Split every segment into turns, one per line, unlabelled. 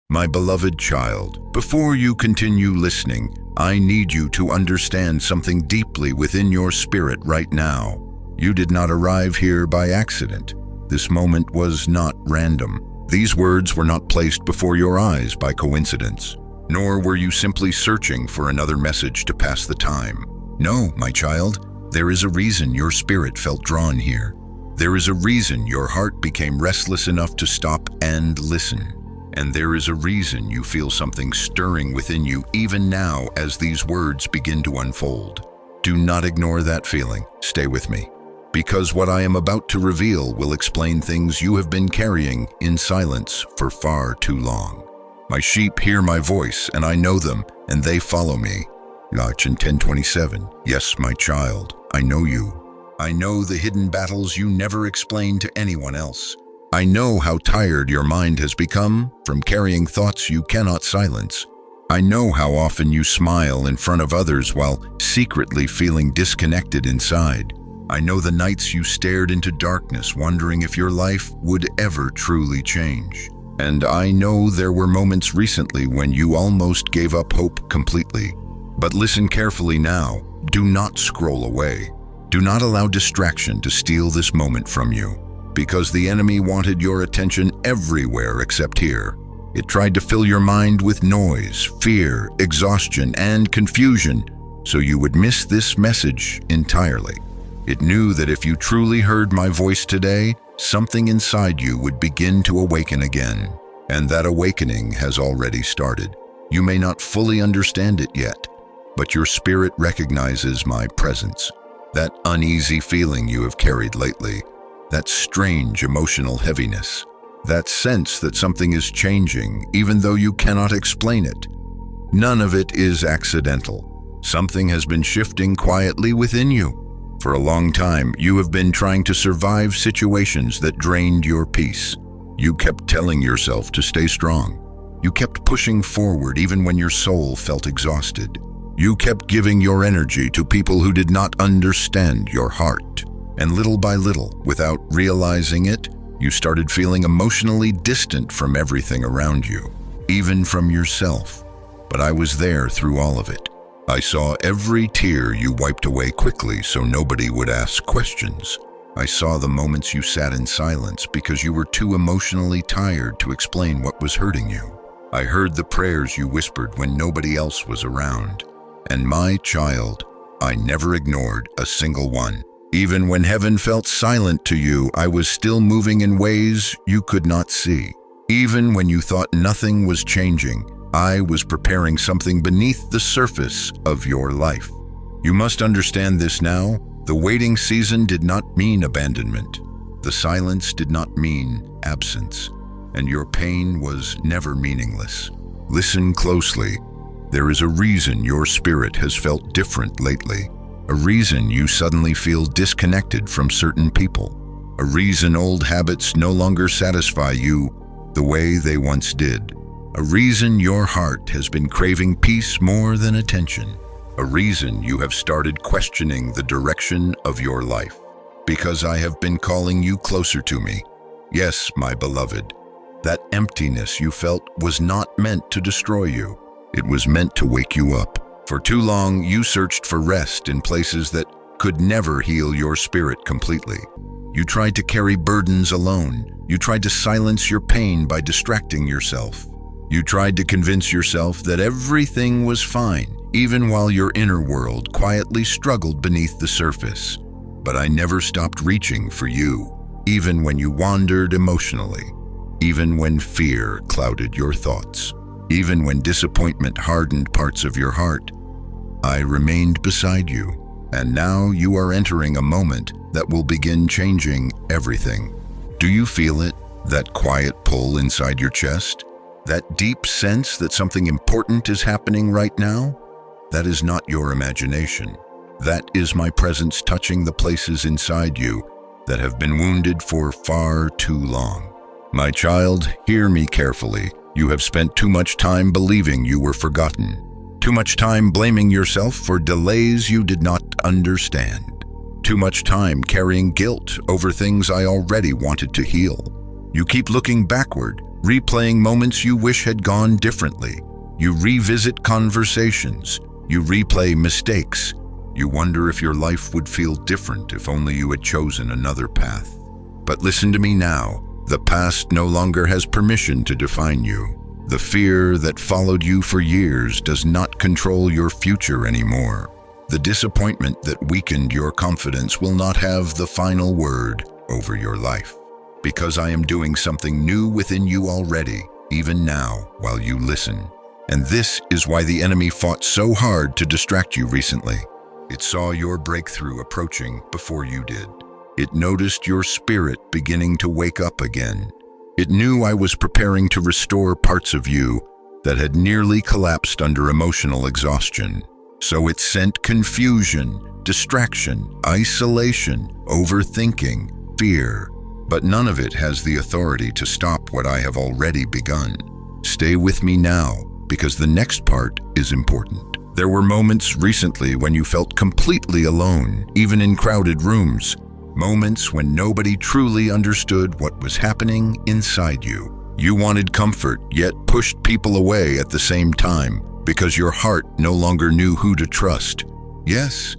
My beloved child, before you continue listening, I need you to understand something deeply within your spirit right now. You did not arrive here by accident. This moment was not random. These words were not placed before your eyes by coincidence, nor were you simply searching for another message to pass the time. No, my child, there is a reason your spirit felt drawn here. There is a reason your heart became restless enough to stop and listen. And there is a reason you feel something stirring within you even now as these words begin to unfold. Do not ignore that feeling. Stay with me, because what I am about to reveal will explain things you have been carrying in silence for far too long. My sheep hear my voice, and I know them, and they follow me. Colossians 10:27. Yes, my child, I know you. I know the hidden battles you never explain to anyone else. I know how tired your mind has become from carrying thoughts you cannot silence. I know how often you smile in front of others while secretly feeling disconnected inside. I know the nights you stared into darkness wondering if your life would ever truly change. And I know there were moments recently when you almost gave up hope completely. But listen carefully now. Do not scroll away. Do not allow distraction to steal this moment from you. Because the enemy wanted your attention everywhere except here. It tried to fill your mind with noise, fear, exhaustion, and confusion, so you would miss this message entirely. It knew that if you truly heard my voice today, something inside you would begin to awaken again. And that awakening has already started. You may not fully understand it yet, but your spirit recognizes my presence. That uneasy feeling you have carried lately, that strange emotional heaviness, that sense that something is changing even though you cannot explain it. None of it is accidental. Something has been shifting quietly within you. For a long time, you have been trying to survive situations that drained your peace. You kept telling yourself to stay strong. You kept pushing forward even when your soul felt exhausted. You kept giving your energy to people who did not understand your heart. And little by little, without realizing it, you started feeling emotionally distant from everything around you, even from yourself. But I was there through all of it. I saw every tear you wiped away quickly so nobody would ask questions. I saw the moments you sat in silence because you were too emotionally tired to explain what was hurting you. I heard the prayers you whispered when nobody else was around. And my child, I never ignored a single one. Even when heaven felt silent to you, I was still moving in ways you could not see. Even when you thought nothing was changing, I was preparing something beneath the surface of your life. You must understand this now. The waiting season did not mean abandonment. The silence did not mean absence. And your pain was never meaningless. Listen closely. There is a reason your spirit has felt different lately. A reason you suddenly feel disconnected from certain people. A reason old habits no longer satisfy you the way they once did. A reason your heart has been craving peace more than attention. A reason you have started questioning the direction of your life. Because I have been calling you closer to me. Yes, my beloved, that emptiness you felt was not meant to destroy you. It was meant to wake you up. For too long, you searched for rest in places that could never heal your spirit completely. You tried to carry burdens alone. You tried to silence your pain by distracting yourself. You tried to convince yourself that everything was fine, even while your inner world quietly struggled beneath the surface. But I never stopped reaching for you, even when you wandered emotionally, even when fear clouded your thoughts, even when disappointment hardened parts of your heart. I remained beside you, and now you are entering a moment that will begin changing everything. Do you feel it, that quiet pull inside your chest? That deep sense that something important is happening right now? That is not your imagination. That is my presence touching the places inside you that have been wounded for far too long. My child, hear me carefully. You have spent too much time believing you were forgotten. Too much time blaming yourself for delays you did not understand. Too much time carrying guilt over things I already wanted to heal. You keep looking backward, replaying moments you wish had gone differently. You revisit conversations. You replay mistakes. You wonder if your life would feel different if only you had chosen another path. But listen to me now. The past no longer has permission to define you. The fear that followed you for years does not control your future anymore. The disappointment that weakened your confidence will not have the final word over your life. Because I am doing something new within you already, even now, while you listen. And this is why the enemy fought so hard to distract you recently. It saw your breakthrough approaching before you did. It noticed your spirit beginning to wake up again. It knew I was preparing to restore parts of you that had nearly collapsed under emotional exhaustion. So it sent confusion, distraction, isolation, overthinking, fear. But none of it has the authority to stop what I have already begun. Stay with me now, because the next part is important. There were moments recently when you felt completely alone, even in crowded rooms. Moments when nobody truly understood what was happening inside you. You wanted comfort, yet pushed people away at the same time, because your heart no longer knew who to trust. Yes,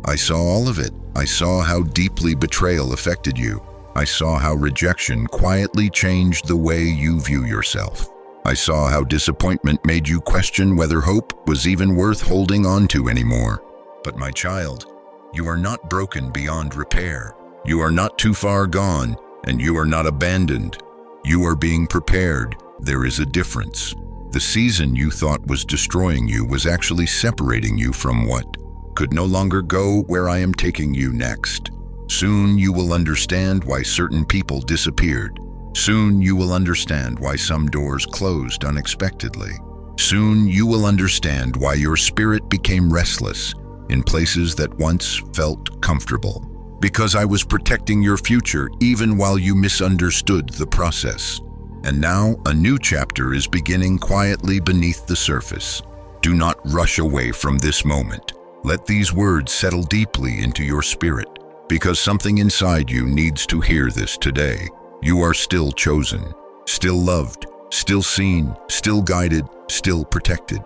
I saw all of it. I saw how deeply betrayal affected you. I saw how rejection quietly changed the way you view yourself. I saw how disappointment made you question whether hope was even worth holding on to anymore. But my child, you are not broken beyond repair. You are not too far gone, and you are not abandoned. You are being prepared. There is a difference. The season you thought was destroying you was actually separating you from what could no longer go where I am taking you next. Soon you will understand why certain people disappeared. Soon you will understand why some doors closed unexpectedly. Soon you will understand why your spirit became restless in places that once felt comfortable. Because I was protecting your future even while you misunderstood the process. And now a new chapter is beginning quietly beneath the surface. Do not rush away from this moment. Let these words settle deeply into your spirit, because something inside you needs to hear this today. You are still chosen, still loved, still seen, still guided, still protected.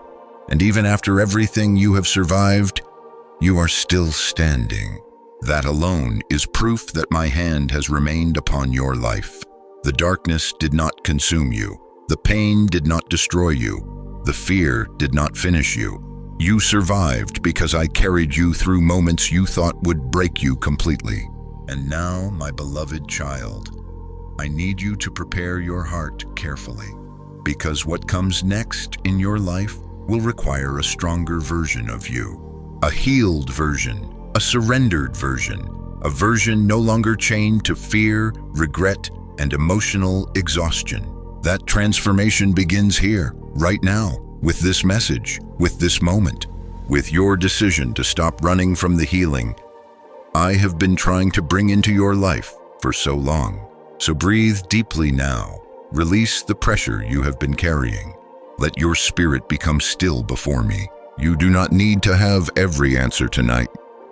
And even after everything you have survived, you are still standing. That alone is proof that my hand has remained upon your life. The darkness did not consume you. The pain did not destroy you. The fear did not finish you. You survived because I carried you through moments you thought would break you completely. And now, my beloved child, I need you to prepare your heart carefully, because what comes next in your life will require a stronger version of you. A healed version, a surrendered version, a version no longer chained to fear, regret, and emotional exhaustion. That transformation begins here, right now, with this message, with this moment, with your decision to stop running from the healing I have been trying to bring into your life for so long. So breathe deeply now. Release the pressure you have been carrying. Let your spirit become still before me. You do not need to have every answer tonight.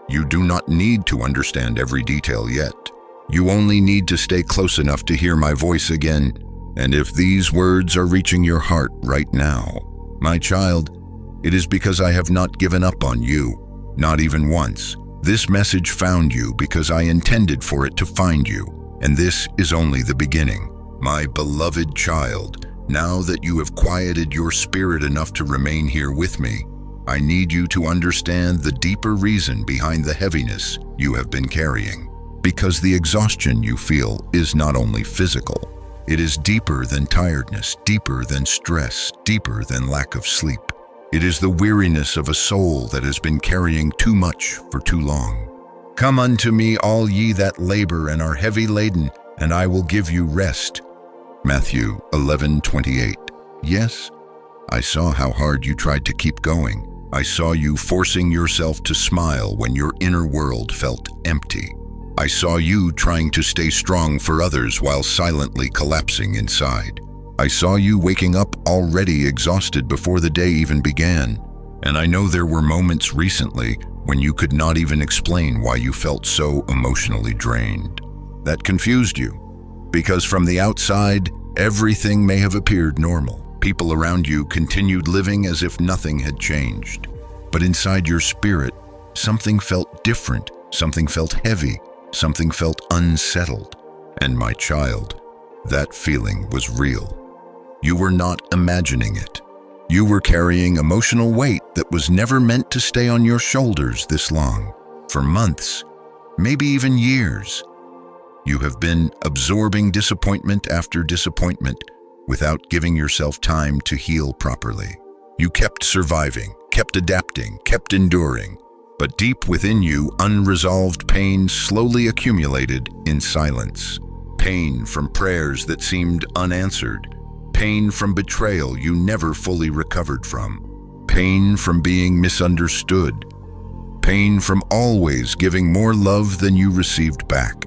You do not need to understand every detail yet. You only need to stay close enough to hear my voice again. And if these words are reaching your heart right now, my child, it is because I have not given up on you, not even once. This message found you because I intended for it to find you, and this is only the beginning. My beloved child, now that you have quieted your spirit enough to remain here with me, I need you to understand the deeper reason behind the heaviness you have been carrying. Because the exhaustion you feel is not only physical, it is deeper than tiredness, deeper than stress, deeper than lack of sleep. It is the weariness of a soul that has been carrying too much for too long. Come unto me, all ye that labor and are heavy laden, and I will give you rest. Matthew 11:28. Yes, I saw how hard you tried to keep going. I saw you forcing yourself to smile when your inner world felt empty. I saw you trying to stay strong for others while silently collapsing inside. I saw you waking up already exhausted before the day even began. And I know there were moments recently when you could not even explain why you felt so emotionally drained. That confused you, because from the outside, Everything may have appeared normal. People around you continued living as if nothing had changed. But inside your spirit, something felt different, something felt heavy, something felt unsettled. And my child, that feeling was real. You were not imagining it. You were carrying emotional weight that was never meant to stay on your shoulders this long. For months, maybe even years, you have been absorbing disappointment after disappointment without giving yourself time to heal properly. You kept surviving, kept adapting, kept enduring, but deep within you, unresolved pain slowly accumulated in silence. Pain from prayers that seemed unanswered. Pain from betrayal you never fully recovered from. Pain from being misunderstood. Pain from always giving more love than you received back.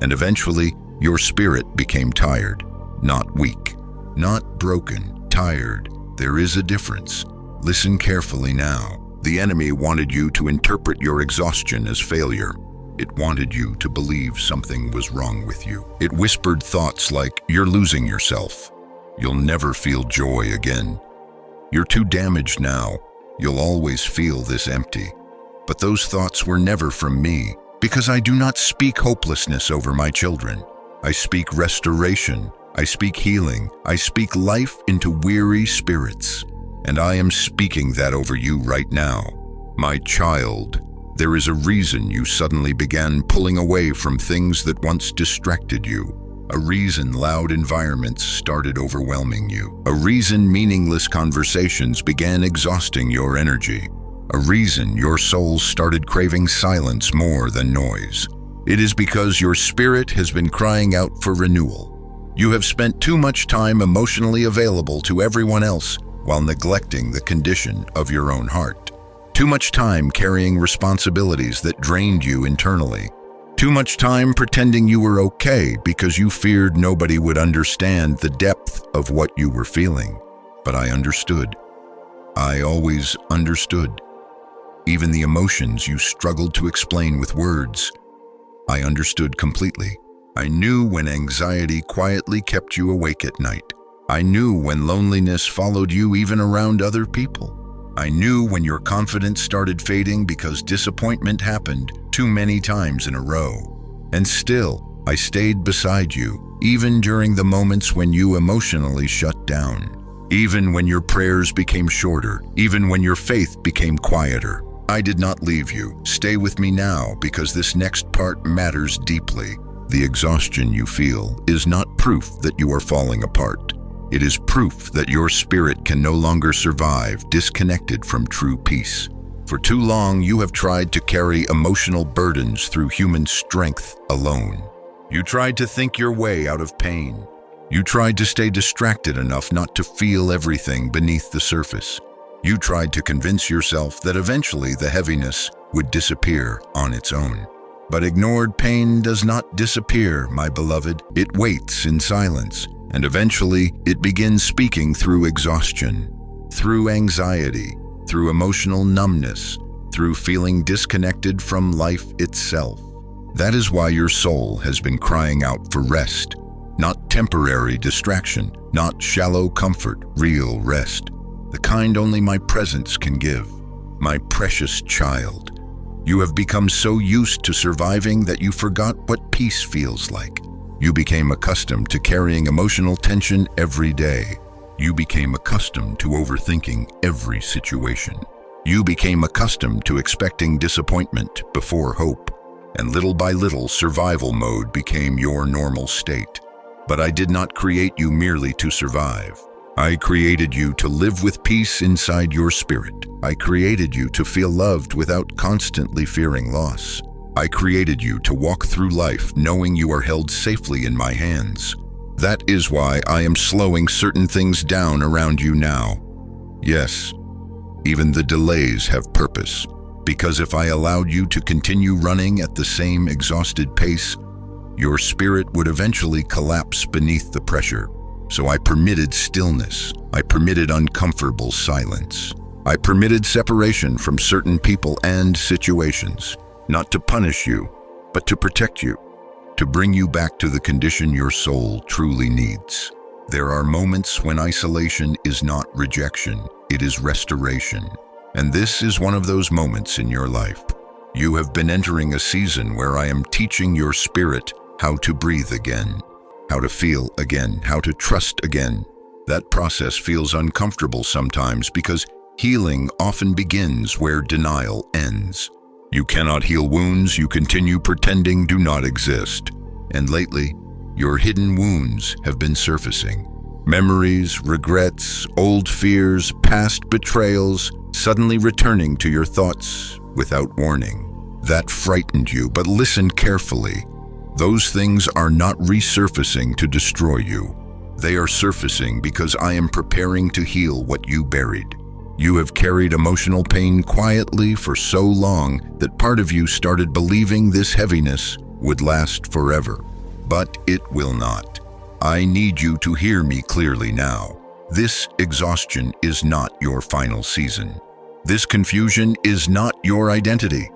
And eventually, your spirit became tired, not weak, not broken, tired. There is a difference. Listen carefully now. The enemy wanted you to interpret your exhaustion as failure. It wanted you to believe something was wrong with you. It whispered thoughts like, "You're losing yourself. You'll never feel joy again. You're too damaged now. You'll always feel this empty." But those thoughts were never from me, because I do not speak hopelessness over my children. I speak restoration. I speak healing. I speak life into weary spirits. And I am speaking that over you right now. My child, there is a reason you suddenly began pulling away from things that once distracted you. A reason loud environments started overwhelming you. A reason meaningless conversations began exhausting your energy. A reason your soul started craving silence more than noise. It is because your spirit has been crying out for renewal. You have spent too much time emotionally available to everyone else while neglecting the condition of your own heart. Too much time carrying responsibilities that drained you internally. Too much time pretending you were okay because you feared nobody would understand the depth of what you were feeling. But I understood. I always understood. Even the emotions you struggled to explain with words, I understood completely. I knew when anxiety quietly kept you awake at night. I knew when loneliness followed you even around other people. I knew when your confidence started fading because disappointment happened too many times in a row. And still, I stayed beside you, even during the moments when you emotionally shut down. Even when your prayers became shorter, even when your faith became quieter. I did not leave you. Stay with me now, because this next part matters deeply. The exhaustion you feel is not proof that you are falling apart. It is proof that your spirit can no longer survive disconnected from true peace. For too long, you have tried to carry emotional burdens through human strength alone. You tried to think your way out of pain. You tried to stay distracted enough not to feel everything beneath the surface. You tried to convince yourself that eventually the heaviness would disappear on its own. But ignored pain does not disappear, my beloved. It waits in silence. And eventually, it begins speaking through exhaustion, through anxiety, through emotional numbness, through feeling disconnected from life itself. That is why your soul has been crying out for rest, not temporary distraction, not shallow comfort, real rest, the kind only my presence can give. My precious child, you have become so used to surviving that you forgot what peace feels like. You became accustomed to carrying emotional tension every day. You became accustomed to overthinking every situation. You became accustomed to expecting disappointment before hope. And little by little, survival mode became your normal state. But I did not create you merely to survive. I created you to live with peace inside your spirit. I created you to feel loved without constantly fearing loss. I created you to walk through life knowing you are held safely in my hands. That is why I am slowing certain things down around you now. Yes, even the delays have purpose, because if I allowed you to continue running at the same exhausted pace, your spirit would eventually collapse beneath the pressure. So I permitted stillness. I permitted uncomfortable silence. I permitted separation from certain people and situations. Not to punish you, but to protect you, to bring you back to the condition your soul truly needs. There are moments when isolation is not rejection, it is restoration. And this is one of those moments in your life. You have been entering a season where I am teaching your spirit how to breathe again, how to feel again, how to trust again. That process feels uncomfortable sometimes because healing often begins where denial ends. You cannot heal wounds you continue pretending do not exist. And lately, your hidden wounds have been surfacing. Memories, regrets, old fears, past betrayals, suddenly returning to your thoughts without warning. That frightened you, but listen carefully. Those things are not resurfacing to destroy you. They are surfacing because I am preparing to heal what you buried. You have carried emotional pain quietly for so long that part of you started believing this heaviness would last forever. But it will not. I need you to hear me clearly now. This exhaustion is not your final season. This confusion is not your identity.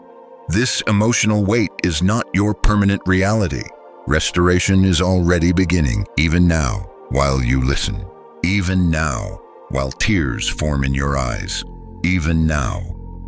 This emotional weight is not your permanent reality. Restoration is already beginning, even now, while you listen. Even now, while tears form in your eyes. Even now,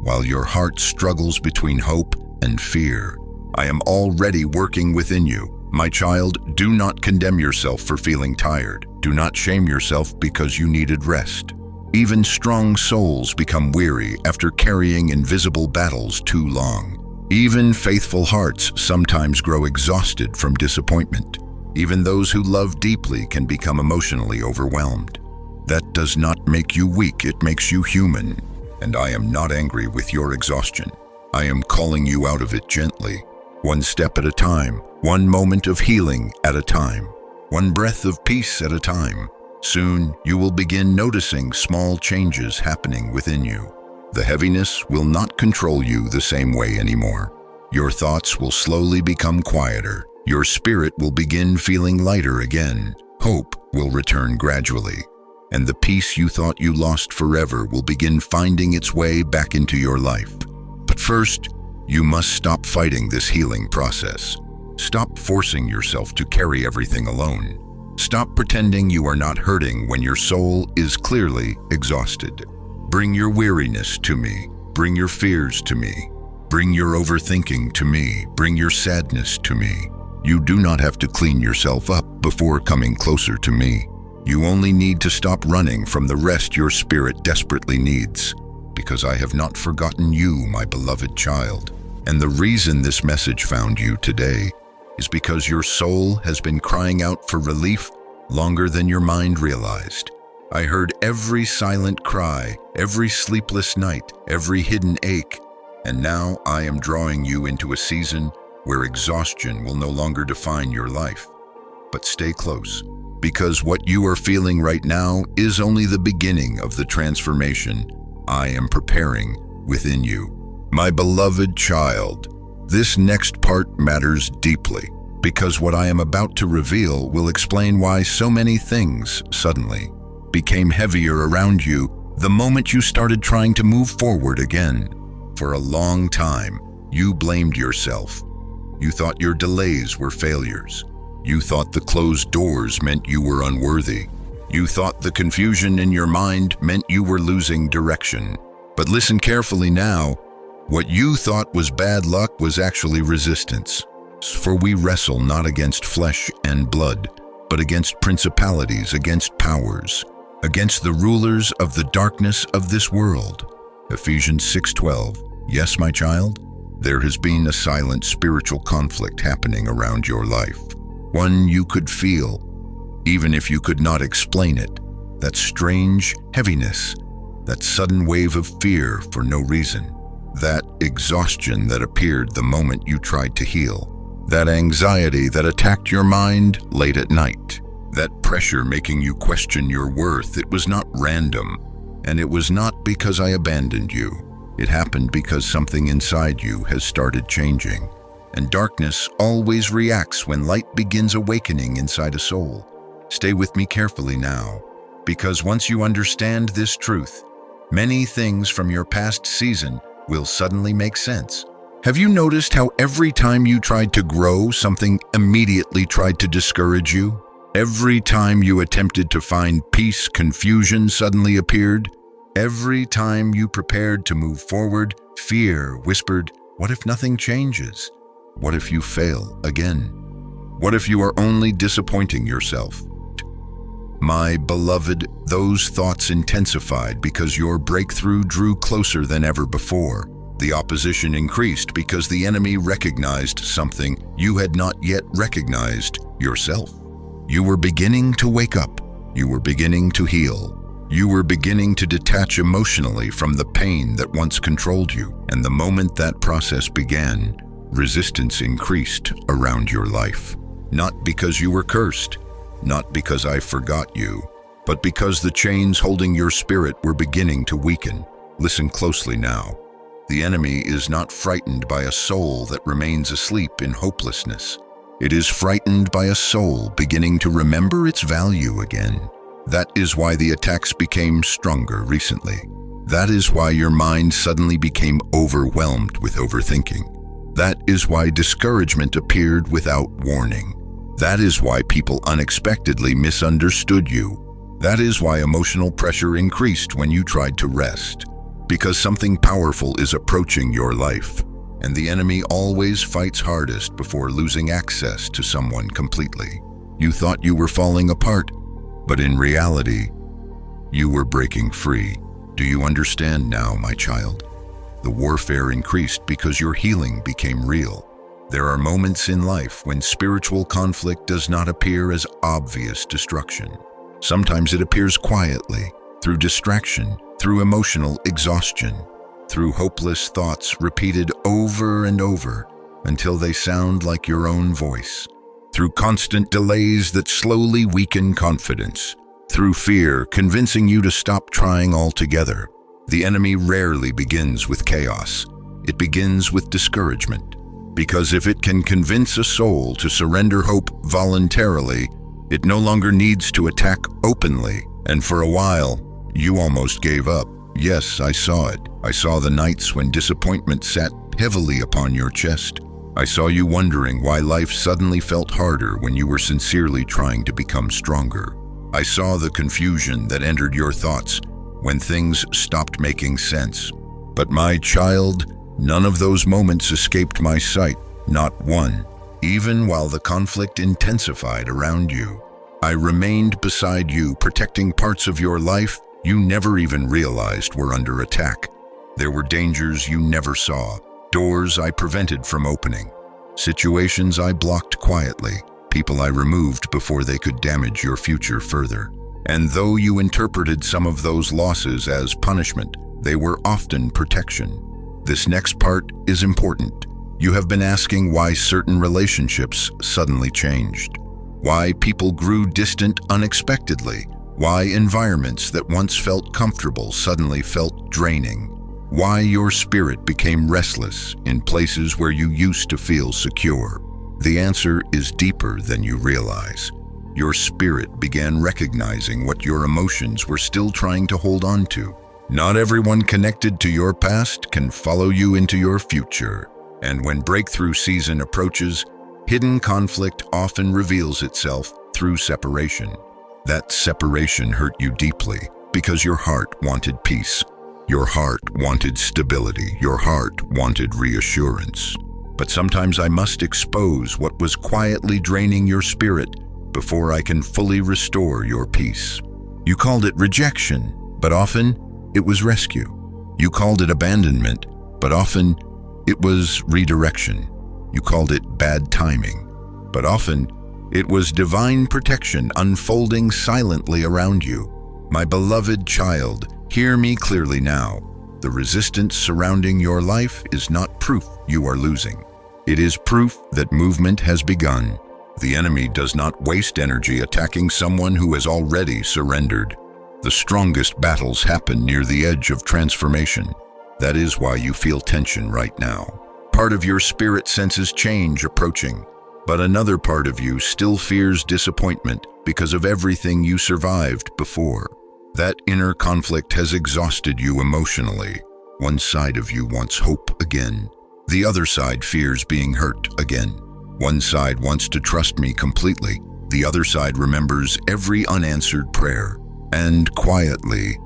while your heart struggles between hope and fear. I am already working within you. My child, do not condemn yourself for feeling tired. Do not shame yourself because you needed rest. Even strong souls become weary after carrying invisible battles too long. Even faithful hearts sometimes grow exhausted from disappointment. Even those who love deeply can become emotionally overwhelmed. That does not make you weak, it makes you human. And I am not angry with your exhaustion. I am calling you out of it gently, one step at a time, one moment of healing at a time, one breath of peace at a time. Soon, you will begin noticing small changes happening within you. The heaviness will not control you the same way anymore. Your thoughts will slowly become quieter. Your spirit will begin feeling lighter again. Hope will return gradually. And the peace you thought you lost forever will begin finding its way back into your life. But first, you must stop fighting this healing process. Stop forcing yourself to carry everything alone. Stop pretending you are not hurting when your soul is clearly exhausted. Bring your weariness to me. Bring your fears to me. Bring your overthinking to me. Bring your sadness to me. You do not have to clean yourself up before coming closer to me. You only need to stop running from the rest your spirit desperately needs, because I have not forgotten you, my beloved child. And the reason this message found you today is because your soul has been crying out for relief longer than your mind realized. I heard every silent cry, every sleepless night, every hidden ache, and now I am drawing you into a season where exhaustion will no longer define your life. But stay close, because what you are feeling right now is only the beginning of the transformation I am preparing within you. My beloved child, this next part matters deeply, because what I am about to reveal will explain why so many things suddenly became heavier around you the moment you started trying to move forward again. For a long time, you blamed yourself. You thought your delays were failures. You thought the closed doors meant you were unworthy. You thought the confusion in your mind meant you were losing direction. But listen carefully now. What you thought was bad luck was actually resistance. For we wrestle not against flesh and blood, but against principalities, against powers, against the rulers of the darkness of this world. Ephesians 6:12. Yes, my child, there has been a silent spiritual conflict happening around your life. One you could feel, even if you could not explain it. That strange heaviness, that sudden wave of fear for no reason. That exhaustion that appeared the moment you tried to heal. That anxiety that attacked your mind late at night. That pressure making you question your worth. It was not random, and it was not because I abandoned you. It happened because something inside you has started changing. And darkness always reacts when light begins awakening inside a soul. Stay with me carefully now, because once you understand this truth, many things from your past season will suddenly make sense. Have you noticed how every time you tried to grow, something immediately tried to discourage you? Every time you attempted to find peace, confusion suddenly appeared. Every time you prepared to move forward, fear whispered, "What if nothing changes? What if you fail again? What if you are only disappointing yourself?" My beloved, those thoughts intensified because your breakthrough drew closer than ever before. The opposition increased because the enemy recognized something you had not yet recognized yourself. You were beginning to wake up. You were beginning to heal. You were beginning to detach emotionally from the pain that once controlled you. And the moment that process began, resistance increased around your life. Not because you were cursed, not because I forgot you, but because the chains holding your spirit were beginning to weaken. Listen closely now. The enemy is not frightened by a soul that remains asleep in hopelessness. It is frightened by a soul beginning to remember its value again. That is why the attacks became stronger recently. That is why your mind suddenly became overwhelmed with overthinking. That is why discouragement appeared without warning. That is why people unexpectedly misunderstood you. That is why emotional pressure increased when you tried to rest. Because something powerful is approaching your life, and the enemy always fights hardest before losing access to someone completely. You thought you were falling apart, but in reality, you were breaking free. Do you understand now, my child? The warfare increased because your healing became real. There are moments in life when spiritual conflict does not appear as obvious destruction. Sometimes it appears quietly, through distraction, through emotional exhaustion, through hopeless thoughts repeated over and over until they sound like your own voice, through constant delays that slowly weaken confidence, through fear convincing you to stop trying altogether. The enemy rarely begins with chaos. It begins with discouragement. Because if it can convince a soul to surrender hope voluntarily, it no longer needs to attack openly. And for a while, you almost gave up. Yes, I saw it. I saw the nights when disappointment sat heavily upon your chest. I saw you wondering why life suddenly felt harder when you were sincerely trying to become stronger. I saw the confusion that entered your thoughts when things stopped making sense. But my child, none of those moments escaped my sight, not one. Even while the conflict intensified around you, I remained beside you, protecting parts of your life you never even realized were under attack. There were dangers you never saw, doors I prevented from opening, situations I blocked quietly, people I removed before they could damage your future further. And though you interpreted some of those losses as punishment, they were often protection. This next part is important. You have been asking why certain relationships suddenly changed, why people grew distant unexpectedly, why environments that once felt comfortable suddenly felt draining, why your spirit became restless in places where you used to feel secure. The answer is deeper than you realize. Your spirit began recognizing what your emotions were still trying to hold on to. Not everyone connected to your past can follow you into your future. And when breakthrough season approaches, hidden conflict often reveals itself through separation. That separation hurt you deeply because your heart wanted peace. Your heart wanted stability. Your heart wanted reassurance. But sometimes I must expose what was quietly draining your spirit before I can fully restore your peace. You called it rejection, but often it was rescue. You called it abandonment, but often it was redirection. You called it bad timing, but often it was divine protection unfolding silently around you. My beloved child, hear me clearly now. The resistance surrounding your life is not proof you are losing. It is proof that movement has begun. The enemy does not waste energy attacking someone who has already surrendered. The strongest battles happen near the edge of transformation. That is why you feel tension right now. Part of your spirit senses change approaching, but another part of you still fears disappointment because of everything you survived before. That inner conflict has exhausted you emotionally. One side of you wants hope again. The other side fears being hurt again. One side wants to trust me completely. the other side remembers every unanswered prayer. And quietly,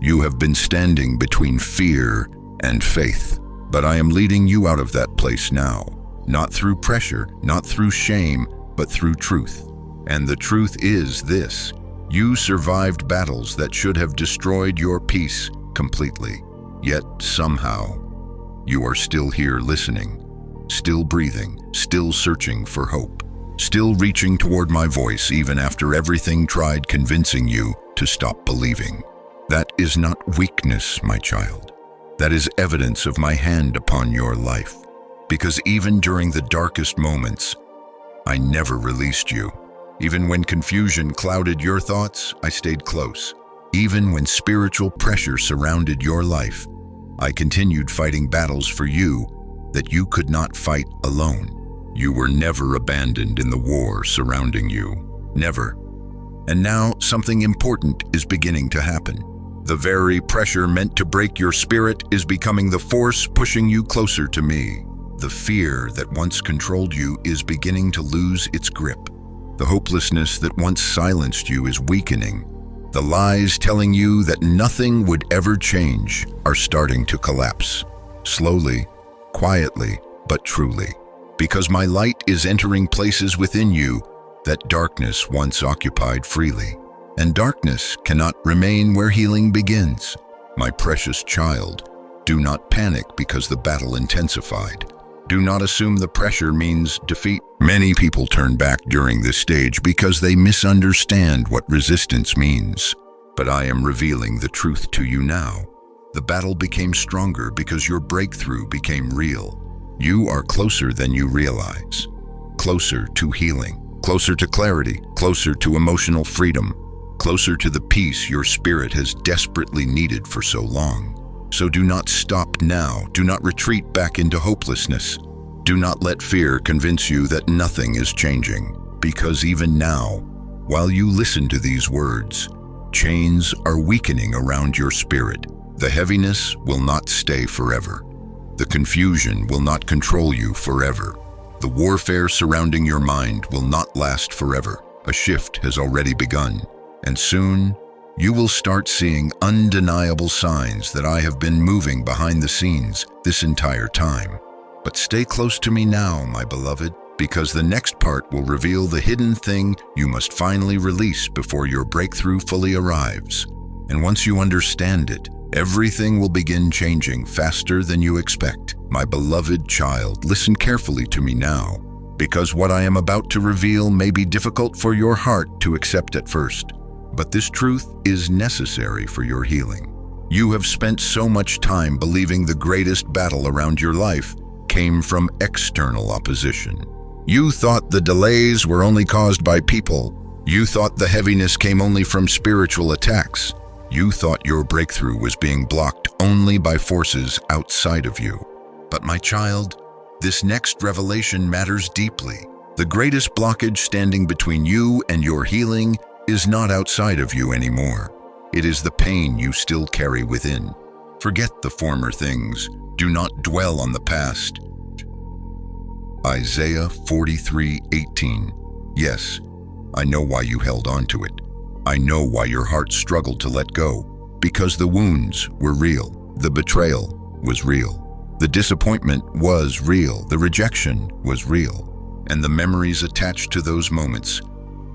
you have been standing between fear and faith. But I am leading you out of that place now, not through pressure, not through shame, but through truth. And the truth is this: you survived battles that should have destroyed your peace completely. Yet somehow, you are still here listening, still breathing, still searching for hope, still reaching toward my voice even after everything tried convincing you to stop believing. That is not weakness, my child. That is evidence of my hand upon your life. Because even during the darkest moments, I never released you. Even when confusion clouded your thoughts, I stayed close. Even when spiritual pressure surrounded your life, I continued fighting battles for you that you could not fight alone. You were never abandoned in the war surrounding you. Never. And now something important is beginning to happen. The very pressure meant to break your spirit is becoming the force pushing you closer to me. The fear that once controlled you is beginning to lose its grip. The hopelessness that once silenced you is weakening. The lies telling you that nothing would ever change are starting to collapse. Slowly, quietly, but truly. Because my light is entering places within you that darkness once occupied freely. And darkness cannot remain where healing begins. My precious child, do not panic because the battle intensified. Do not assume the pressure means defeat. Many people turn back during this stage because they misunderstand what resistance means. But I am revealing the truth to you now. The battle became stronger because your breakthrough became real. You are closer than you realize. Closer to healing, closer to clarity, closer to emotional freedom, closer to the peace your spirit has desperately needed for so long. So do not stop now. Do not retreat back into hopelessness. Do not let fear convince you that nothing is changing. Because even now, while you listen to these words, chains are weakening around your spirit. The heaviness will not stay forever. The confusion will not control you forever. The warfare surrounding your mind will not last forever. A shift has already begun. And soon, you will start seeing undeniable signs that I have been moving behind the scenes this entire time. But stay close to me now, my beloved, because the next part will reveal the hidden thing you must finally release before your breakthrough fully arrives. And once you understand it, everything will begin changing faster than you expect. My beloved child, listen carefully to me now, because what I am about to reveal may be difficult for your heart to accept at first. But this truth is necessary for your healing. You have spent so much time believing the greatest battle around your life came from external opposition. You thought the delays were only caused by people. You thought the heaviness came only from spiritual attacks. You thought your breakthrough was being blocked only by forces outside of you. But my child, this next revelation matters deeply. The greatest blockage standing between you and your healing is not outside of you anymore. It is the pain you still carry within. Forget the former things. Do not dwell on the past. Isaiah 43:18. Yes, I know why you held on to it. I know why your heart struggled to let go. Because the wounds were real. The betrayal was real. The disappointment was real. The rejection was real. And the memories attached to those moments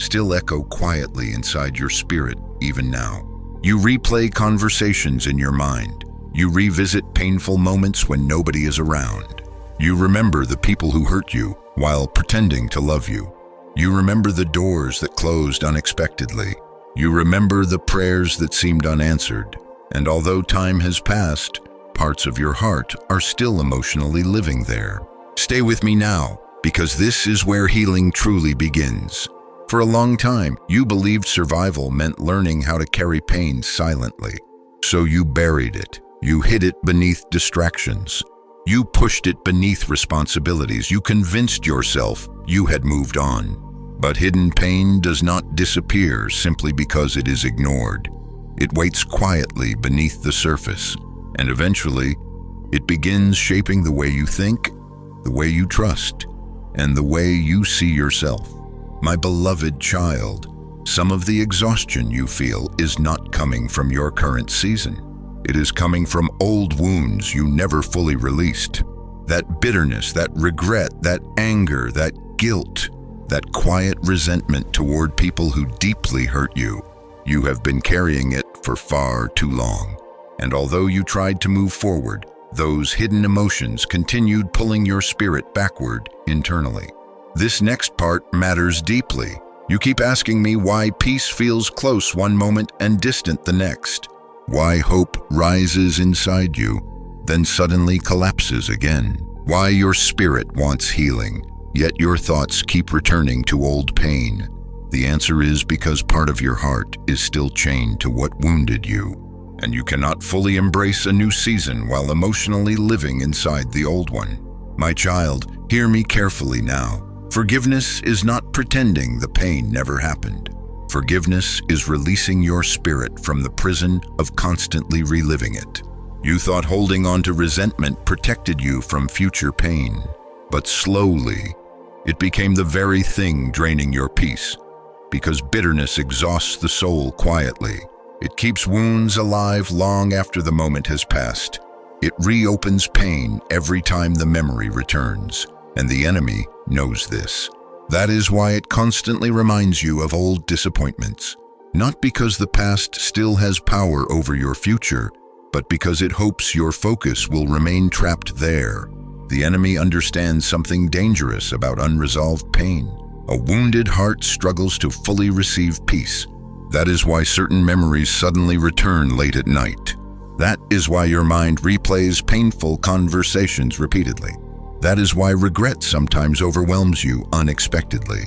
still echo quietly inside your spirit even now. You replay conversations in your mind. You revisit painful moments when nobody is around. You remember the people who hurt you while pretending to love you. You remember the doors that closed unexpectedly. You remember the prayers that seemed unanswered. And although time has passed, parts of your heart are still emotionally living there. Stay with me now, because this is where healing truly begins. For a long time, you believed survival meant learning how to carry pain silently. So you buried it. You hid it beneath distractions. You pushed it beneath responsibilities. You convinced yourself you had moved on. But hidden pain does not disappear simply because it is ignored. It waits quietly beneath the surface, and eventually, it begins shaping the way you think, the way you trust, and the way you see yourself. My beloved child, some of the exhaustion you feel is not coming from your current season. It is coming from old wounds you never fully released. That bitterness, that regret, that anger, that guilt, that quiet resentment toward people who deeply hurt you. You have been carrying it for far too long. And although you tried to move forward, those hidden emotions continued pulling your spirit backward internally. This next part matters deeply. You keep asking me why peace feels close one moment and distant the next. Why hope rises inside you, then suddenly collapses again. Why your spirit wants healing, yet your thoughts keep returning to old pain. The answer is because part of your heart is still chained to what wounded you, and you cannot fully embrace a new season while emotionally living inside the old one. My child, hear me carefully now. Forgiveness is not pretending the pain never happened. Forgiveness is releasing your spirit from the prison of constantly reliving it. You thought holding on to resentment protected you from future pain, but slowly, it became the very thing draining your peace. Because bitterness exhausts the soul quietly. It keeps wounds alive long after the moment has passed. It reopens pain every time the memory returns, and the enemy knows this. That is why it constantly reminds you of old disappointments. Not because the past still has power over your future, but because it hopes your focus will remain trapped there. The enemy understands something dangerous about unresolved pain. A wounded heart struggles to fully receive peace. That is why certain memories suddenly return late at night. That is why your mind replays painful conversations repeatedly. That is why regret sometimes overwhelms you unexpectedly.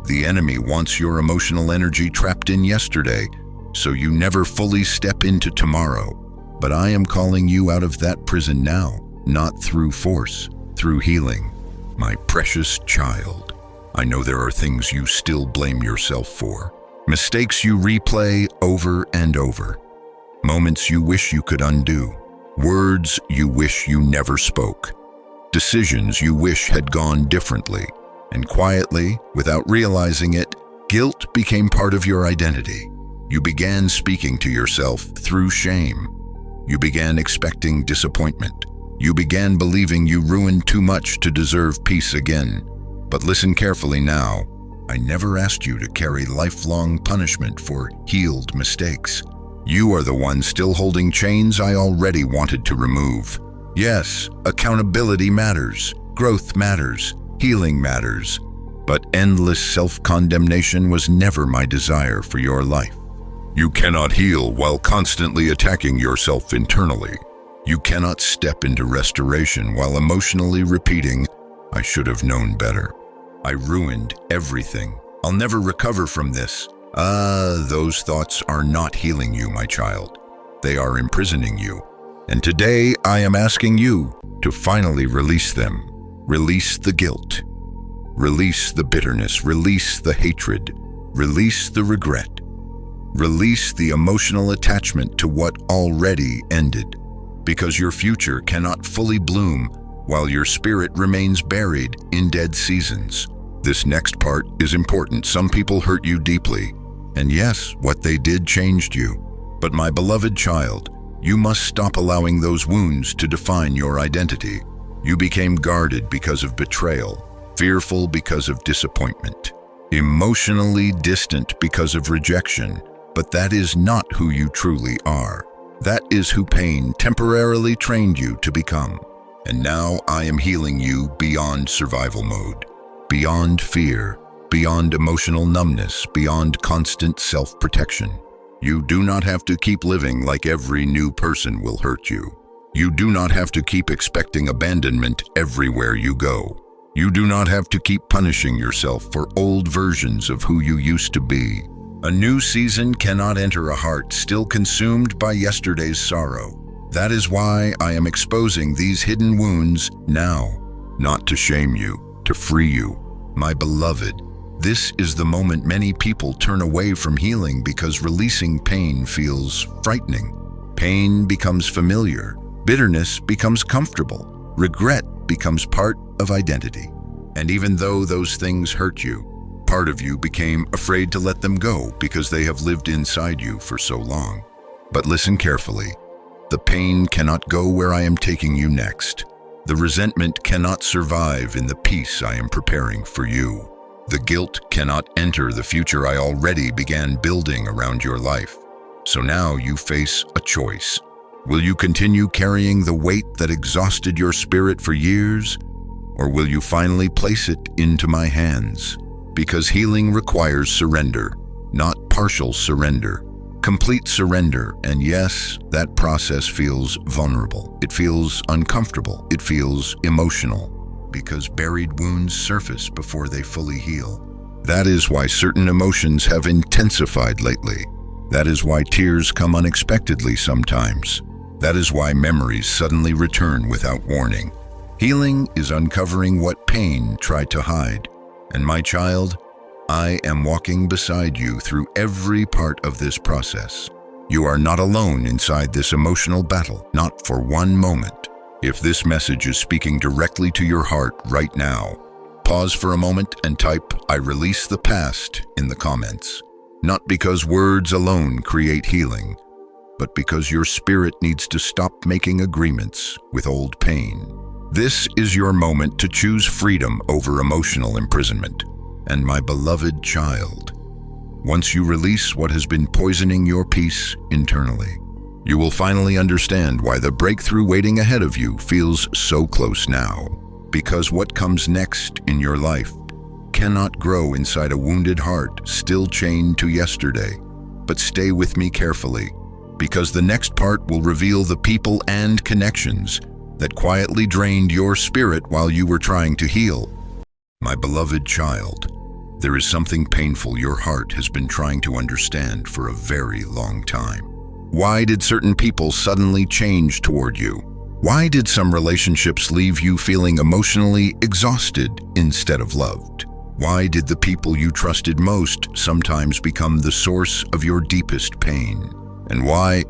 The enemy wants your emotional energy trapped in yesterday, so you never fully step into tomorrow. But I am calling you out of that prison now, not through force, through healing. My precious child, I know there are things you still blame yourself for. Mistakes you replay over and over. Moments you wish you could undo. Words you wish you never spoke. Decisions you wish had gone differently. And quietly, without realizing it, guilt became part of your identity. You began speaking to yourself through shame. You began expecting disappointment. You began believing you ruined too much to deserve peace again. But listen carefully now. I never asked you to carry lifelong punishment for healed mistakes. You are the one still holding chains I already wanted to remove. Yes, accountability matters, growth matters, healing matters, but endless self-condemnation was never my desire for your life. You cannot heal while constantly attacking yourself internally. You cannot step into restoration while emotionally repeating, I should have known better. I ruined everything. I'll never recover from this. Those thoughts are not healing you, my child. They are imprisoning you. And today I am asking you to finally release them. Release the guilt. Release the bitterness. Release the hatred. Release the regret. Release the emotional attachment to what already ended. Because your future cannot fully bloom while your spirit remains buried in dead seasons. This next part is important. Some people hurt you deeply. And yes, what they did changed you. But my beloved child, you must stop allowing those wounds to define your identity. You became guarded because of betrayal, fearful because of disappointment, emotionally distant because of rejection. But that is not who you truly are. That is who pain temporarily trained you to become. And now I am healing you beyond survival mode, beyond fear, beyond emotional numbness, beyond constant self-protection. You do not have to keep living like every new person will hurt you. You do not have to keep expecting abandonment everywhere you go. You do not have to keep punishing yourself for old versions of who you used to be. A new season cannot enter a heart still consumed by yesterday's sorrow. That is why I am exposing these hidden wounds now, not to shame you, to free you. My beloved, this is the moment many people turn away from healing because releasing pain feels frightening. Pain becomes familiar, bitterness becomes comfortable, regret becomes part of identity. And even though those things hurt you, part of you became afraid to let them go because they have lived inside you for so long. But listen carefully. The pain cannot go where I am taking you next. The resentment cannot survive in the peace I am preparing for you. The guilt cannot enter the future I already began building around your life. So now you face a choice. Will you continue carrying the weight that exhausted your spirit for years? Or will you finally place it into my hands? Because healing requires surrender, not partial surrender. Complete surrender, and yes, that process feels vulnerable. It feels uncomfortable. It feels emotional, because buried wounds surface before they fully heal. That is why certain emotions have intensified lately. That is why tears come unexpectedly sometimes. That is why memories suddenly return without warning. Healing is uncovering what pain tried to hide. And my child, I am walking beside you through every part of this process. You are not alone inside this emotional battle, not for one moment. If this message is speaking directly to your heart right now, pause for a moment and type, "I release the past," in the comments. Not because words alone create healing, but because your spirit needs to stop making agreements with old pain. This is your moment to choose freedom over emotional imprisonment. And my beloved child, once you release what has been poisoning your peace internally, you will finally understand why the breakthrough waiting ahead of you feels so close now. Because what comes next in your life cannot grow inside a wounded heart still chained to yesterday. But stay with me carefully, because the next part will reveal the people and connections that quietly drained your spirit while you were trying to heal. My beloved child, there is something painful your heart has been trying to understand for a very long time. Why did certain people suddenly change toward you? Why did some relationships leave you feeling emotionally exhausted instead of loved? Why did the people you trusted most sometimes become the source of your deepest pain? And why,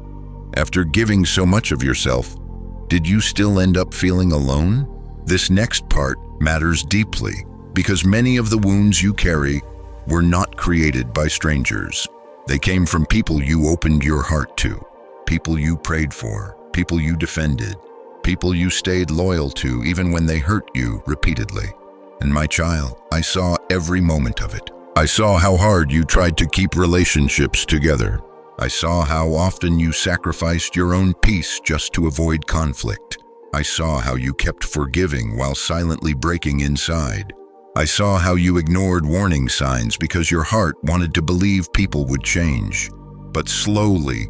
after giving so much of yourself, did you still end up feeling alone? This next part matters deeply, because many of the wounds you carry were not created by strangers. They came from people you opened your heart to, people you prayed for, people you defended, people you stayed loyal to even when they hurt you repeatedly. And my child, I saw every moment of it. I saw how hard you tried to keep relationships together. I saw how often you sacrificed your own peace just to avoid conflict. I saw how you kept forgiving while silently breaking inside. I saw how you ignored warning signs because your heart wanted to believe people would change. But slowly,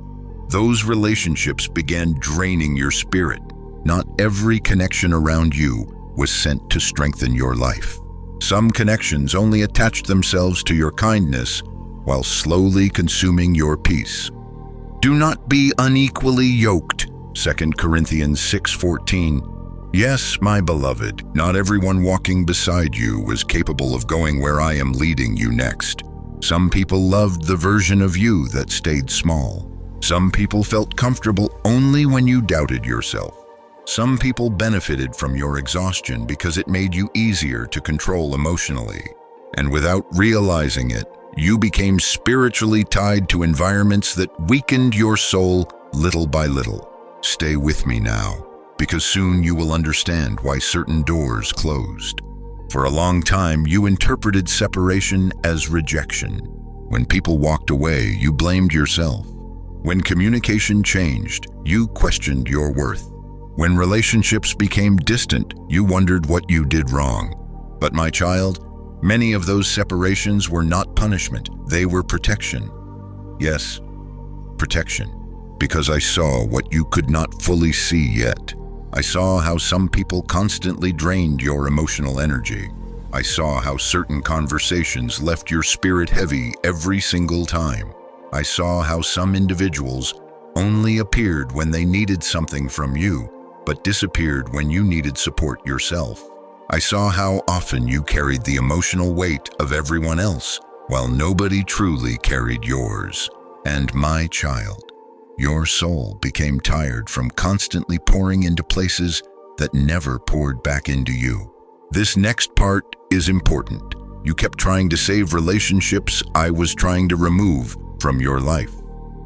those relationships began draining your spirit. Not every connection around you was sent to strengthen your life. Some connections only attached themselves to your kindness while slowly consuming your peace. Do not be unequally yoked, 2 Corinthians 6:14. Yes, my beloved, not everyone walking beside you was capable of going where I am leading you next. Some people loved the version of you that stayed small. Some people felt comfortable only when you doubted yourself. Some people benefited from your exhaustion because it made you easier to control emotionally. And without realizing it, you became spiritually tied to environments that weakened your soul little by little. Stay with me now, because soon you will understand why certain doors closed. For a long time, you interpreted separation as rejection. When people walked away, you blamed yourself. When communication changed, you questioned your worth. When relationships became distant, you wondered what you did wrong. But my child, many of those separations were not punishment, they were protection. Yes, protection, because I saw what you could not fully see yet. I saw how some people constantly drained your emotional energy. I saw how certain conversations left your spirit heavy every single time. I saw how some individuals only appeared when they needed something from you, but disappeared when you needed support yourself. I saw how often you carried the emotional weight of everyone else, while nobody truly carried yours. And my child, your soul became tired from constantly pouring into places that never poured back into you. This next part is important, You kept trying to save relationships I was trying to remove from your life.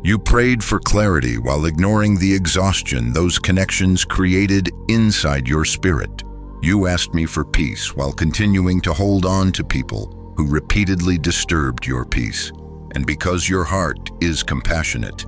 You prayed for clarity while ignoring the exhaustion those connections created inside your spirit. You asked me for peace while continuing to hold on to people who repeatedly disturbed your peace. And because your heart is compassionate,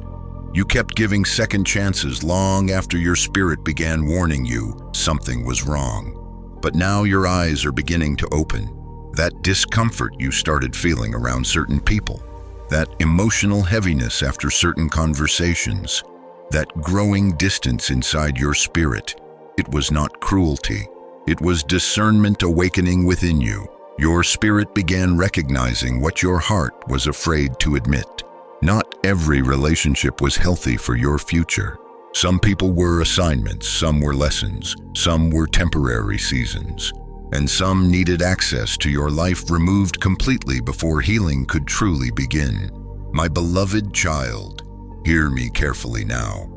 you kept giving second chances long after your spirit began warning you something was wrong. But now your eyes are beginning to open. That discomfort you started feeling around certain people, that emotional heaviness after certain conversations, that growing distance inside your spirit, it was not cruelty. It was discernment awakening within you. Your spirit began recognizing what your heart was afraid to admit. Not every relationship was healthy for your future. Some people were assignments, some were lessons, some were temporary seasons, and some needed access to your life removed completely before healing could truly begin. My beloved child, hear me carefully now.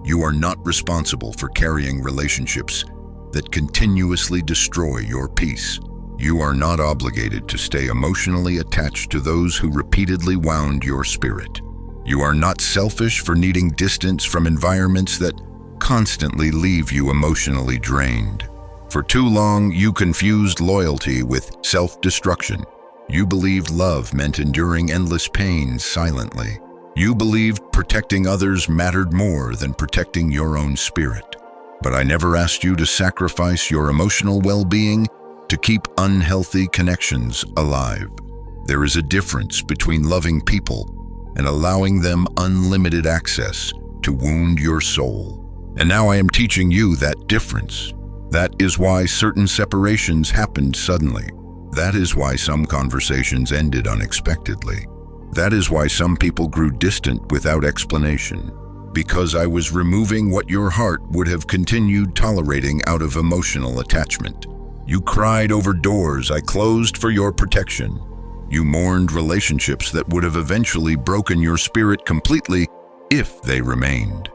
You are not responsible for carrying relationships that continuously destroy your peace. You are not obligated to stay emotionally attached to those who repeatedly wound your spirit. You are not selfish for needing distance from environments that constantly leave you emotionally drained. For too long, you confused loyalty with self-destruction. You believed love meant enduring endless pain silently. You believed protecting others mattered more than protecting your own spirit. But I never asked you to sacrifice your emotional well-being to keep unhealthy connections alive. There is a difference between loving people and allowing them unlimited access to wound your soul. And now I am teaching you that difference. That is why certain separations happened suddenly. That is why some conversations ended unexpectedly. That is why some people grew distant without explanation. Because I was removing what your heart would have continued tolerating out of emotional attachment. You cried over doors I closed for your protection. You mourned relationships that would have eventually broken your spirit completely if they remained.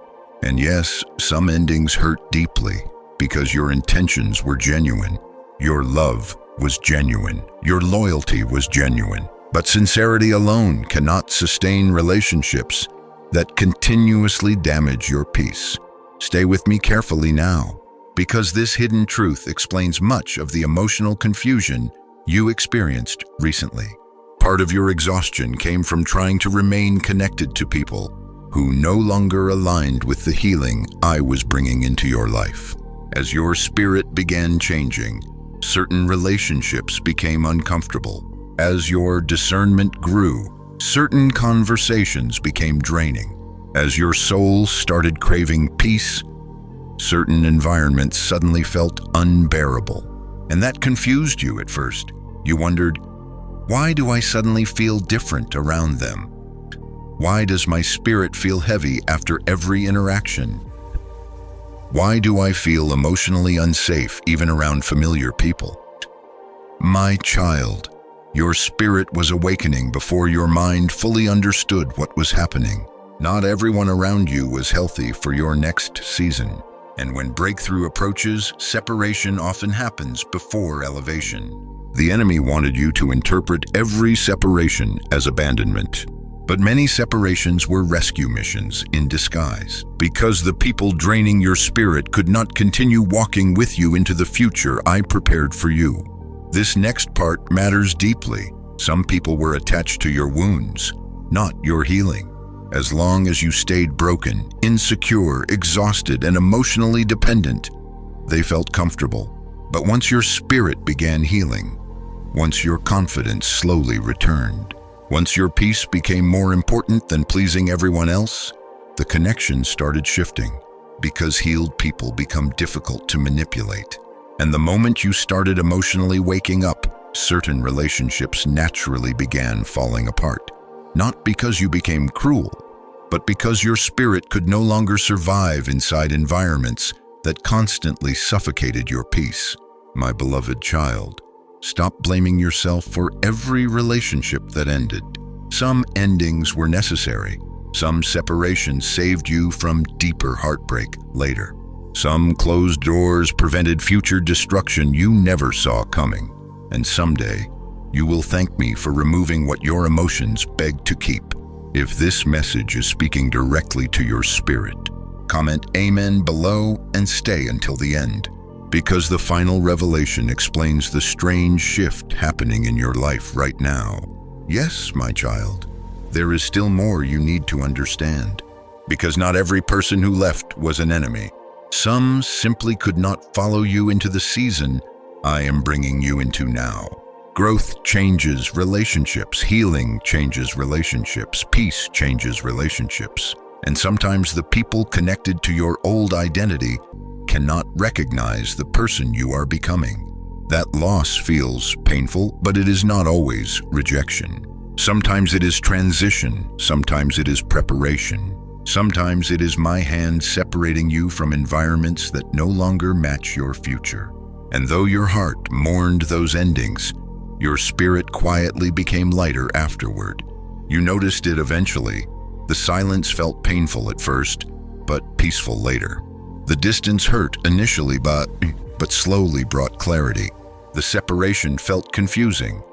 And yes, some endings hurt deeply because your intentions were genuine. Your love was genuine. Your loyalty was genuine. But sincerity alone cannot sustain relationships that continuously damage your peace. Stay with me carefully now, because this hidden truth explains much of the emotional confusion you experienced recently. Part of your exhaustion came from trying to remain connected to people who no longer aligned with the healing I was bringing into your life. As your spirit began changing, certain relationships became uncomfortable. As your discernment grew, certain conversations became draining. As your soul started craving peace, certain environments suddenly felt unbearable. And that confused you at first. You wondered, why do I suddenly feel different around them? Why does my spirit feel heavy after every interaction? Why do I feel emotionally unsafe even around familiar people? My child, your spirit was awakening before your mind fully understood what was happening. Not everyone around you was healthy for your next season. And when breakthrough approaches, separation often happens before elevation. The enemy wanted you to interpret every separation as abandonment. But many separations were rescue missions in disguise, because the people draining your spirit could not continue walking with you into the future I prepared for you. This next part matters deeply. Some people were attached to your wounds, not your healing. As long as you stayed broken, insecure, exhausted, and emotionally dependent, they felt comfortable. But once your spirit began healing, once your confidence slowly returned, once your peace became more important than pleasing everyone else, the connection started shifting, because healed people become difficult to manipulate. And the moment you started emotionally waking up, certain relationships naturally began falling apart. Not because you became cruel, but because your spirit could no longer survive inside environments that constantly suffocated your peace. My beloved child, stop blaming yourself for every relationship that ended. Some endings were necessary. Some separations saved you from deeper heartbreak later. Some closed doors prevented future destruction you never saw coming. And someday, You will thank me for removing what your emotions beg to keep. If this message is speaking directly to your spirit, comment Amen below and stay until the end, because the final revelation explains the strange shift happening in your life right now. Yes, my child, there is still more you need to understand, because not every person who left was an enemy. Some simply could not follow you into the season I am bringing you into now. Growth changes relationships, healing changes relationships, peace changes relationships, and sometimes the people connected to your old identity cannot recognize the person you are becoming. That loss feels painful, but it is not always rejection. Sometimes it is transition, sometimes it is preparation. Sometimes it is my hand separating you from environments that no longer match your future. And though your heart mourned those endings, your spirit quietly became lighter afterward. You noticed it eventually. The silence felt painful at first, but peaceful later. The distance hurt initially, but slowly brought clarity. The separation felt confusing,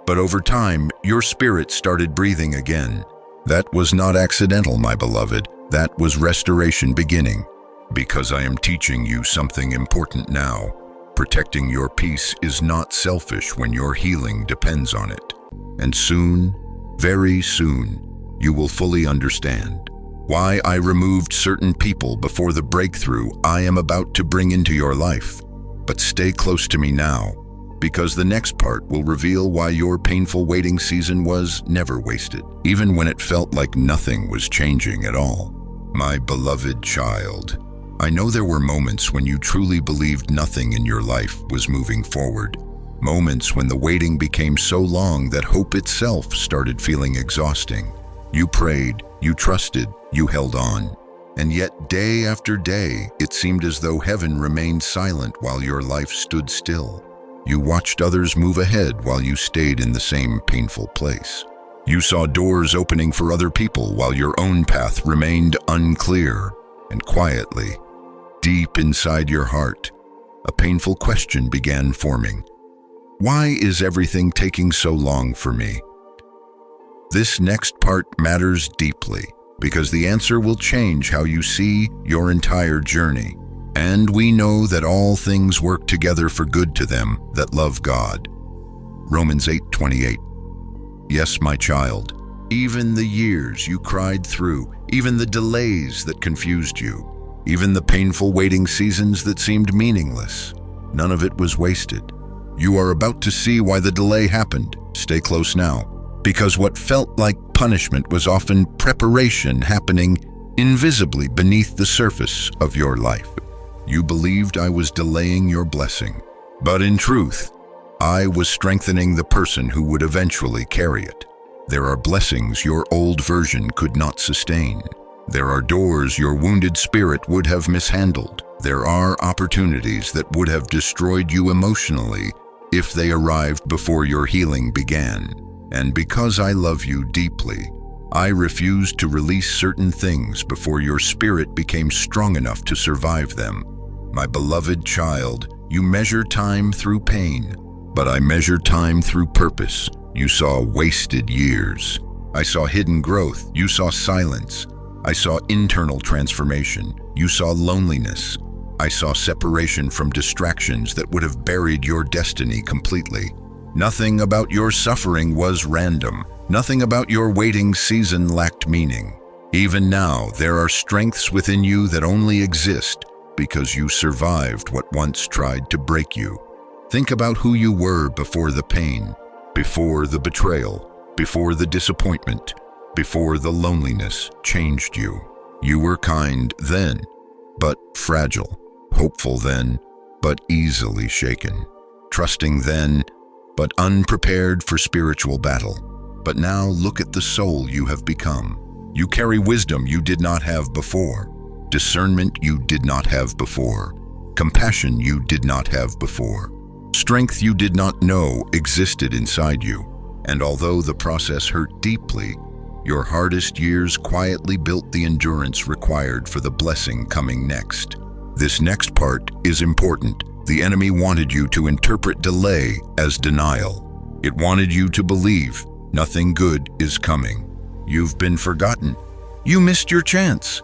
but over time, your spirit started breathing again. That was not accidental, my beloved. That was restoration beginning. Because I am teaching you something important now. Protecting your peace is not selfish when your healing depends on it. And soon, very soon, you will fully understand why I removed certain people before the breakthrough I am about to bring into your life. But stay close to me now, because the next part will reveal why your painful waiting season was never wasted, even when it felt like nothing was changing at all. My beloved child, I know there were moments when you truly believed nothing in your life was moving forward. Moments when the waiting became so long that hope itself started feeling exhausting. You prayed, you trusted, you held on. And yet, day after day, it seemed as though heaven remained silent while your life stood still. You watched others move ahead while you stayed in the same painful place. You saw doors opening for other people while your own path remained unclear. And quietly, deep inside your heart, a painful question began forming. Why is everything taking so long for me? This next part matters deeply, because the answer will change how you see your entire journey. And we know that all things work together for good to them that love God. Romans 8:28. Yes, my child, even the years you cried through, even the delays that confused you, even the painful waiting seasons that seemed meaningless, none of it was wasted. You are about to see why the delay happened. Stay close now, because what felt like punishment was often preparation happening invisibly beneath the surface of your life. You believed I was delaying your blessing, but in truth, I was strengthening the person who would eventually carry it. There are blessings your old version could not sustain. There are doors your wounded spirit would have mishandled. There are opportunities that would have destroyed you emotionally if they arrived before your healing began. And because I love you deeply, I refused to release certain things before your spirit became strong enough to survive them. My beloved child, you measure time through pain, but I measure time through purpose. You saw wasted years. I saw hidden growth. You saw silence. I saw internal transformation. You saw loneliness. I saw separation from distractions that would have buried your destiny completely. Nothing about your suffering was random. Nothing about your waiting season lacked meaning. Even now, there are strengths within you that only exist because you survived what once tried to break you. Think about who you were before the pain, before the betrayal, before the disappointment, before the loneliness changed you. You were kind then, but fragile, hopeful then, but easily shaken, trusting then, but unprepared for spiritual battle. But now look at the soul you have become. You carry wisdom you did not have before, discernment you did not have before, compassion you did not have before. Strength you did not know existed inside you, and although the process hurt deeply, your hardest years quietly built the endurance required for the blessing coming next. This next part is important. The enemy wanted you to interpret delay as denial. It wanted you to believe nothing good is coming. You've been forgotten. You missed your chance.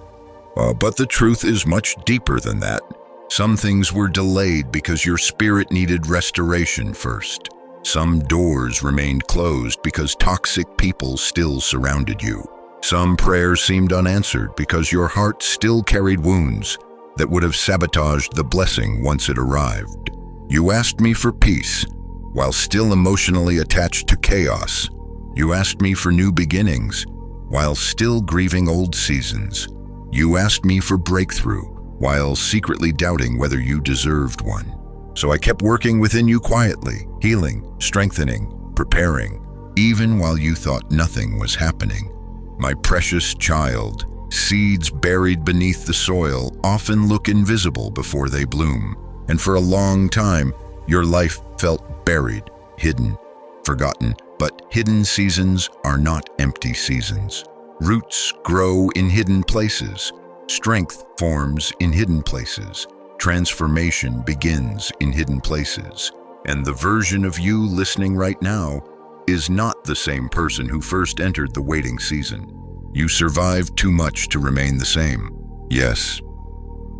But the truth is much deeper than that. Some things were delayed because your spirit needed restoration first. Some doors remained closed because toxic people still surrounded you. Some prayers seemed unanswered because your heart still carried wounds that would have sabotaged the blessing once it arrived. You asked me for peace while still emotionally attached to chaos. You asked me for new beginnings while still grieving old seasons. You asked me for breakthrough while secretly doubting whether you deserved one. So I kept working within you quietly, healing, strengthening, preparing, even while you thought nothing was happening. My precious child, seeds buried beneath the soil often look invisible before they bloom. And for a long time, your life felt buried, hidden, forgotten. But hidden seasons are not empty seasons. Roots grow in hidden places. Strength forms in hidden places. Transformation begins in hidden places. And the version of you listening right now is not the same person who first entered the waiting season. You survived too much to remain the same. Yes,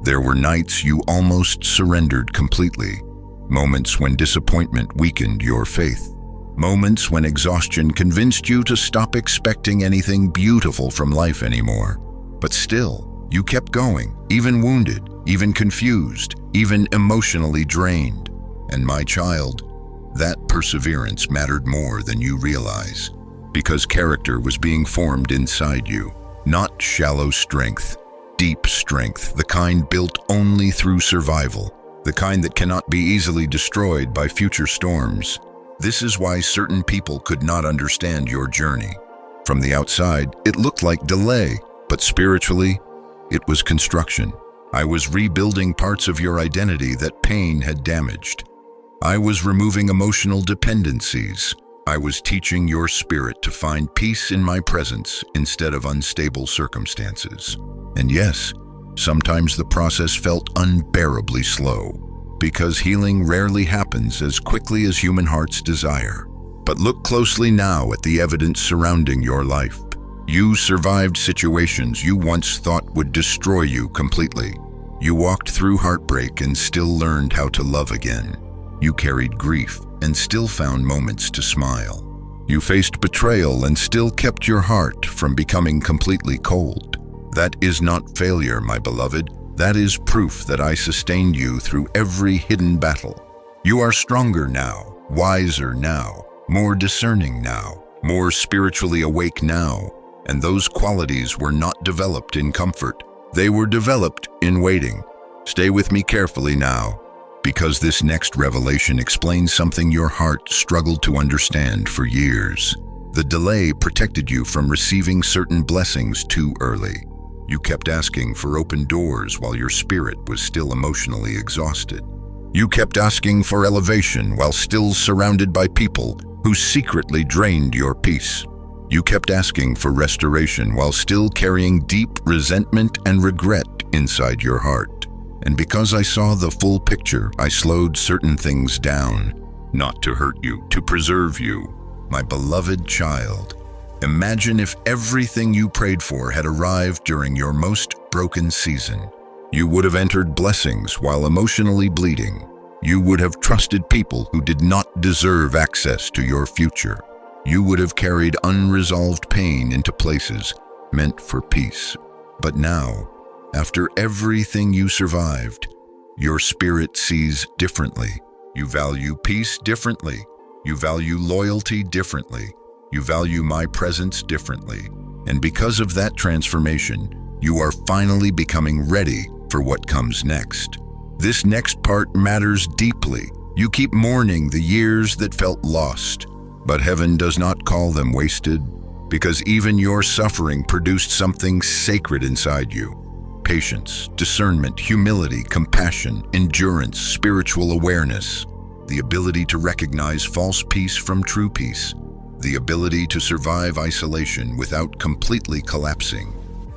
there were nights you almost surrendered completely. Moments when disappointment weakened your faith. Moments when exhaustion convinced you to stop expecting anything beautiful from life anymore. But still, you kept going, even wounded, even confused, even emotionally drained. And my child, that perseverance mattered more than you realize, because character was being formed inside you. Not shallow strength, deep strength, the kind built only through survival, the kind that cannot be easily destroyed by future storms. This is why certain people could not understand your journey. From the outside, it looked like delay, but spiritually, it was construction. I was rebuilding parts of your identity that pain had damaged. I was removing emotional dependencies. I was teaching your spirit to find peace in my presence instead of unstable circumstances. And yes, sometimes the process felt unbearably slow, because healing rarely happens as quickly as human hearts desire. But look closely now at the evidence surrounding your life. You survived situations you once thought would destroy you completely. You walked through heartbreak and still learned how to love again. You carried grief and still found moments to smile. You faced betrayal and still kept your heart from becoming completely cold. That is not failure, my beloved. That is proof that I sustained you through every hidden battle. You are stronger now, wiser now, more discerning now, more spiritually awake now. And those qualities were not developed in comfort. They were developed in waiting. Stay with me carefully now, because this next revelation explains something your heart struggled to understand for years. The delay protected you from receiving certain blessings too early. You kept asking for open doors while your spirit was still emotionally exhausted. You kept asking for elevation while still surrounded by people who secretly drained your peace. You kept asking for restoration while still carrying deep resentment and regret inside your heart. And because I saw the full picture, I slowed certain things down, not to hurt you, to preserve you. My beloved child, imagine if everything you prayed for had arrived during your most broken season. You would have entered blessings while emotionally bleeding. You would have trusted people who did not deserve access to your future. You would have carried unresolved pain into places meant for peace. But now, after everything you survived, your spirit sees differently. You value peace differently. You value loyalty differently. You value my presence differently. And because of that transformation, you are finally becoming ready for what comes next. This next part matters deeply. You keep mourning the years that felt lost. But heaven does not call them wasted, because even your suffering produced something sacred inside you. Patience, discernment, humility, compassion, endurance, spiritual awareness, the ability to recognize false peace from true peace, the ability to survive isolation without completely collapsing,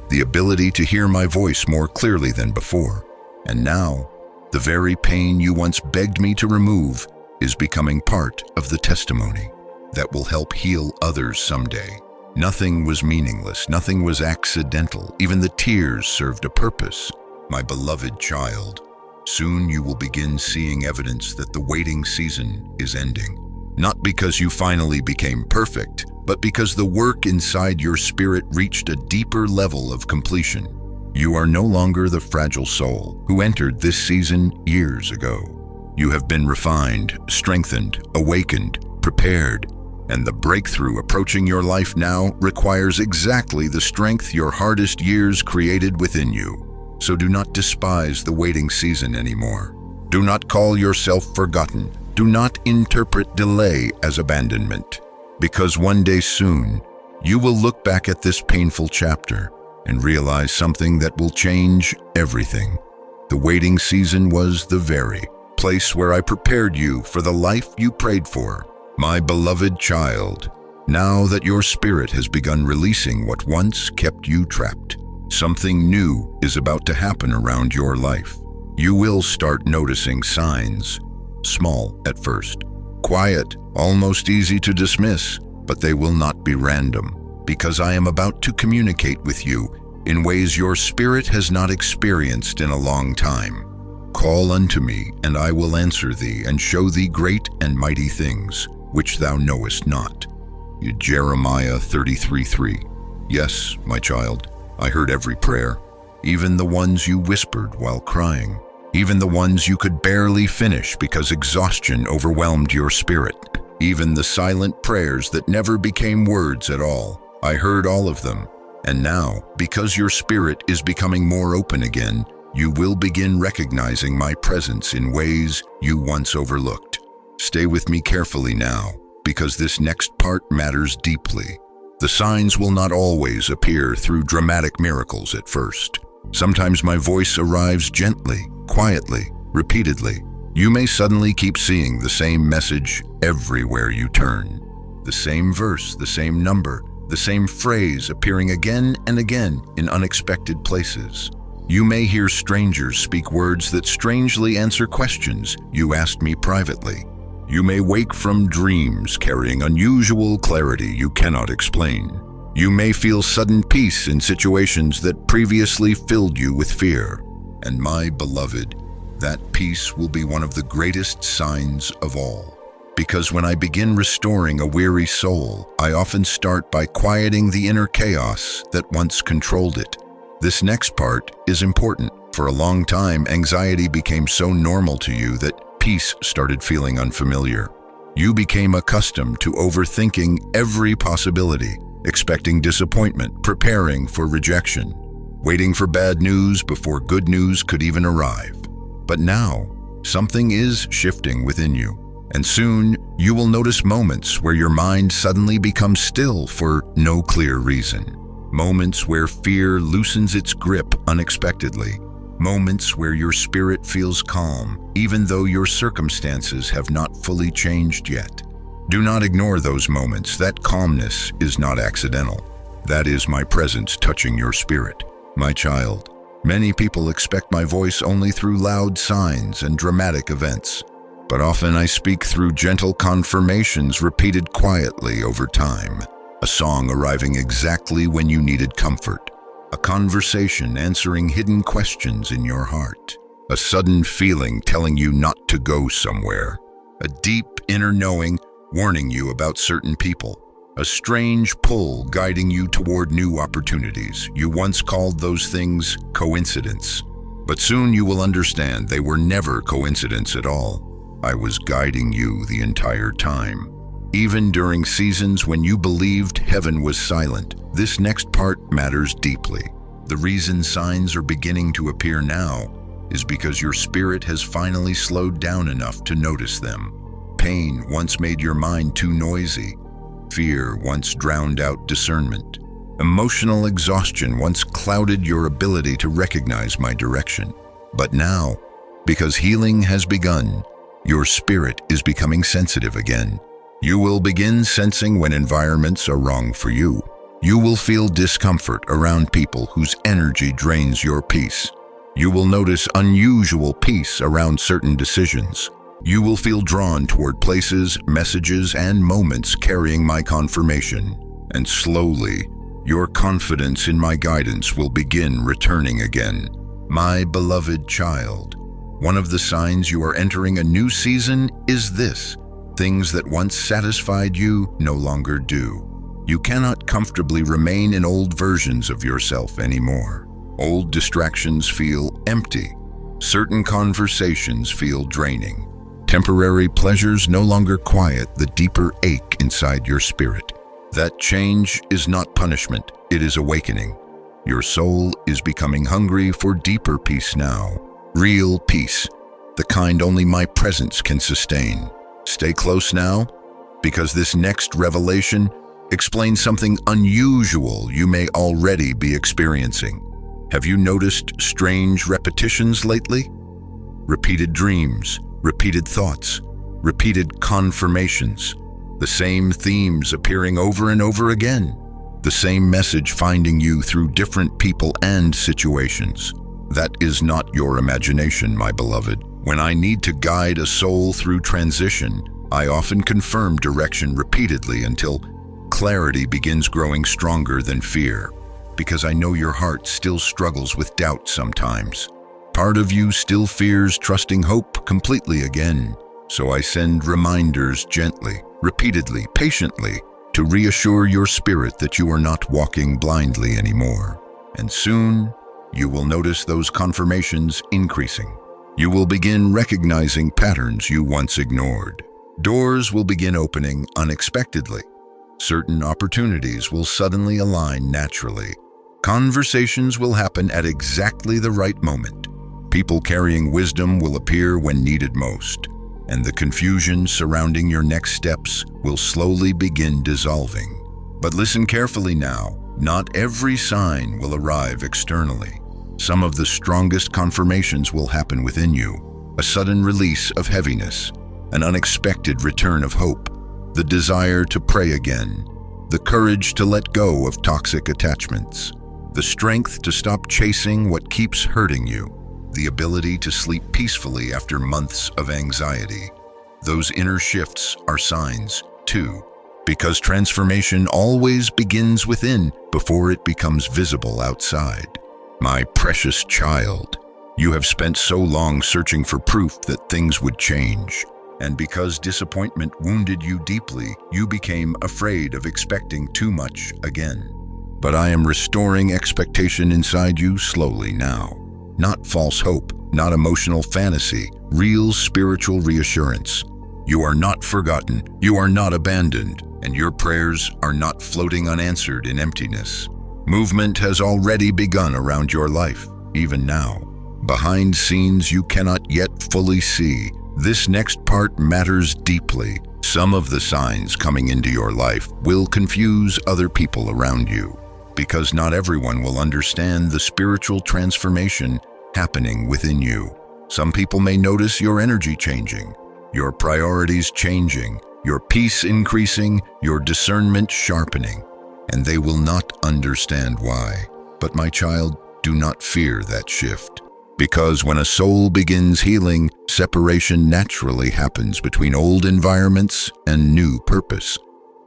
the ability to hear my voice more clearly than before. And now, the very pain you once begged me to remove is becoming part of the testimony. that will help heal others someday. Nothing was meaningless, nothing was accidental, even the tears served a purpose. My beloved child, soon you will begin seeing evidence that the waiting season is ending. Not because you finally became perfect, but because the work inside your spirit reached a deeper level of completion. You are no longer the fragile soul who entered this season years ago. You have been refined, strengthened, awakened, prepared, and the breakthrough approaching your life now requires exactly the strength your hardest years created within you. So do not despise the waiting season anymore. Do not call yourself forgotten. Do not interpret delay as abandonment, because one day soon, you will look back at this painful chapter and realize something that will change everything. The waiting season was the very place where I prepared you for the life you prayed for. My beloved child, now that your spirit has begun releasing what once kept you trapped, something new is about to happen around your life. You will start noticing signs, small at first, quiet, almost easy to dismiss, but they will not be random, because I am about to communicate with you in ways your spirit has not experienced in a long time. Call unto me, and I will answer thee, and show thee great and mighty things, which thou knowest not. Jeremiah 33:3. Yes, my child, I heard every prayer, even the ones you whispered while crying, even the ones you could barely finish because exhaustion overwhelmed your spirit, even the silent prayers that never became words at all. I heard all of them, and now, because your spirit is becoming more open again, you will begin recognizing my presence in ways you once overlooked. Stay with me carefully now, because this next part matters deeply. The signs will not always appear through dramatic miracles at first. Sometimes my voice arrives gently, quietly, repeatedly. You may suddenly keep seeing the same message everywhere you turn. The same verse, the same number, the same phrase appearing again and again in unexpected places. You may hear strangers speak words that strangely answer questions you asked me privately. You may wake from dreams carrying unusual clarity you cannot explain. You may feel sudden peace in situations that previously filled you with fear. And my beloved, that peace will be one of the greatest signs of all. Because when I begin restoring a weary soul, I often start by quieting the inner chaos that once controlled it. This next part is important. For a long time, anxiety became so normal to you that peace started feeling unfamiliar. You became accustomed to overthinking every possibility, expecting disappointment, preparing for rejection, waiting for bad news before good news could even arrive. But now, something is shifting within you, and soon you will notice moments where your mind suddenly becomes still for no clear reason. Moments where fear loosens its grip unexpectedly. Moments where your spirit feels calm, even though your circumstances have not fully changed yet. Do not ignore those moments. That calmness is not accidental. That is my presence touching your spirit. My child, many people expect my voice only through loud signs and dramatic events, but often I speak through gentle confirmations repeated quietly over time. A song arriving exactly when you needed comfort. A conversation answering hidden questions in your heart. A sudden feeling telling you not to go somewhere. A deep inner knowing warning you about certain people. A strange pull guiding you toward new opportunities. You once called those things coincidence, but soon you will understand they were never coincidence at all. I was guiding you the entire time. Even during seasons when you believed heaven was silent, this next part matters deeply. The reason signs are beginning to appear now is because your spirit has finally slowed down enough to notice them. Pain once made your mind too noisy. Fear once drowned out discernment. Emotional exhaustion once clouded your ability to recognize my direction. But now, because healing has begun, your spirit is becoming sensitive again. You will begin sensing when environments are wrong for you. You will feel discomfort around people whose energy drains your peace. You will notice unusual peace around certain decisions. You will feel drawn toward places, messages, and moments carrying my confirmation. And slowly, your confidence in my guidance will begin returning again. My beloved child, one of the signs you are entering a new season is this: things that once satisfied you no longer do. You cannot comfortably remain in old versions of yourself anymore. Old distractions feel empty. Certain conversations feel draining. Temporary pleasures no longer quiet the deeper ache inside your spirit. That change is not punishment, it is awakening. Your soul is becoming hungry for deeper peace now. Real peace, the kind only my presence can sustain. Stay close now, because this next revelation explains something unusual you may already be experiencing. Have you noticed strange repetitions lately? Repeated dreams, repeated thoughts, repeated confirmations. The same themes appearing over and over again. The same message finding you through different people and situations. That is not your imagination, my beloved. When I need to guide a soul through transition, I often confirm direction repeatedly until clarity begins growing stronger than fear. Because I know your heart still struggles with doubt sometimes. Part of you still fears trusting hope completely again. So I send reminders gently, repeatedly, patiently, to reassure your spirit that you are not walking blindly anymore. And soon, you will notice those confirmations increasing. You will begin recognizing patterns you once ignored. Doors will begin opening unexpectedly. Certain opportunities will suddenly align naturally. Conversations will happen at exactly the right moment. People carrying wisdom will appear when needed most. And the confusion surrounding your next steps will slowly begin dissolving. But listen carefully now. Not every sign will arrive externally. Some of the strongest confirmations will happen within you. A sudden release of heaviness, an unexpected return of hope, the desire to pray again, the courage to let go of toxic attachments, the strength to stop chasing what keeps hurting you, the ability to sleep peacefully after months of anxiety. Those inner shifts are signs, too, because transformation always begins within before it becomes visible outside. My precious child, you have spent so long searching for proof that things would change. And because disappointment wounded you deeply, you became afraid of expecting too much again. But I am restoring expectation inside you slowly now. Not false hope, not emotional fantasy, real spiritual reassurance. You are not forgotten, you are not abandoned, and your prayers are not floating unanswered in emptiness. Movement has already begun around your life, even now. Behind scenes you cannot yet fully see. This next part matters deeply. Some of the signs coming into your life will confuse other people around you, because not everyone will understand the spiritual transformation happening within you. Some people may notice your energy changing, your priorities changing, your peace increasing, your discernment sharpening, and they will not understand why. But my child, do not fear that shift. Because when a soul begins healing, separation naturally happens between old environments and new purpose.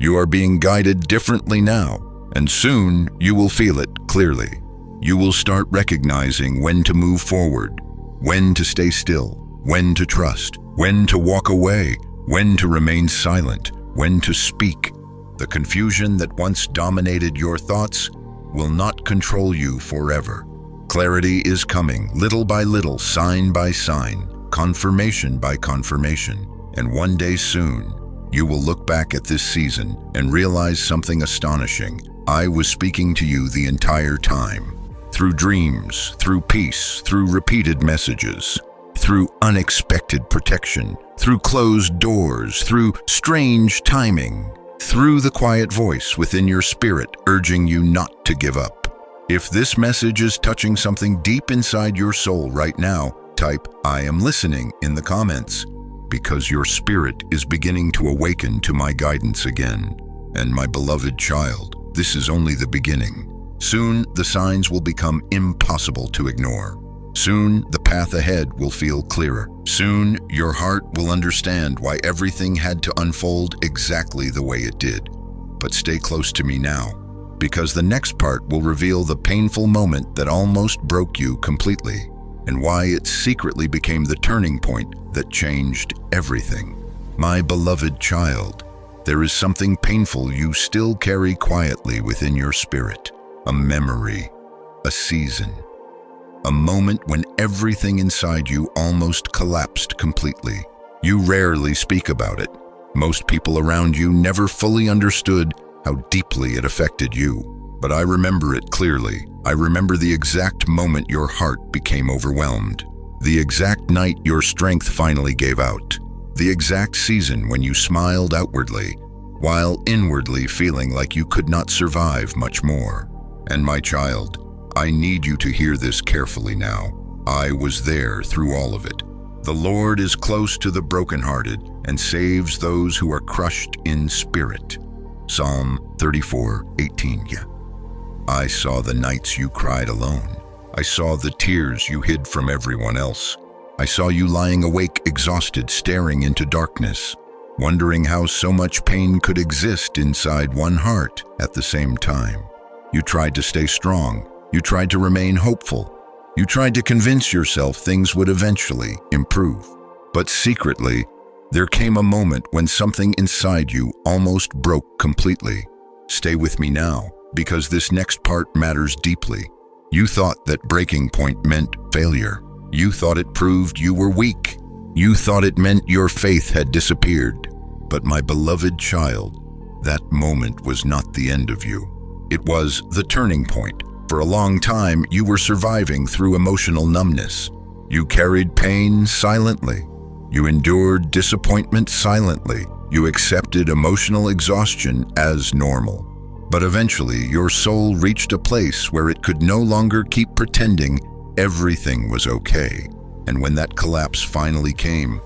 You are being guided differently now, and soon you will feel it clearly. You will start recognizing when to move forward, when to stay still, when to trust, when to walk away, when to remain silent, when to speak. The confusion that once dominated your thoughts will not control you forever. Clarity is coming, little by little, sign by sign, confirmation by confirmation. And one day soon, you will look back at this season and realize something astonishing. I was speaking to you the entire time. Through dreams, through peace, through repeated messages, through unexpected protection, through closed doors, through strange timing, through the quiet voice within your spirit urging you not to give up. If this message is touching something deep inside your soul right now, type "I am listening" in the comments, because your spirit is beginning to awaken to my guidance again. And my beloved child, this is only the beginning. Soon, the signs will become impossible to ignore. Soon, the path ahead will feel clearer. Soon, your heart will understand why everything had to unfold exactly the way it did. But stay close to me now, because the next part will reveal the painful moment that almost broke you completely, and why it secretly became the turning point that changed everything. My beloved child, there is something painful you still carry quietly within your spirit. A memory, a season, a moment when everything inside you almost collapsed completely. You rarely speak about it. Most people around you never fully understood how deeply it affected you. But I remember it clearly. I remember the exact moment your heart became overwhelmed. The exact night your strength finally gave out. The exact season when you smiled outwardly, while inwardly feeling like you could not survive much more. And my child, I need you to hear this carefully now. I was there through all of it. The Lord is close to the brokenhearted and saves those who are crushed in spirit. Psalm 34:18. Yeah. I saw the nights you cried alone. I saw the tears you hid from everyone else. I saw you lying awake, exhausted, staring into darkness, wondering how so much pain could exist inside one heart at the same time. You tried to stay strong. You tried to remain hopeful. You tried to convince yourself things would eventually improve. But secretly, there came a moment when something inside you almost broke completely. Stay with me now, because this next part matters deeply. You thought that breaking point meant failure. You thought it proved you were weak. You thought it meant your faith had disappeared. But my beloved child, that moment was not the end of you. It was the turning point. For a long time, you were surviving through emotional numbness. You carried pain silently. You endured disappointment silently. You accepted emotional exhaustion as normal. But eventually, your soul reached a place where it could no longer keep pretending everything was okay. And when that collapse finally came,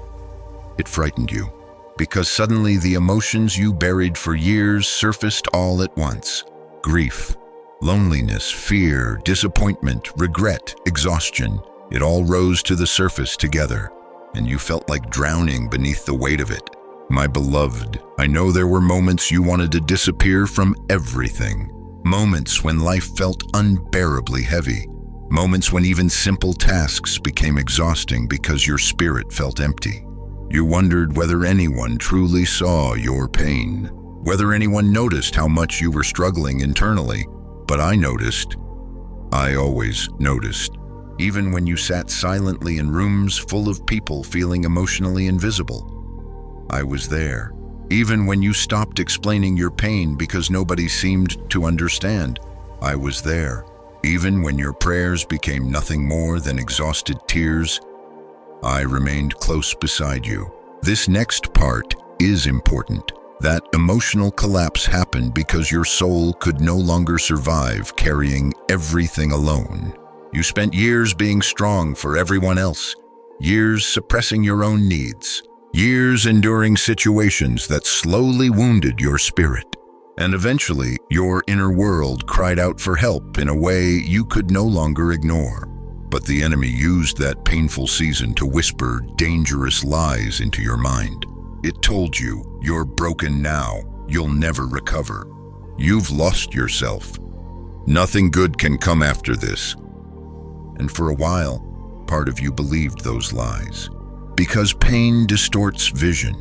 it frightened you. Because suddenly the emotions you buried for years surfaced all at once. Grief, loneliness, fear, disappointment, regret, exhaustion. It all rose to the surface together, and you felt like drowning beneath the weight of it. My beloved, I know there were moments you wanted to disappear from everything. Moments when life felt unbearably heavy. Moments when even simple tasks became exhausting because your spirit felt empty. You wondered whether anyone truly saw your pain, whether anyone noticed how much you were struggling internally. But I noticed. I always noticed. Even when you sat silently in rooms full of people feeling emotionally invisible, I was there. Even when you stopped explaining your pain because nobody seemed to understand, I was there. Even when your prayers became nothing more than exhausted tears, I remained close beside you. This next part is important. That emotional collapse happened because your soul could no longer survive carrying everything alone. You spent years being strong for everyone else, years suppressing your own needs, years enduring situations that slowly wounded your spirit. And eventually, your inner world cried out for help in a way you could no longer ignore. But the enemy used that painful season to whisper dangerous lies into your mind. It told you, you're broken now, you'll never recover. You've lost yourself. Nothing good can come after this. And for a while, part of you believed those lies. Because pain distorts vision.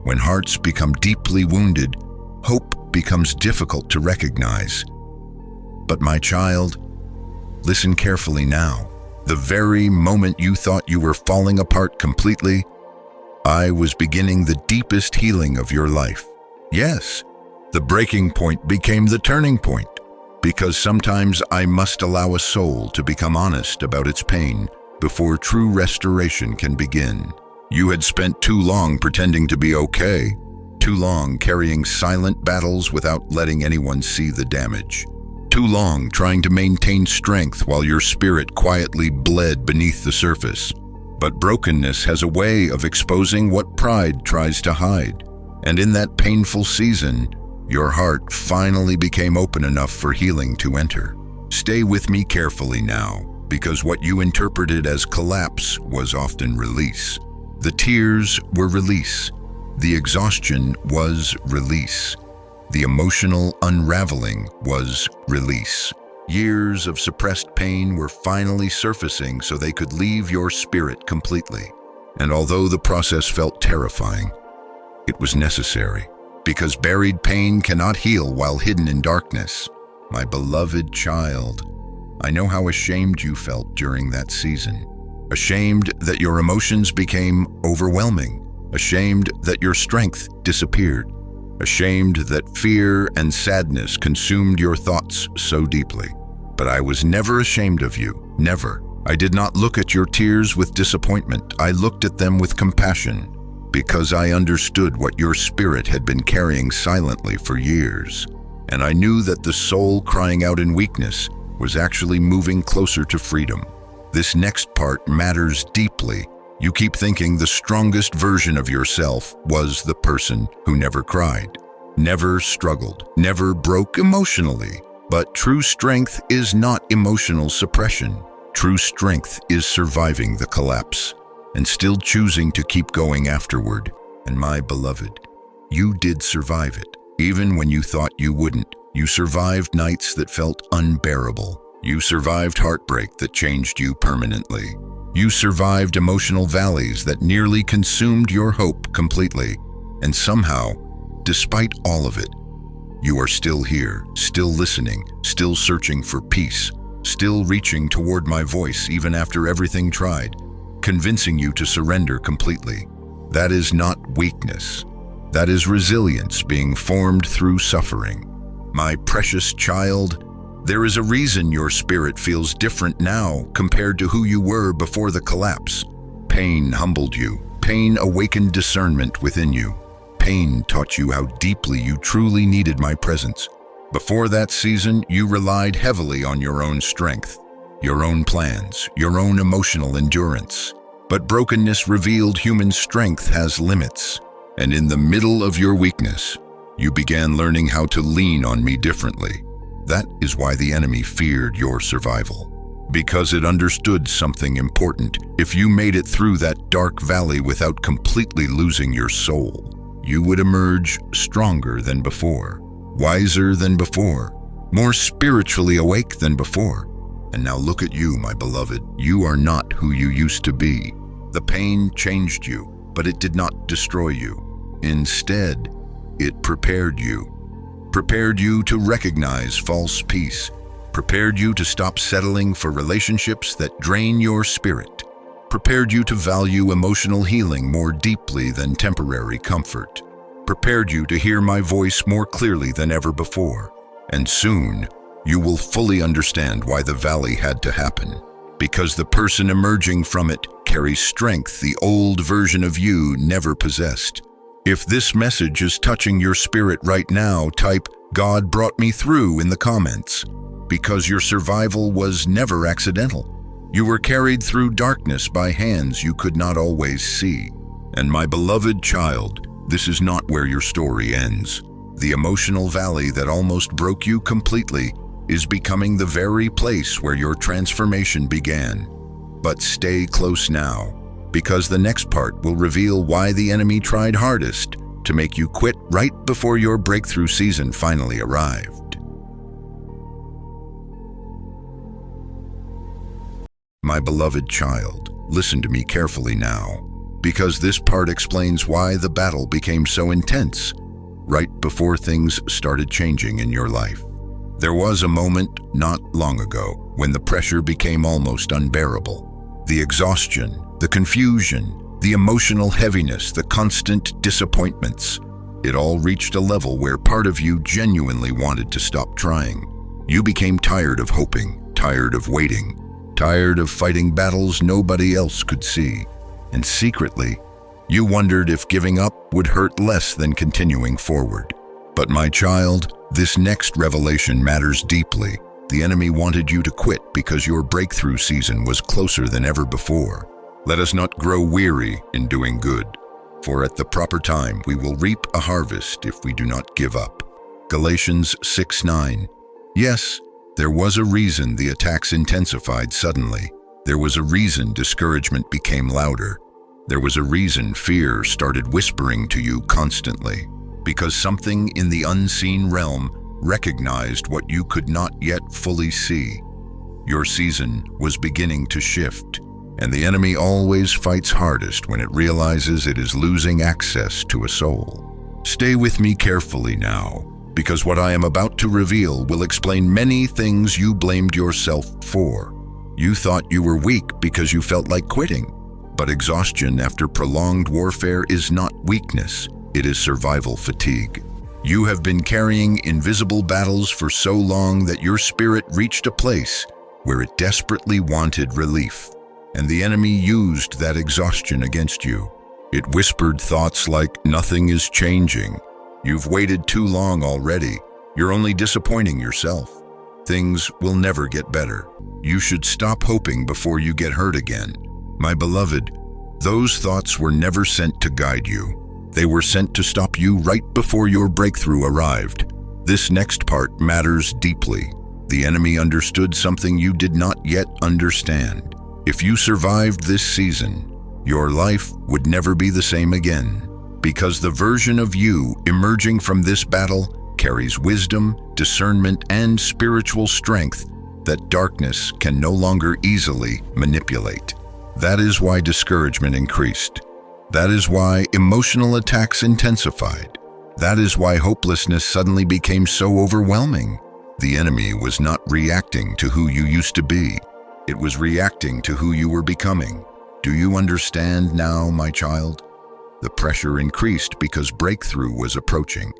When hearts become deeply wounded, hope becomes difficult to recognize. But my child, listen carefully now. The very moment you thought you were falling apart completely, I was beginning the deepest healing of your life. Yes, the breaking point became the turning point, because sometimes I must allow a soul to become honest about its pain before true restoration can begin. You had spent too long pretending to be okay, too long carrying silent battles without letting anyone see the damage, too long trying to maintain strength while your spirit quietly bled beneath the surface. But brokenness has a way of exposing what pride tries to hide. And in that painful season, your heart finally became open enough for healing to enter. Stay with me carefully now, because what you interpreted as collapse was often release. The tears were release. The exhaustion was release. The emotional unraveling was release. Years of suppressed pain were finally surfacing so they could leave your spirit completely. And although the process felt terrifying, it was necessary, because buried pain cannot heal while hidden in darkness. My beloved child, I know how ashamed you felt during that season. Ashamed that your emotions became overwhelming. Ashamed that your strength disappeared. Ashamed that fear and sadness consumed your thoughts so deeply. But I was never ashamed of you, never. I did not look at your tears with disappointment. I looked at them with compassion, because I understood what your spirit had been carrying silently for years. And I knew that the soul crying out in weakness was actually moving closer to freedom. This next part matters deeply. You keep thinking the strongest version of yourself was the person who never cried, never struggled, never broke emotionally. But true strength is not emotional suppression. True strength is surviving the collapse and still choosing to keep going afterward. And my beloved, you did survive it. Even when you thought you wouldn't, you survived nights that felt unbearable. You survived heartbreak that changed you permanently. You survived emotional valleys that nearly consumed your hope completely. And somehow, despite all of it, you are still here, still listening, still searching for peace, still reaching toward my voice even after everything tried, convincing you to surrender completely. That is not weakness. That is resilience being formed through suffering. My precious child, there is a reason your spirit feels different now compared to who you were before the collapse. Pain humbled you. Pain awakened discernment within you. Pain taught you how deeply you truly needed my presence. Before that season, you relied heavily on your own strength, your own plans, your own emotional endurance. But brokenness revealed human strength has limits. And in the middle of your weakness, you began learning how to lean on me differently. That is why the enemy feared your survival, because it understood something important. If you made it through that dark valley without completely losing your soul, you would emerge stronger than before, wiser than before, more spiritually awake than before. And now look at you, my beloved. You are not who you used to be. The pain changed you, but it did not destroy you. Instead, it prepared you. Prepared you to recognize false peace. Prepared you to stop settling for relationships that drain your spirit. Prepared you to value emotional healing more deeply than temporary comfort. Prepared you to hear my voice more clearly than ever before. And soon, you will fully understand why the valley had to happen. Because the person emerging from it carries strength the old version of you never possessed. If this message is touching your spirit right now, type "God brought me through" in the comments, because your survival was never accidental. You were carried through darkness by hands you could not always see. And my beloved child, this is not where your story ends. The emotional valley that almost broke you completely is becoming the very place where your transformation began. But stay close now, because the next part will reveal why the enemy tried hardest to make you quit right before your breakthrough season finally arrived. My beloved child, listen to me carefully now, because this part explains why the battle became so intense right before things started changing in your life. There was a moment not long ago when the pressure became almost unbearable. The exhaustion, the confusion, the emotional heaviness, the constant disappointments, it all reached a level where part of you genuinely wanted to stop trying. You became tired of hoping, tired of waiting, tired of fighting battles nobody else could see. And secretly, you wondered if giving up would hurt less than continuing forward. But my child, this next revelation matters deeply. The enemy wanted you to quit because your breakthrough season was closer than ever before. Let us not grow weary in doing good, for at the proper time we will reap a harvest if we do not give up. Galatians 6:9. Yes, There was a reason the attacks intensified suddenly. There was a reason discouragement became louder. There was a reason fear started whispering to you constantly. Because something in the unseen realm recognized what you could not yet fully see. Your season was beginning to shift, and the enemy always fights hardest when it realizes it is losing access to a soul. Stay with me carefully now, because what I am about to reveal will explain many things you blamed yourself for. You thought you were weak because you felt like quitting, but exhaustion after prolonged warfare is not weakness, it is survival fatigue. You have been carrying invisible battles for so long that your spirit reached a place where it desperately wanted relief, and the enemy used that exhaustion against you. It whispered thoughts like, "Nothing is changing. You've waited too long already. You're only disappointing yourself. Things will never get better. You should stop hoping before you get hurt again." My beloved, those thoughts were never sent to guide you. They were sent to stop you right before your breakthrough arrived. This next part matters deeply. The enemy understood something you did not yet understand. If you survived this season, your life would never be the same again, because the version of you emerging from this battle carries wisdom, discernment, and spiritual strength that darkness can no longer easily manipulate. That is why discouragement increased. That is why emotional attacks intensified. That is why hopelessness suddenly became so overwhelming. The enemy was not reacting to who you used to be. It was reacting to who you were becoming. Do you understand now, my child? The pressure increased because breakthrough was approaching.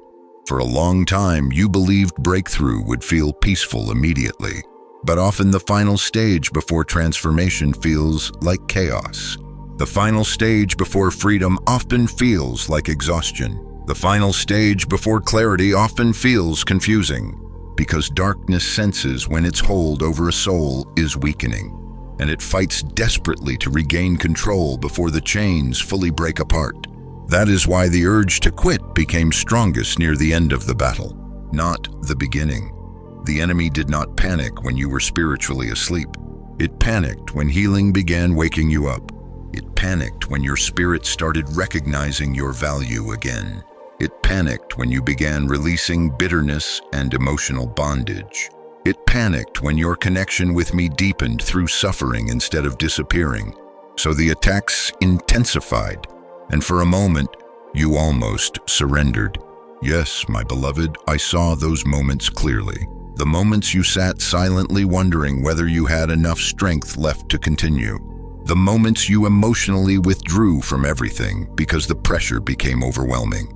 For a long time, you believed breakthrough would feel peaceful immediately, but often the final stage before transformation feels like chaos. The final stage before freedom often feels like exhaustion. The final stage before clarity often feels confusing, because darkness senses when its hold over a soul is weakening, and it fights desperately to regain control before the chains fully break apart. That is why the urge to quit became strongest near the end of the battle, not the beginning. The enemy did not panic when you were spiritually asleep. It panicked when healing began waking you up. It panicked when your spirit started recognizing your value again. It panicked when you began releasing bitterness and emotional bondage. It panicked when your connection with me deepened through suffering instead of disappearing. So the attacks intensified, and for a moment, you almost surrendered. Yes, my beloved, I saw those moments clearly. The moments you sat silently wondering whether you had enough strength left to continue. The moments you emotionally withdrew from everything because the pressure became overwhelming.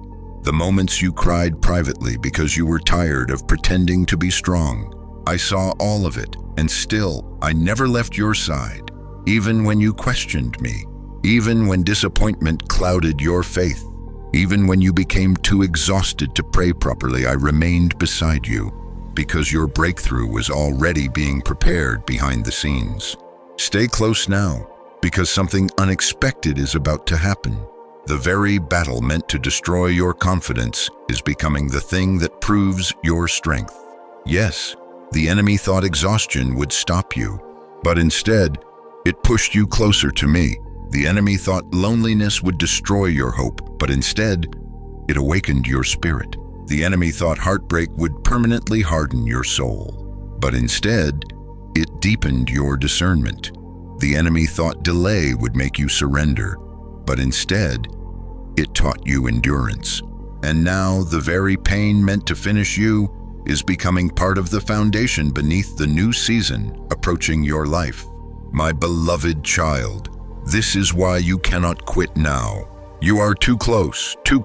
The moments you cried privately because you were tired of pretending to be strong. I saw all of it, and still, I never left your side, even when you questioned me, even when disappointment clouded your faith, even when you became too exhausted to pray properly. I remained beside you, because your breakthrough was already being prepared behind the scenes. Stay close now, because something unexpected is about to happen. The very battle meant to destroy your confidence is becoming the thing that proves your strength. Yes, the enemy thought exhaustion would stop you, but instead, it pushed you closer to me. The enemy thought loneliness would destroy your hope, but instead, it awakened your spirit. The enemy thought heartbreak would permanently harden your soul, but instead, it deepened your discernment. The enemy thought delay would make you surrender, but instead, it taught you endurance. And now, the very pain meant to finish you is becoming part of the foundation beneath the new season approaching your life. My beloved child, this is why you cannot quit now. You are too close to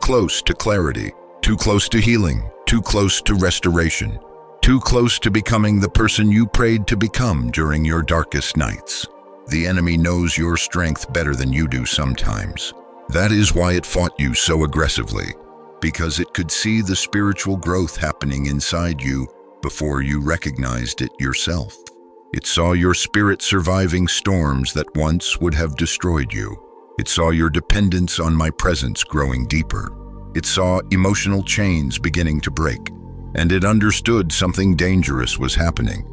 clarity, too close to healing, too close to restoration, too close to becoming the person you prayed to become during your darkest nights. The enemy knows your strength better than you do sometimes. That is why it fought you so aggressively, because it could see the spiritual growth happening inside you before you recognized it yourself. It saw your spirit surviving storms that once would have destroyed you. It saw your dependence on my presence growing deeper. It saw emotional chains beginning to break, and it understood something dangerous was happening.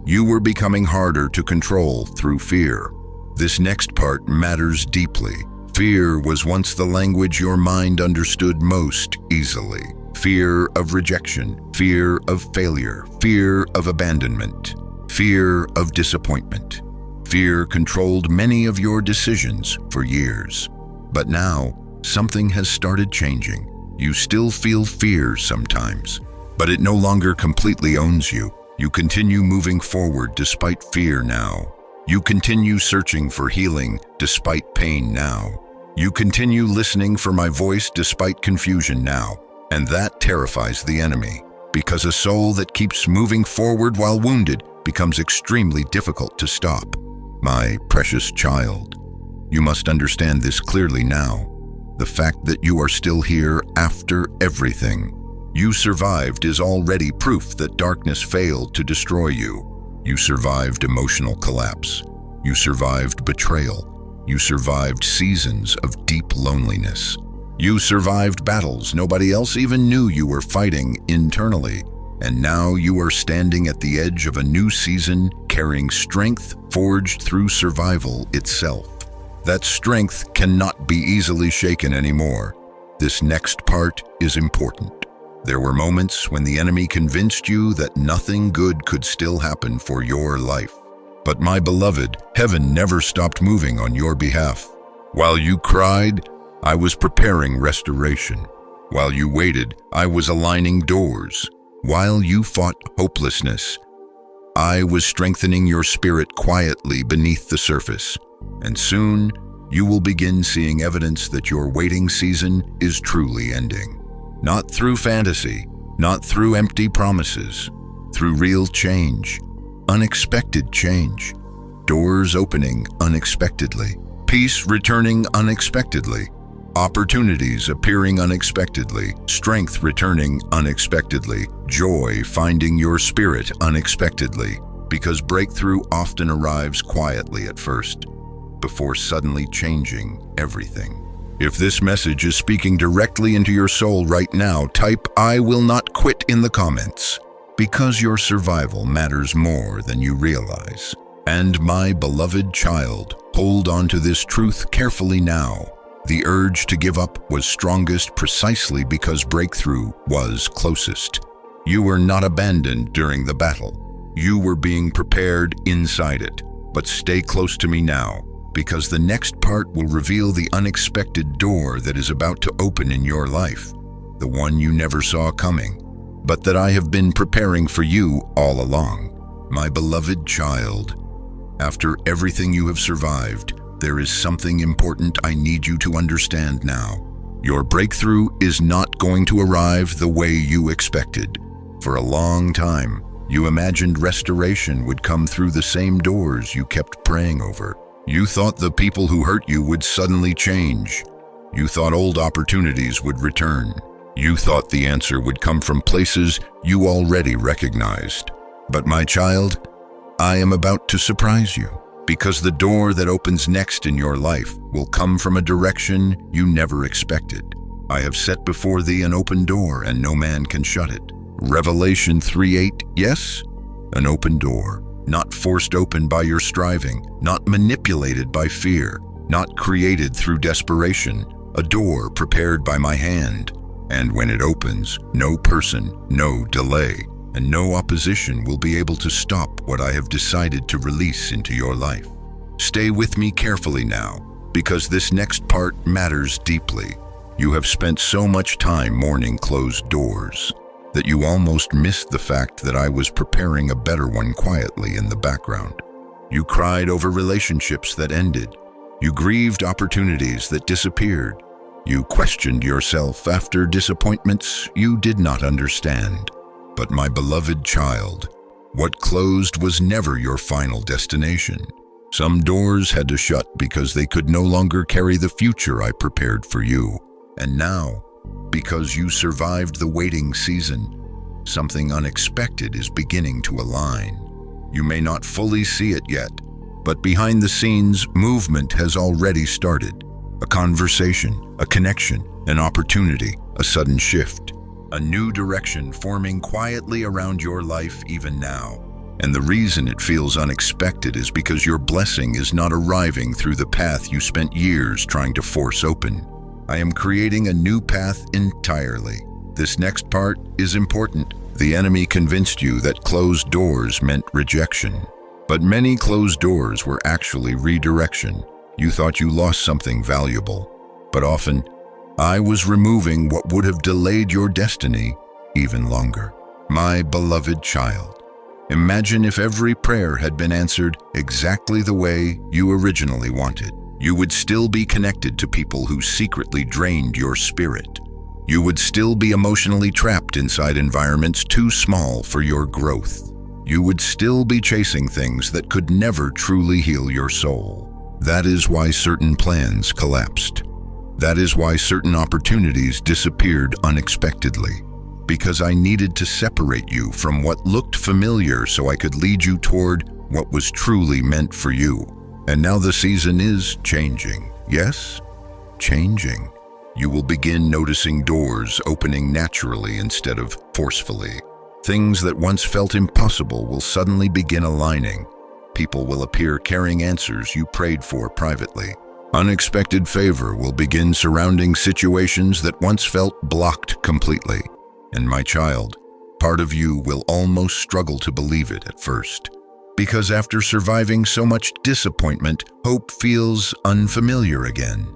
You were becoming harder to control through fear. This next part matters deeply. Fear was once the language your mind understood most easily. Fear of rejection, fear of failure, fear of abandonment, fear of disappointment. Fear controlled many of your decisions for years. But now, something has started changing. You still feel fear sometimes, but it no longer completely owns you. You continue moving forward despite fear now. You continue searching for healing despite pain now. You continue listening for my voice despite confusion now. And that terrifies the enemy, because a soul that keeps moving forward while wounded becomes extremely difficult to stop. My precious child, you must understand this clearly now. The fact that you are still here after everything you survived is already proof that darkness failed to destroy you. You survived emotional collapse. You survived betrayal. You survived seasons of deep loneliness. You survived battles nobody else even knew you were fighting internally. And now you are standing at the edge of a new season, carrying strength forged through survival itself. That strength cannot be easily shaken anymore. This next part is important. There were moments when the enemy convinced you that nothing good could still happen for your life. But my beloved, heaven never stopped moving on your behalf. While you cried, I was preparing restoration. While you waited, I was aligning doors. While you fought hopelessness, I was strengthening your spirit quietly beneath the surface. And soon, you will begin seeing evidence that your waiting season is truly ending. Not through fantasy, not through empty promises, through real change, unexpected change, doors opening unexpectedly, peace returning unexpectedly, opportunities appearing unexpectedly, strength returning unexpectedly, joy finding your spirit unexpectedly, because breakthrough often arrives quietly at first, before suddenly changing everything. If this message is speaking directly into your soul right now, type "I will not quit" in the comments, because your survival matters more than you realize. And my beloved child, hold on to this truth carefully now. The urge to give up was strongest precisely because breakthrough was closest. You were not abandoned during the battle. You were being prepared inside it. But stay close to me now, because the next part will reveal the unexpected door that is about to open in your life, the one you never saw coming, but that I have been preparing for you all along. My beloved child, after everything you have survived, there is something important I need you to understand now. Your breakthrough is not going to arrive the way you expected. For a long time, you imagined restoration would come through the same doors you kept praying over. You thought the people who hurt you would suddenly change. You thought old opportunities would return. You thought the answer would come from places you already recognized. But my child, I am about to surprise you, because the door that opens next in your life will come from a direction you never expected. I have set before thee an open door, and no man can shut it. Revelation 3:8, yes, an open door. Not forced open by your striving, not manipulated by fear, not created through desperation, a door prepared by my hand. And when it opens, no person, no delay, and no opposition will be able to stop what I have decided to release into your life. Stay with me carefully now, because this next part matters deeply. You have spent so much time mourning closed doors that you almost missed the fact that I was preparing a better one quietly in the background. You cried over relationships that ended. You grieved opportunities that disappeared. You questioned yourself after disappointments you did not understand. But my beloved child, what closed was never your final destination. Some doors had to shut because they could no longer carry the future I prepared for you. And now, because you survived the waiting season, something unexpected is beginning to align. You may not fully see it yet, but behind the scenes, movement has already started. A conversation, a connection, an opportunity, a sudden shift, a new direction forming quietly around your life even now. And the reason it feels unexpected is because your blessing is not arriving through the path you spent years trying to force open. I am creating a new path entirely. This next part is important. The enemy convinced you that closed doors meant rejection. But many closed doors were actually redirection. You thought you lost something valuable. But often, I was removing what would have delayed your destiny even longer. My beloved child, imagine if every prayer had been answered exactly the way you originally wanted. You would still be connected to people who secretly drained your spirit. You would still be emotionally trapped inside environments too small for your growth. You would still be chasing things that could never truly heal your soul. That is why certain plans collapsed. That is why certain opportunities disappeared unexpectedly. Because I needed to separate you from what looked familiar so I could lead you toward what was truly meant for you. And now the season is changing. Yes, changing. You will begin noticing doors opening naturally instead of forcefully. Things that once felt impossible will suddenly begin aligning. People will appear carrying answers you prayed for privately. Unexpected favor will begin surrounding situations that once felt blocked completely. And my child, part of you will almost struggle to believe it at first. Because after surviving so much disappointment, hope feels unfamiliar again.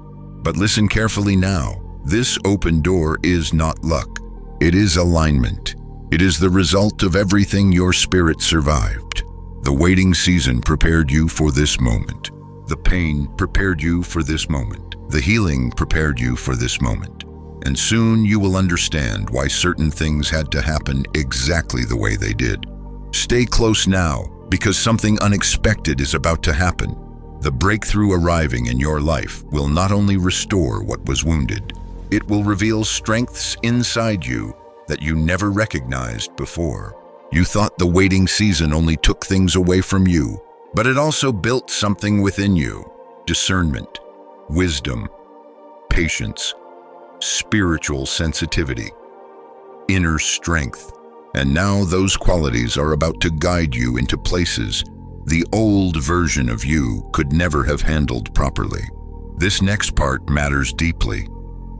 But listen carefully now. This open door is not luck. It is alignment. It is the result of everything your spirit survived. The waiting season prepared you for this moment. The pain prepared you for this moment. The healing prepared you for this moment. And soon you will understand why certain things had to happen exactly the way they did. Stay close now, because something unexpected is about to happen. The breakthrough arriving in your life will not only restore what was wounded, it will reveal strengths inside you that you never recognized before. You thought the waiting season only took things away from you, but it also built something within you: discernment, wisdom, patience, spiritual sensitivity, inner strength. And now those qualities are about to guide you into places the old version of you could never have handled properly. This next part matters deeply.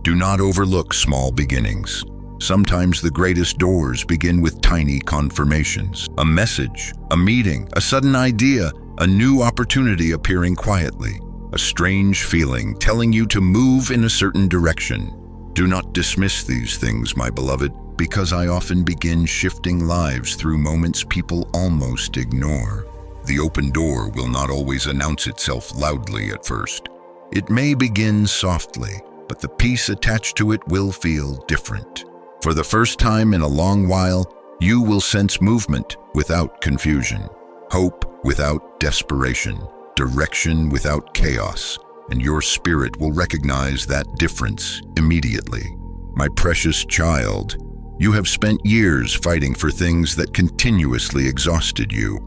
Do not overlook small beginnings. Sometimes the greatest doors begin with tiny confirmations. A message, a meeting, a sudden idea, a new opportunity appearing quietly, a strange feeling telling you to move in a certain direction. Do not dismiss these things, my beloved, because I often begin shifting lives through moments people almost ignore. The open door will not always announce itself loudly at first. It may begin softly, but the peace attached to it will feel different. For the first time in a long while, you will sense movement without confusion, hope without desperation, direction without chaos, and your spirit will recognize that difference immediately. My precious child, you have spent years fighting for things that continuously exhausted you.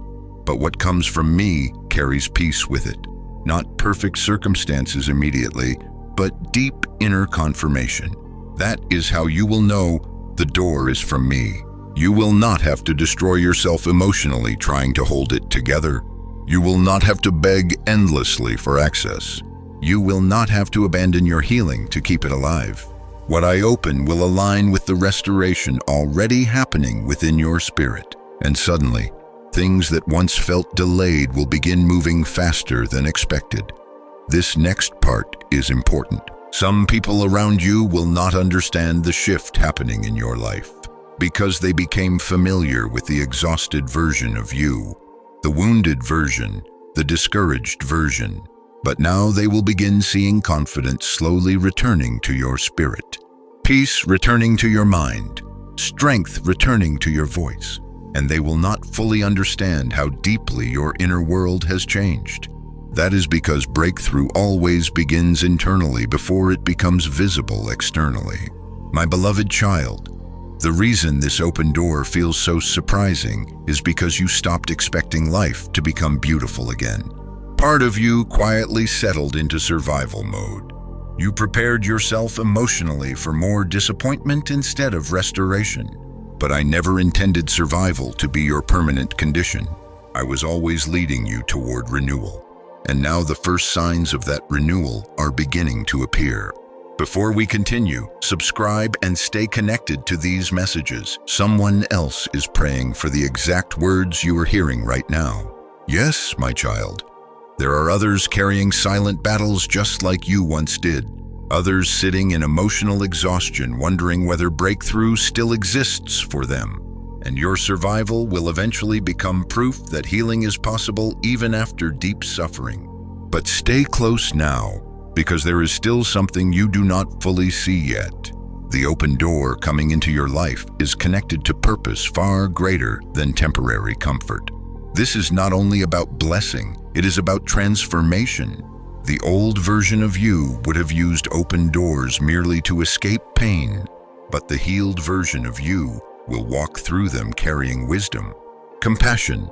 But what comes from me carries peace with it. Not perfect circumstances immediately, but deep inner confirmation. That is how you will know the door is from me. You will not have to destroy yourself emotionally trying to hold it together. You will not have to beg endlessly for access. You will not have to abandon your healing to keep it alive. What I open will align with the restoration already happening within your spirit. And suddenly, things that once felt delayed will begin moving faster than expected. This next part is important. Some people around you will not understand the shift happening in your life because they became familiar with the exhausted version of you, the wounded version, the discouraged version. But now they will begin seeing confidence slowly returning to your spirit, peace returning to your mind, strength returning to your voice. And they will not fully understand how deeply your inner world has changed. That is because breakthrough always begins internally before it becomes visible externally. My beloved child, the reason this open door feels so surprising is because you stopped expecting life to become beautiful again. Part of you quietly settled into survival mode. You prepared yourself emotionally for more disappointment instead of restoration. But I never intended survival to be your permanent condition. I was always leading you toward renewal. And now the first signs of that renewal are beginning to appear. Before we continue, subscribe and stay connected to these messages. Someone else is praying for the exact words you are hearing right now. Yes, my child. There are others carrying silent battles just like you once did. Others sitting in emotional exhaustion, wondering whether breakthrough still exists for them. And your survival will eventually become proof that healing is possible even after deep suffering. But stay close now, because there is still something you do not fully see yet. The open door coming into your life is connected to purpose far greater than temporary comfort. This is not only about blessing, it is about transformation. The old version of you would have used open doors merely to escape pain, but the healed version of you will walk through them carrying wisdom, compassion,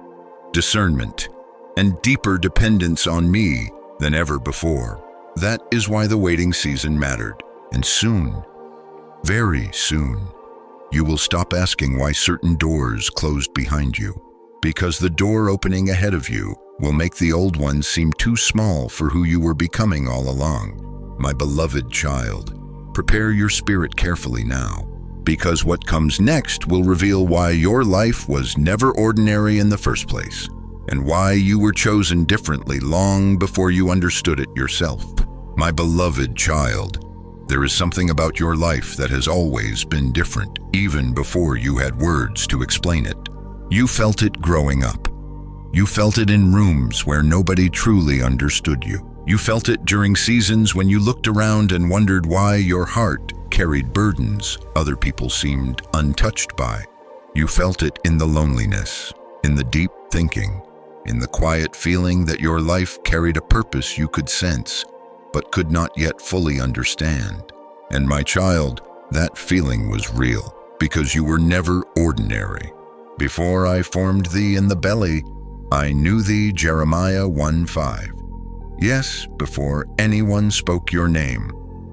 discernment, and deeper dependence on me than ever before. That is why the waiting season mattered. And soon, very soon, you will stop asking why certain doors closed behind you, because the door opening ahead of you will make the old ones seem too small for who you were becoming all along. My beloved child, prepare your spirit carefully now, because what comes next will reveal why your life was never ordinary in the first place, and why you were chosen differently long before you understood it yourself. My beloved child, there is something about your life that has always been different, even before you had words to explain it. You felt it growing up. You felt it in rooms where nobody truly understood you. You felt it during seasons when you looked around and wondered why your heart carried burdens other people seemed untouched by. You felt it in the loneliness, in the deep thinking, in the quiet feeling that your life carried a purpose you could sense, but could not yet fully understand. And my child, that feeling was real, because you were never ordinary. Before I formed thee in the belly, I knew thee, Jeremiah 1:5. Yes, before anyone spoke your name,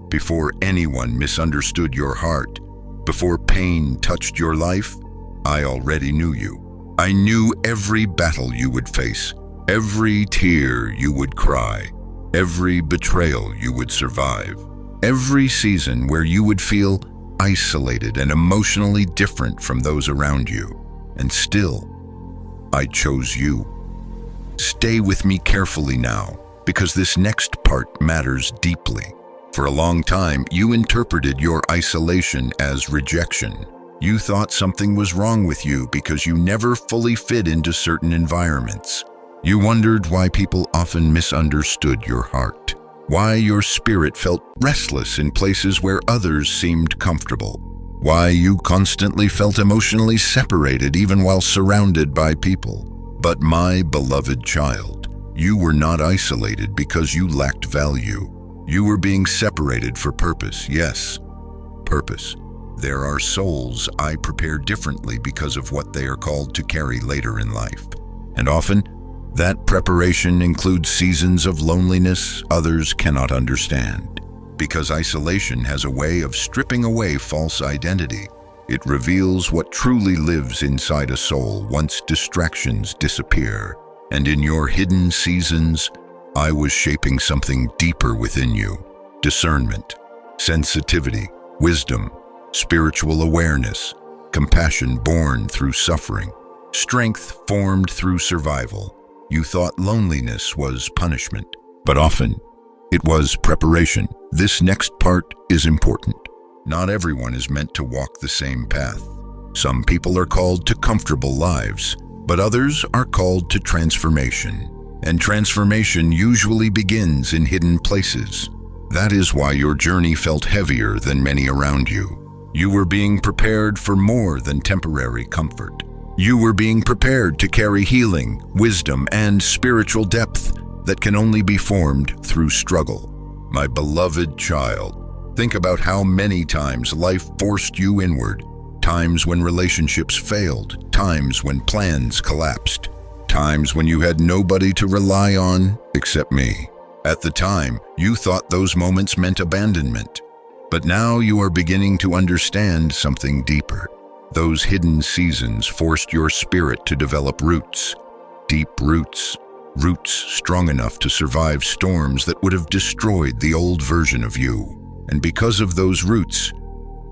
before anyone misunderstood your heart, before pain touched your life, I already knew you. I knew every battle you would face, every tear you would cry, every betrayal you would survive, every season where you would feel isolated and emotionally different from those around you. And still, I chose you. Stay with me carefully now, because this next part matters deeply. For a long time, you interpreted your isolation as rejection. You thought something was wrong with you because you never fully fit into certain environments. You wondered why people often misunderstood your heart, why your spirit felt restless in places where others seemed comfortable, why you constantly felt emotionally separated even while surrounded by people. But my beloved child, you were not isolated because you lacked value. You were being separated for purpose. Yes, purpose. There are souls I prepare differently because of what they are called to carry later in life. And often, that preparation includes seasons of loneliness others cannot understand. Because isolation has a way of stripping away false identity. It reveals what truly lives inside a soul once distractions disappear. And in your hidden seasons, I was shaping something deeper within you. Discernment, sensitivity, wisdom, spiritual awareness, compassion born through suffering, strength formed through survival. You thought loneliness was punishment, but often it was preparation. This next part is important. Not everyone is meant to walk the same path. Some people are called to comfortable lives, but others are called to transformation. And transformation usually begins in hidden places. That is why your journey felt heavier than many around you. You were being prepared for more than temporary comfort. You were being prepared to carry healing, wisdom, and spiritual depth that can only be formed through struggle. My beloved child, think about how many times life forced you inward. Times when relationships failed, times when plans collapsed, times when you had nobody to rely on except me. At the time, you thought those moments meant abandonment. But now you are beginning to understand something deeper. Those hidden seasons forced your spirit to develop roots, deep roots, roots strong enough to survive storms that would have destroyed the old version of you. And because of those roots,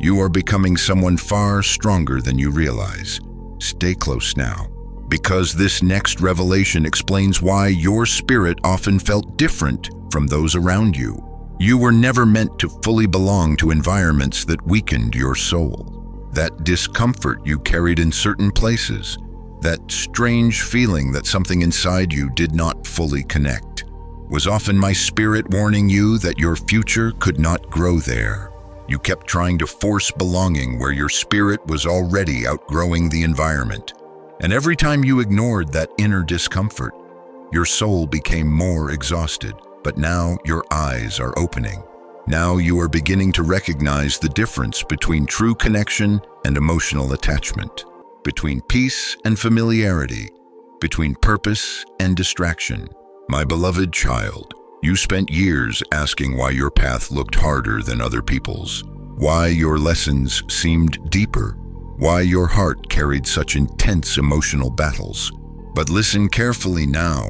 you are becoming someone far stronger than you realize. Stay close now, because this next revelation explains why your spirit often felt different from those around you. You were never meant to fully belong to environments that weakened your soul. That discomfort you carried in certain places, that strange feeling that something inside you did not fully connect, was often my spirit warning you that your future could not grow there. You kept trying to force belonging where your spirit was already outgrowing the environment. And every time you ignored that inner discomfort, your soul became more exhausted. But now your eyes are opening. Now you are beginning to recognize the difference between true connection and emotional attachment, between peace and familiarity, between purpose and distraction. My beloved child, you spent years asking why your path looked harder than other people's, why your lessons seemed deeper, why your heart carried such intense emotional battles. But listen carefully now.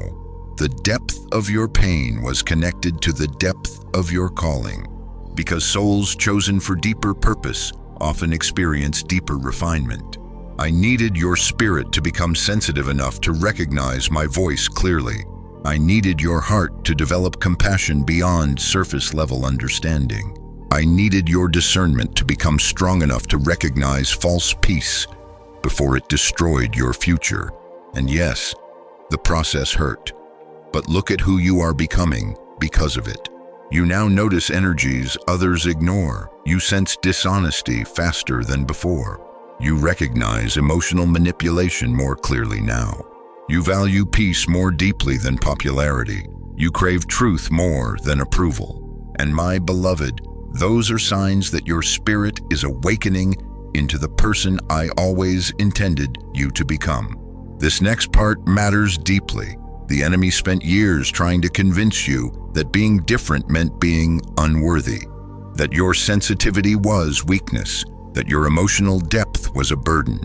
The depth of your pain was connected to the depth of your calling, because souls chosen for deeper purpose often experience deeper refinement. I needed your spirit to become sensitive enough to recognize my voice clearly. I needed your heart to develop compassion beyond surface-level understanding. I needed your discernment to become strong enough to recognize false peace before it destroyed your future. And yes, the process hurt. But look at who you are becoming because of it. You now notice energies others ignore. You sense dishonesty faster than before. You recognize emotional manipulation more clearly now. You value peace more deeply than popularity. You crave truth more than approval. And my beloved, those are signs that your spirit is awakening into the person I always intended you to become. This next part matters deeply. The enemy spent years trying to convince you that being different meant being unworthy, that your sensitivity was weakness, that your emotional depth was a burden,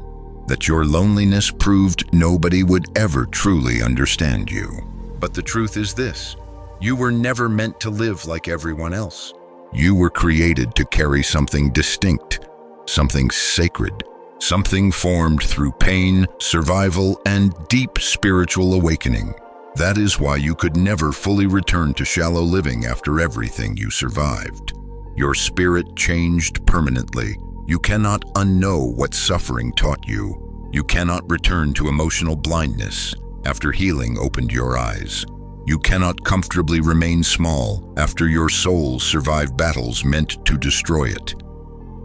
that your loneliness proved nobody would ever truly understand you. But the truth is this: you were never meant to live like everyone else. You were created to carry something distinct, something sacred, something formed through pain, survival, and deep spiritual awakening. That is why you could never fully return to shallow living after everything you survived. Your spirit changed permanently. You cannot unknow what suffering taught you. You cannot return to emotional blindness after healing opened your eyes. You cannot comfortably remain small after your soul survived battles meant to destroy it.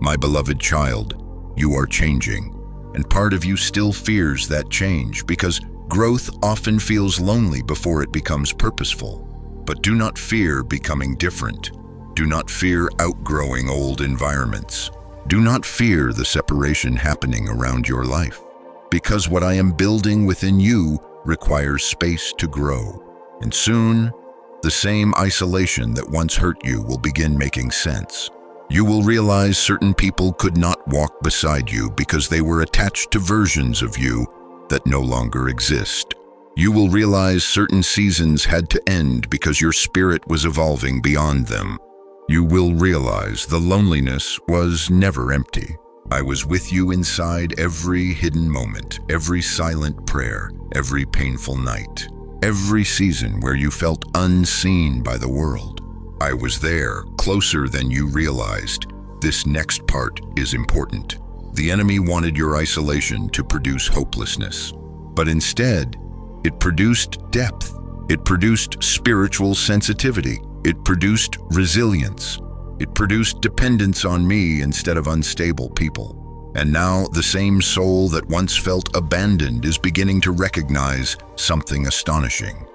My beloved child, you are changing, and part of you still fears that change because growth often feels lonely before it becomes purposeful. But do not fear becoming different. Do not fear outgrowing old environments. Do not fear the separation happening around your life, because what I am building within you requires space to grow. And soon, the same isolation that once hurt you will begin making sense. You will realize certain people could not walk beside you because they were attached to versions of you that no longer exist. You will realize certain seasons had to end because your spirit was evolving beyond them. You will realize the loneliness was never empty. I was with you inside every hidden moment, every silent prayer, every painful night, every season where you felt unseen by the world. I was there, closer than you realized. This next part is important. The enemy wanted your isolation to produce hopelessness, but instead, it produced depth. It produced spiritual sensitivity. It produced resilience. It produced dependence on me instead of unstable people. And now the same soul that once felt abandoned is beginning to recognize something astonishing.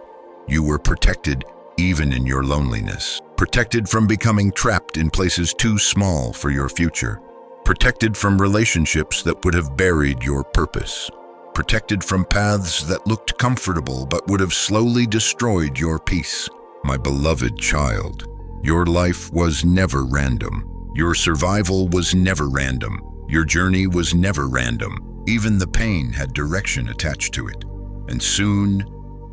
You were protected even in your loneliness, protected from becoming trapped in places too small for your future, protected from relationships that would have buried your purpose, protected from paths that looked comfortable but would have slowly destroyed your peace. My beloved child, your life was never random. Your survival was never random. Your journey was never random. Even the pain had direction attached to it. And soon,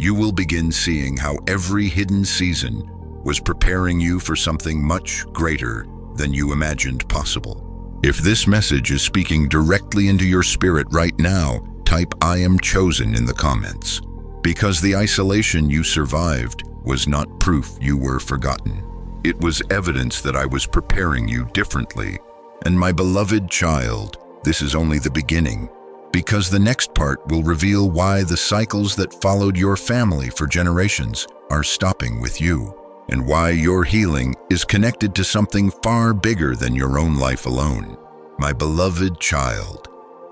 you will begin seeing how every hidden season was preparing you for something much greater than you imagined possible. If this message is speaking directly into your spirit right now, type "I am chosen" in the comments. Because the isolation you survived was not proof you were forgotten. It was evidence that I was preparing you differently. And my beloved child, this is only the beginning, because the next part will reveal why the cycles that followed your family for generations are stopping with you, and why your healing is connected to something far bigger than your own life alone. My beloved child,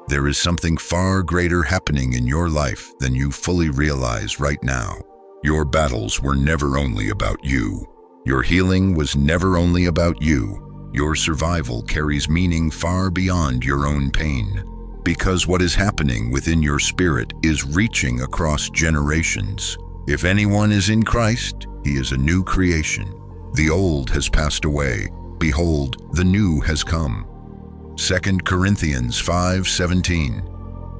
there is something far greater happening in your life than you fully realize right now. Your battles were never only about you. Your healing was never only about you. Your survival carries meaning far beyond your own pain, because what is happening within your spirit is reaching across generations. If anyone is in Christ, he is a new creation. The old has passed away. Behold, the new has come. 2 Corinthians 5:17.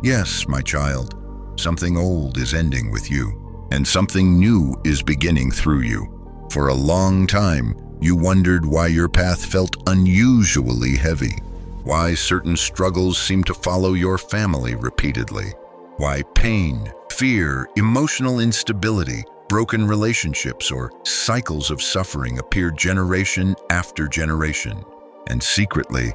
Yes, my child, something old is ending with you, and something new is beginning through you. For a long time, you wondered why your path felt unusually heavy, why certain struggles seemed to follow your family repeatedly, why pain, fear, emotional instability, broken relationships, or cycles of suffering appeared generation after generation. And secretly,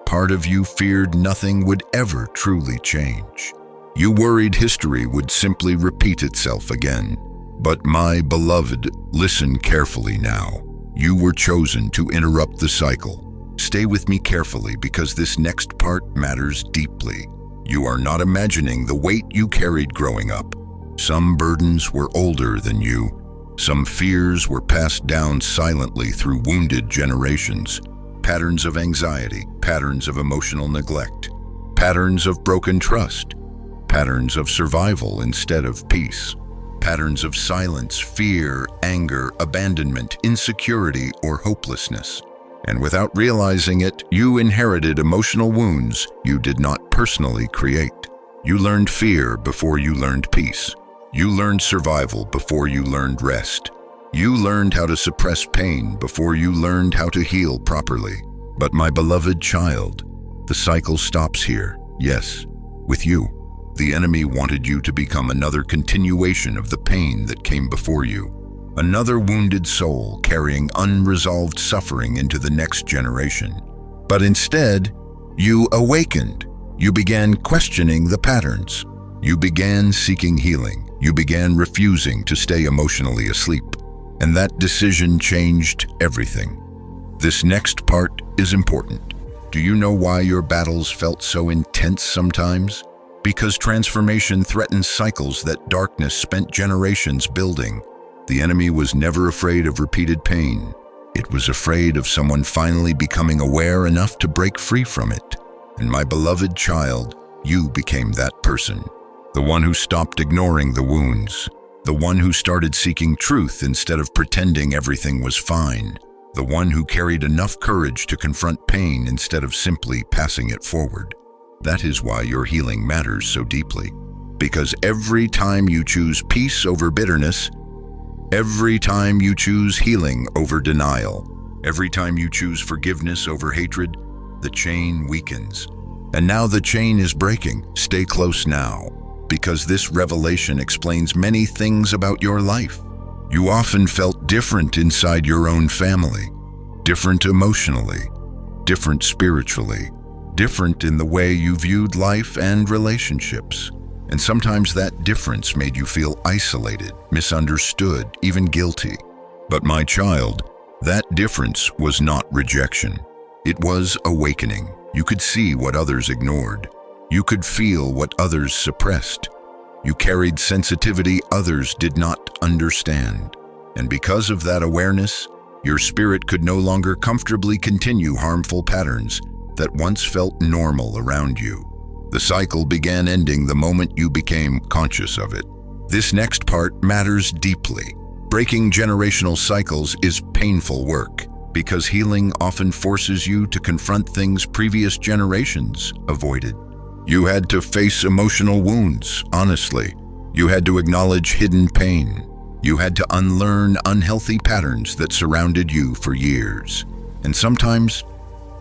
part of you feared nothing would ever truly change. You worried history would simply repeat itself again. But my beloved, listen carefully now. You were chosen to interrupt the cycle. Stay with me carefully, because this next part matters deeply. You are not imagining the weight you carried growing up. Some burdens were older than you. Some fears were passed down silently through wounded generations. Patterns of anxiety, patterns of emotional neglect, patterns of broken trust, patterns of survival instead of peace, patterns of silence, fear, anger, abandonment, insecurity, or hopelessness. And without realizing it, you inherited emotional wounds you did not personally create. You learned fear before you learned peace. You learned survival before you learned rest. You learned how to suppress pain before you learned how to heal properly. But my beloved child, the cycle stops here. Yes, with you. The enemy wanted you to become another continuation of the pain that came before you. Another wounded soul carrying unresolved suffering into the next generation. But instead, you awakened. You began questioning the patterns. You began seeking healing. You began refusing to stay emotionally asleep. And that decision changed everything. This next part is important. Do you know why your battles felt so intense sometimes? Because transformation threatens cycles that darkness spent generations building. The enemy was never afraid of repeated pain. It was afraid of someone finally becoming aware enough to break free from it. And my beloved child, you became that person. The one who stopped ignoring the wounds. The one who started seeking truth instead of pretending everything was fine. The one who carried enough courage to confront pain instead of simply passing it forward. That is why your healing matters so deeply. Because every time you choose peace over bitterness, every time you choose healing over denial, every time you choose forgiveness over hatred, the chain weakens. And now the chain is breaking. Stay close now, because this revelation explains many things about your life. You often felt different inside your own family, different emotionally, different spiritually, different in the way you viewed life and relationships. And sometimes that difference made you feel isolated, misunderstood, even guilty. But my child, that difference was not rejection. It was awakening. You could see what others ignored. You could feel what others suppressed. You carried sensitivity others did not understand. And because of that awareness, your spirit could no longer comfortably continue harmful patterns that once felt normal around you. The cycle began ending the moment you became conscious of it. This next part matters deeply. Breaking generational cycles is painful work, because healing often forces you to confront things previous generations avoided. You had to face emotional wounds, honestly. You had to acknowledge hidden pain. You had to unlearn unhealthy patterns that surrounded you for years. And sometimes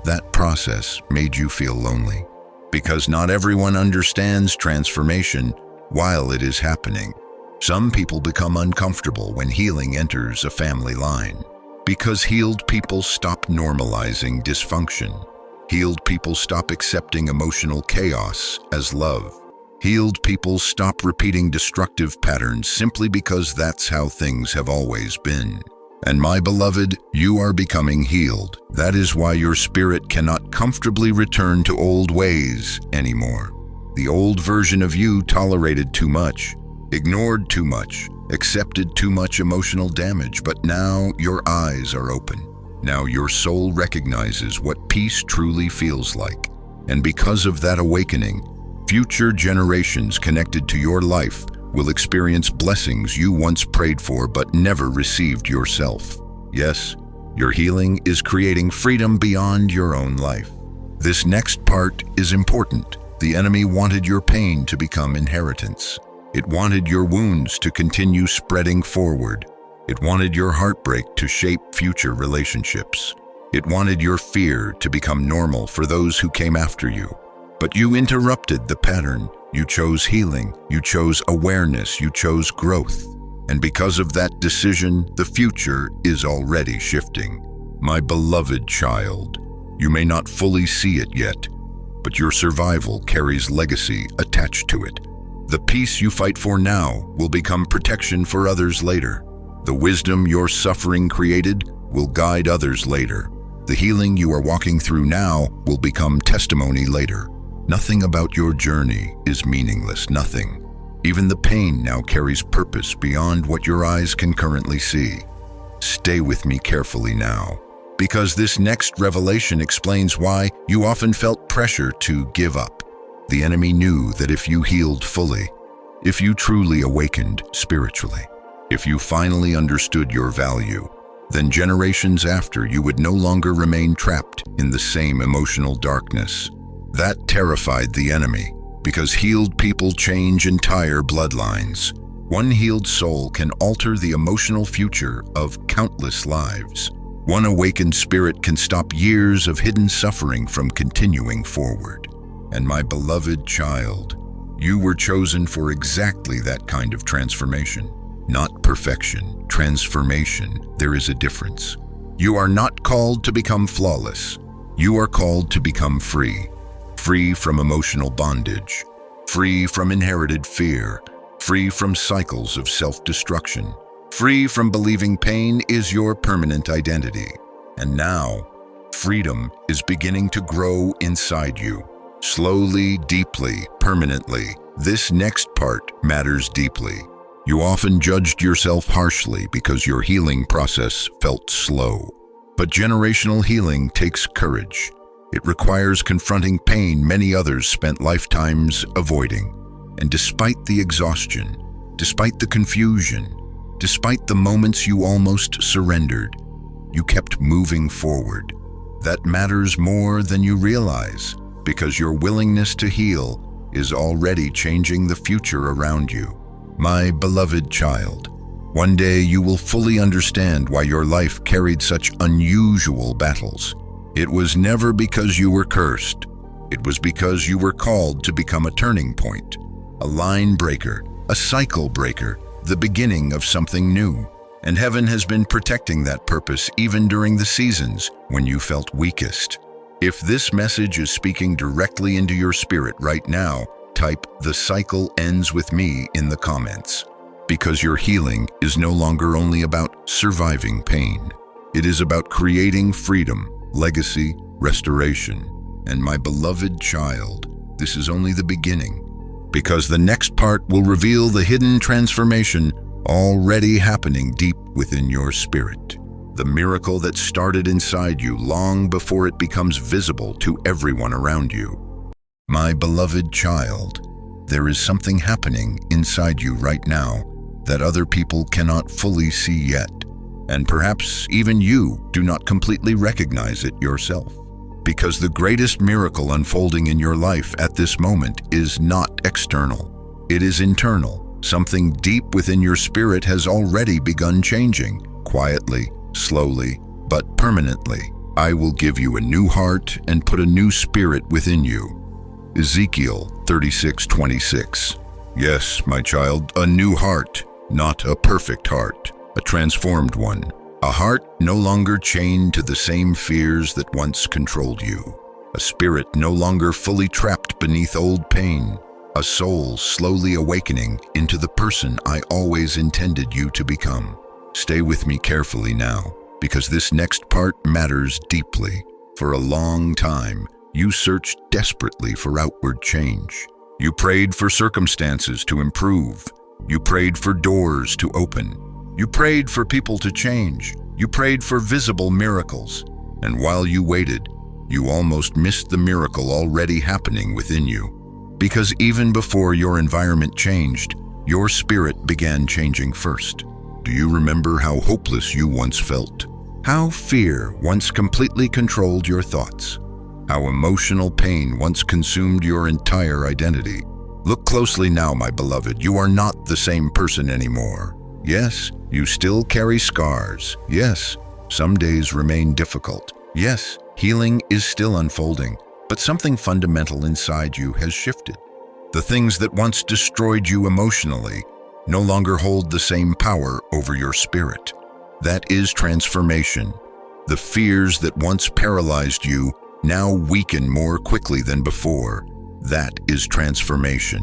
that process made you feel lonely, because not everyone understands transformation while it is happening. Some people become uncomfortable when healing enters a family line, because healed people stop normalizing dysfunction. Healed people stop accepting emotional chaos as love. Healed people stop repeating destructive patterns simply because that's how things have always been. And my beloved, you are becoming healed. That is why your spirit cannot comfortably return to old ways anymore. The old version of you tolerated too much, ignored too much, accepted too much emotional damage, but now your eyes are open. Now your soul recognizes what peace truly feels like. And because of that awakening, future generations connected to your life will experience blessings you once prayed for but never received yourself. Yes, your healing is creating freedom beyond your own life. This next part is important. The enemy wanted your pain to become inheritance. It wanted your wounds to continue spreading forward. It wanted your heartbreak to shape future relationships. It wanted your fear to become normal for those who came after you. But you interrupted the pattern. You chose healing, you chose awareness, you chose growth. And because of that decision, the future is already shifting. My beloved child, you may not fully see it yet, but your survival carries legacy attached to it. The peace you fight for now will become protection for others later. The wisdom your suffering created will guide others later. The healing you are walking through now will become testimony later. Nothing about your journey is meaningless, nothing. Even the pain now carries purpose beyond what your eyes can currently see. Stay with me carefully now, because this next revelation explains why you often felt pressure to give up. The enemy knew that if you healed fully, if you truly awakened spiritually, if you finally understood your value, then generations after you would no longer remain trapped in the same emotional darkness. That terrified the enemy, because healed people change entire bloodlines. One healed soul can alter the emotional future of countless lives. One awakened spirit can stop years of hidden suffering from continuing forward. And my beloved child, you were chosen for exactly that kind of transformation. Not perfection, transformation. There is a difference. You are not called to become flawless. You are called to become free. Free from emotional bondage, free from inherited fear, free from cycles of self-destruction, free from believing pain is your permanent identity. And now, freedom is beginning to grow inside you. Slowly, deeply, permanently. This next part matters deeply. You often judged yourself harshly because your healing process felt slow. But generational healing takes courage. It requires confronting pain many others spent lifetimes avoiding. And despite the exhaustion, despite the confusion, despite the moments you almost surrendered, you kept moving forward. That matters more than you realize, because your willingness to heal is already changing the future around you. My beloved child, one day you will fully understand why your life carried such unusual battles. It was never because you were cursed. It was because you were called to become a turning point, a line breaker, a cycle breaker, the beginning of something new. And heaven has been protecting that purpose even during the seasons when you felt weakest. If this message is speaking directly into your spirit right now, type "The cycle ends with me" in the comments. Because your healing is no longer only about surviving pain. It is about creating freedom, legacy, restoration. And my beloved child, this is only the beginning, because the next part will reveal the hidden transformation already happening deep within your spirit. The miracle that started inside you long before it becomes visible to everyone around you. My beloved child, there is something happening inside you right now that other people cannot fully see yet. And perhaps even you do not completely recognize it yourself. Because the greatest miracle unfolding in your life at this moment is not external. It is internal. Something deep within your spirit has already begun changing, quietly, slowly, but permanently. I will give you a new heart and put a new spirit within you. Ezekiel 36:26. Yes, my child, a new heart, not a perfect heart, a transformed one. A heart no longer chained to the same fears that once controlled you. A spirit no longer fully trapped beneath old pain. A soul slowly awakening into the person I always intended you to become. Stay with me carefully now, because this next part matters deeply. For a long time, you searched desperately for outward change. You prayed for circumstances to improve. You prayed for doors to open. You prayed for people to change. You prayed for visible miracles. And while you waited, you almost missed the miracle already happening within you. Because even before your environment changed, your spirit began changing first. Do you remember how hopeless you once felt? How fear once completely controlled your thoughts? How emotional pain once consumed your entire identity? Look closely now, my beloved. You are not the same person anymore. Yes, you still carry scars. Yes, some days remain difficult. Yes, healing is still unfolding, but something fundamental inside you has shifted. The things that once destroyed you emotionally no longer hold the same power over your spirit. That is transformation. The fears that once paralyzed you now weaken more quickly than before. That is transformation.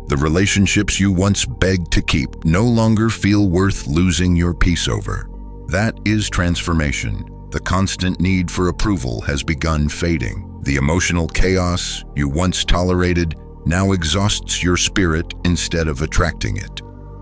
The relationships you once begged to keep no longer feel worth losing your peace over. That is transformation. The constant need for approval has begun fading. The emotional chaos you once tolerated now exhausts your spirit instead of attracting it.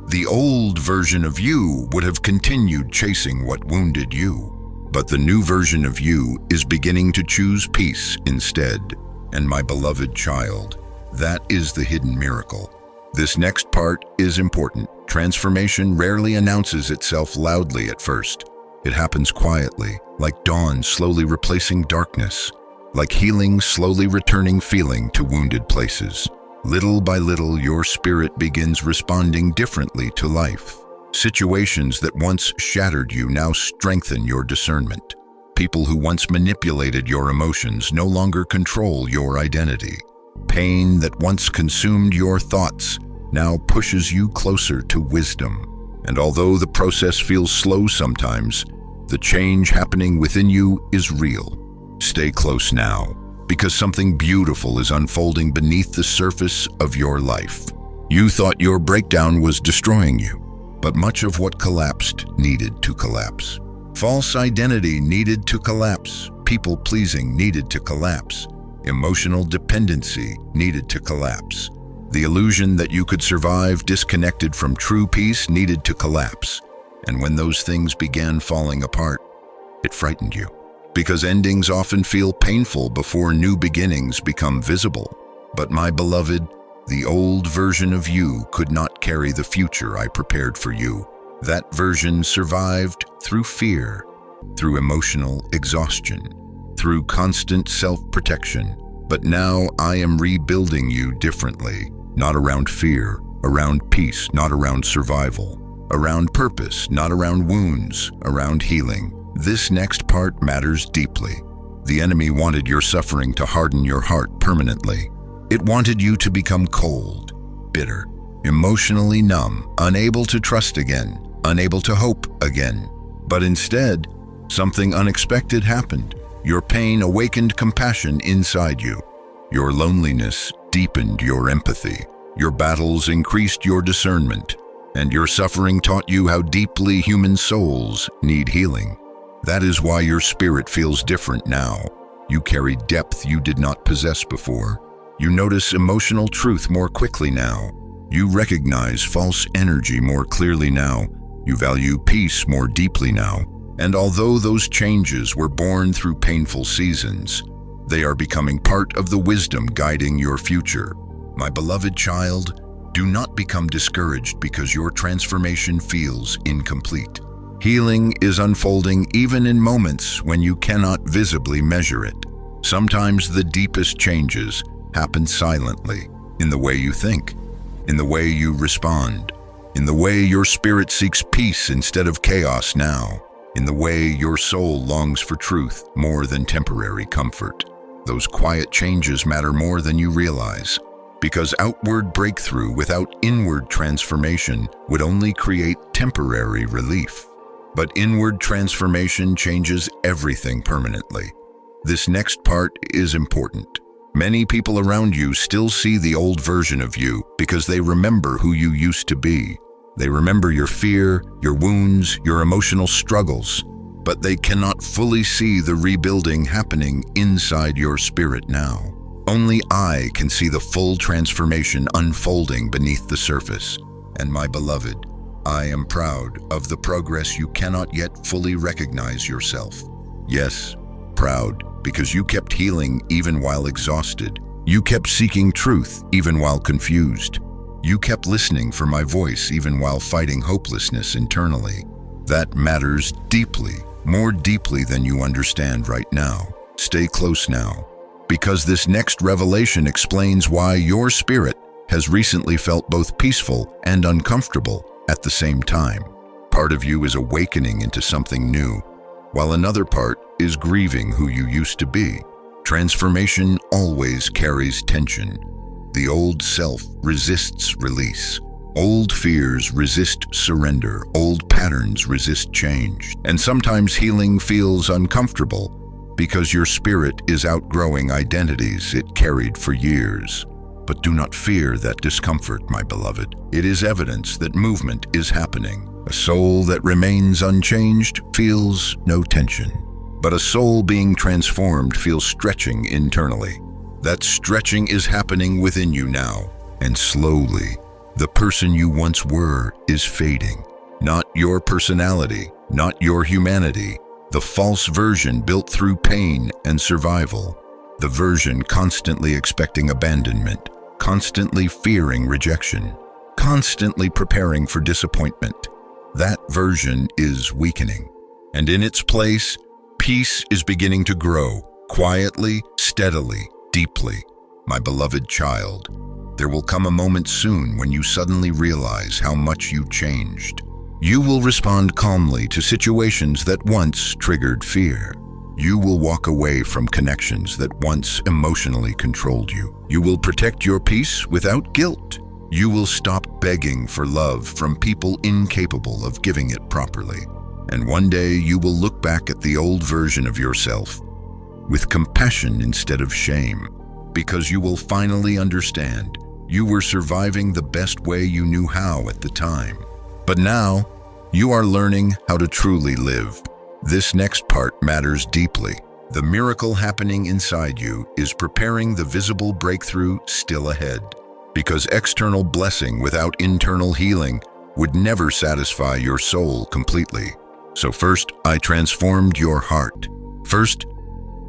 The old version of you would have continued chasing what wounded you, but the new version of you is beginning to choose peace instead. And my beloved child, that is the hidden miracle. This next part is important. Transformation rarely announces itself loudly at first. It happens quietly, like dawn slowly replacing darkness, like healing slowly returning feeling to wounded places. Little by little, your spirit begins responding differently to life. Situations that once shattered you now strengthen your discernment. People who once manipulated your emotions no longer control your identity. Pain that once consumed your thoughts now pushes you closer to wisdom. And although the process feels slow sometimes, the change happening within you is real. Stay close now, because something beautiful is unfolding beneath the surface of your life. You thought your breakdown was destroying you, but much of what collapsed needed to collapse. False identity needed to collapse. People-pleasing needed to collapse. Emotional dependency needed to collapse. The illusion that you could survive disconnected from true peace needed to collapse. And when those things began falling apart, it frightened you. Because endings often feel painful before new beginnings become visible. But my beloved, the old version of you could not carry the future I prepared for you. That version survived through fear, through emotional exhaustion, through constant self-protection. But now I am rebuilding you differently, not around fear, around peace, not around survival, around purpose, not around wounds, around healing. This next part matters deeply. The enemy wanted your suffering to harden your heart permanently. It wanted you to become cold, bitter, emotionally numb, unable to trust again, unable to hope again. But instead, something unexpected happened. Your pain awakened compassion inside you. Your loneliness deepened your empathy. Your battles increased your discernment. And your suffering taught you how deeply human souls need healing. That is why your spirit feels different now. You carry depth you did not possess before. You notice emotional truth more quickly now. You recognize false energy more clearly now. You value peace more deeply now. And although those changes were born through painful seasons, they are becoming part of the wisdom guiding your future. My beloved child, do not become discouraged because your transformation feels incomplete. Healing is unfolding even in moments when you cannot visibly measure it. Sometimes the deepest changes happen silently, in the way you think, in the way you respond, in the way your spirit seeks peace instead of chaos now, in the way your soul longs for truth more than temporary comfort. Those quiet changes matter more than you realize, because outward breakthrough without inward transformation would only create temporary relief. But inward transformation changes everything permanently. This next part is important. Many people around you still see the old version of you because they remember who you used to be. They remember your fear, your wounds, your emotional struggles, but they cannot fully see the rebuilding happening inside your spirit now. Only I can see the full transformation unfolding beneath the surface. And my beloved, I am proud of the progress you cannot yet fully recognize yourself. Yes, proud because you kept healing even while exhausted. You kept seeking truth even while confused. You kept listening for my voice even while fighting hopelessness internally. That matters deeply, more deeply than you understand right now. Stay close now, because this next revelation explains why your spirit has recently felt both peaceful and uncomfortable at the same time. Part of you is awakening into something new, while another part is grieving who you used to be. Transformation always carries tension. The old self resists release. Old fears resist surrender. Old patterns resist change. And sometimes healing feels uncomfortable because your spirit is outgrowing identities it carried for years. But do not fear that discomfort, my beloved. It is evidence that movement is happening. A soul that remains unchanged feels no tension. But a soul being transformed feels stretching internally. That stretching is happening within you now, and slowly, the person you once were is fading. Not your personality, not your humanity, the false version built through pain and survival. The version constantly expecting abandonment, constantly fearing rejection, constantly preparing for disappointment. That version is weakening. And in its place, peace is beginning to grow, quietly, steadily, deeply. My beloved child, there will come a moment soon when you suddenly realize how much you changed. You will respond calmly to situations that once triggered fear. You will walk away from connections that once emotionally controlled you. You will protect your peace without guilt. You will stop begging for love from people incapable of giving it properly. And one day you will look back at the old version of yourself with compassion instead of shame, because you will finally understand you were surviving the best way you knew how at the time. But now, you are learning how to truly live. This next part matters deeply. The miracle happening inside you is preparing the visible breakthrough still ahead, because external blessing without internal healing would never satisfy your soul completely. So first, I transformed your heart. First,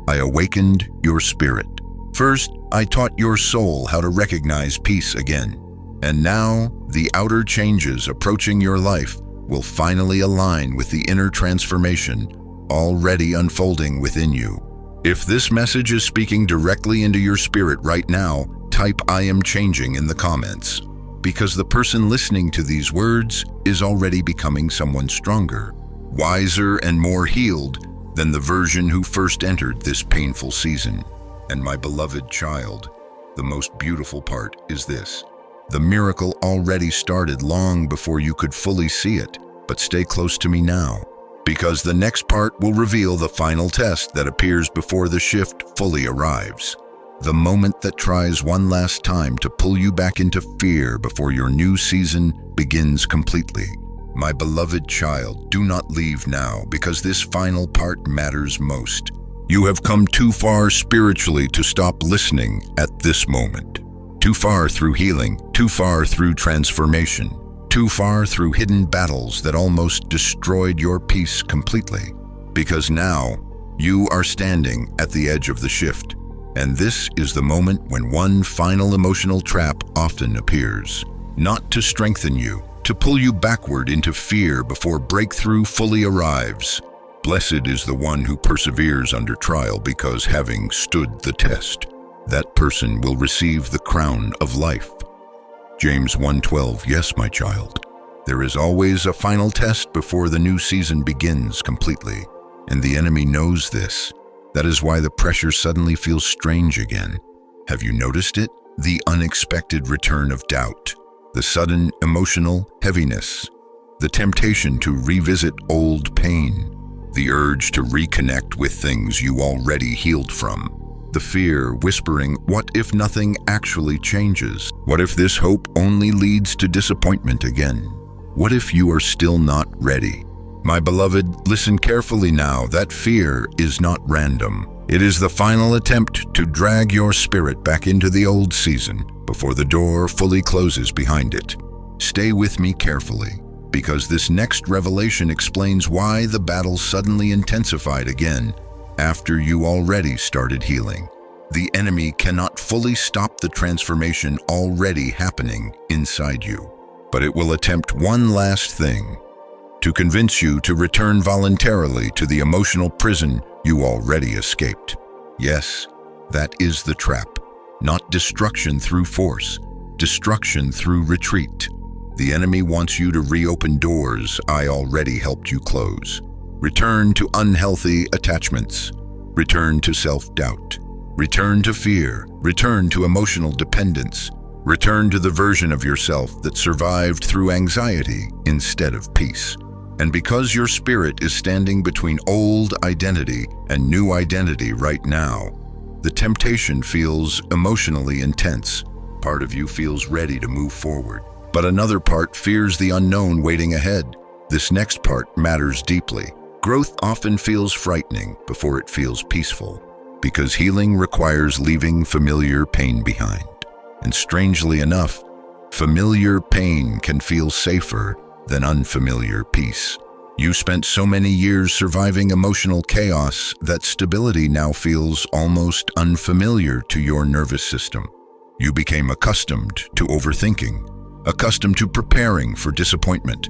I awakened your spirit. First, I taught your soul how to recognize peace again. And now, the outer changes approaching your life will finally align with the inner transformation already unfolding within you. If this message is speaking directly into your spirit right now, type "I am changing" in the comments, because the person listening to these words is already becoming someone stronger, wiser, and more healed than the version who first entered this painful season. And my beloved child, the most beautiful part is this. The miracle already started long before you could fully see it, but stay close to me now, because the next part will reveal the final test that appears before the shift fully arrives. The moment that tries one last time to pull you back into fear before your new season begins completely. My beloved child, do not leave now, because this final part matters most. You have come too far spiritually to stop listening at this moment. Too far through healing, too far through transformation, too far through hidden battles that almost destroyed your peace completely. Because now, you are standing at the edge of the shift. And this is the moment when one final emotional trap often appears. Not to strengthen you, to pull you backward into fear before breakthrough fully arrives. Blessed is the one who perseveres under trial, because having stood the test, that person will receive the crown of life. James 1:12. Yes, my child. There is always a final test before the new season begins completely, and the enemy knows this. That is why the pressure suddenly feels strange again. Have you noticed it? The unexpected return of doubt, the sudden emotional heaviness, the temptation to revisit old pain, the urge to reconnect with things you already healed from, the fear whispering, what if nothing actually changes? What if this hope only leads to disappointment again? What if you are still not ready? My beloved, listen carefully now. That fear is not random. It is the final attempt to drag your spirit back into the old season before the door fully closes behind it. Stay with me carefully, because this next revelation explains why the battle suddenly intensified again after you already started healing. The enemy cannot fully stop the transformation already happening inside you, but it will attempt one last thing: to convince you to return voluntarily to the emotional prison you already escaped. Yes, that is the trap. Not destruction through force, destruction through retreat. The enemy wants you to reopen doors I already helped you close. Return to unhealthy attachments. Return to self-doubt. Return to fear. Return to emotional dependence. Return to the version of yourself that survived through anxiety instead of peace. And because your spirit is standing between old identity and new identity right now, the temptation feels emotionally intense. Part of you feels ready to move forward, but another part fears the unknown waiting ahead. This next part matters deeply. Growth often feels frightening before it feels peaceful, because healing requires leaving familiar pain behind. And strangely enough, familiar pain can feel safer than unfamiliar peace. You spent so many years surviving emotional chaos that stability now feels almost unfamiliar to your nervous system. You became accustomed to overthinking, accustomed to preparing for disappointment,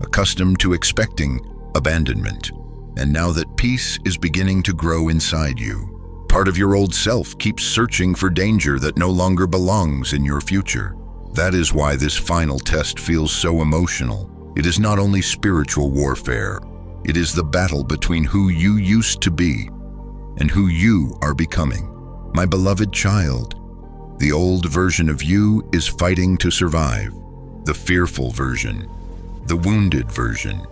accustomed to expecting abandonment. And now that peace is beginning to grow inside you, part of your old self keeps searching for danger that no longer belongs in your future. That is why this final test feels so emotional. It is not only spiritual warfare, it is the battle between who you used to be and who you are becoming. My beloved child, the old version of you is fighting to survive. The fearful version, the wounded version,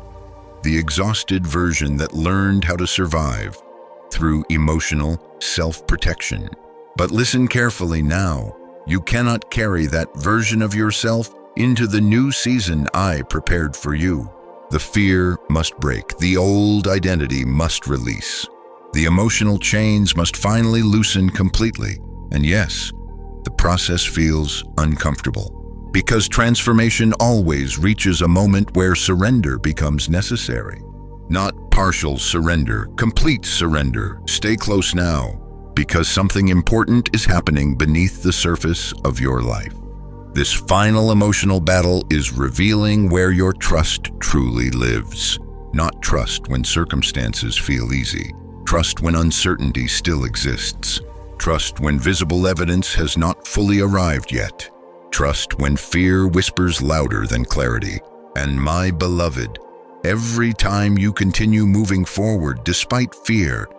the exhausted version that learned how to survive through emotional self-protection. But listen carefully now. You cannot carry that version of yourself into the new season I prepared for you. The fear must break. The old identity must release. The emotional chains must finally loosen completely. And yes, the process feels uncomfortable, because transformation always reaches a moment where surrender becomes necessary. Not partial surrender, complete surrender. Stay close now, because something important is happening beneath the surface of your life. This final emotional battle is revealing where your trust truly lives. Not trust when circumstances feel easy. Trust when uncertainty still exists. Trust when visible evidence has not fully arrived yet. Trust when fear whispers louder than clarity. And my beloved, every time you continue moving forward despite fear,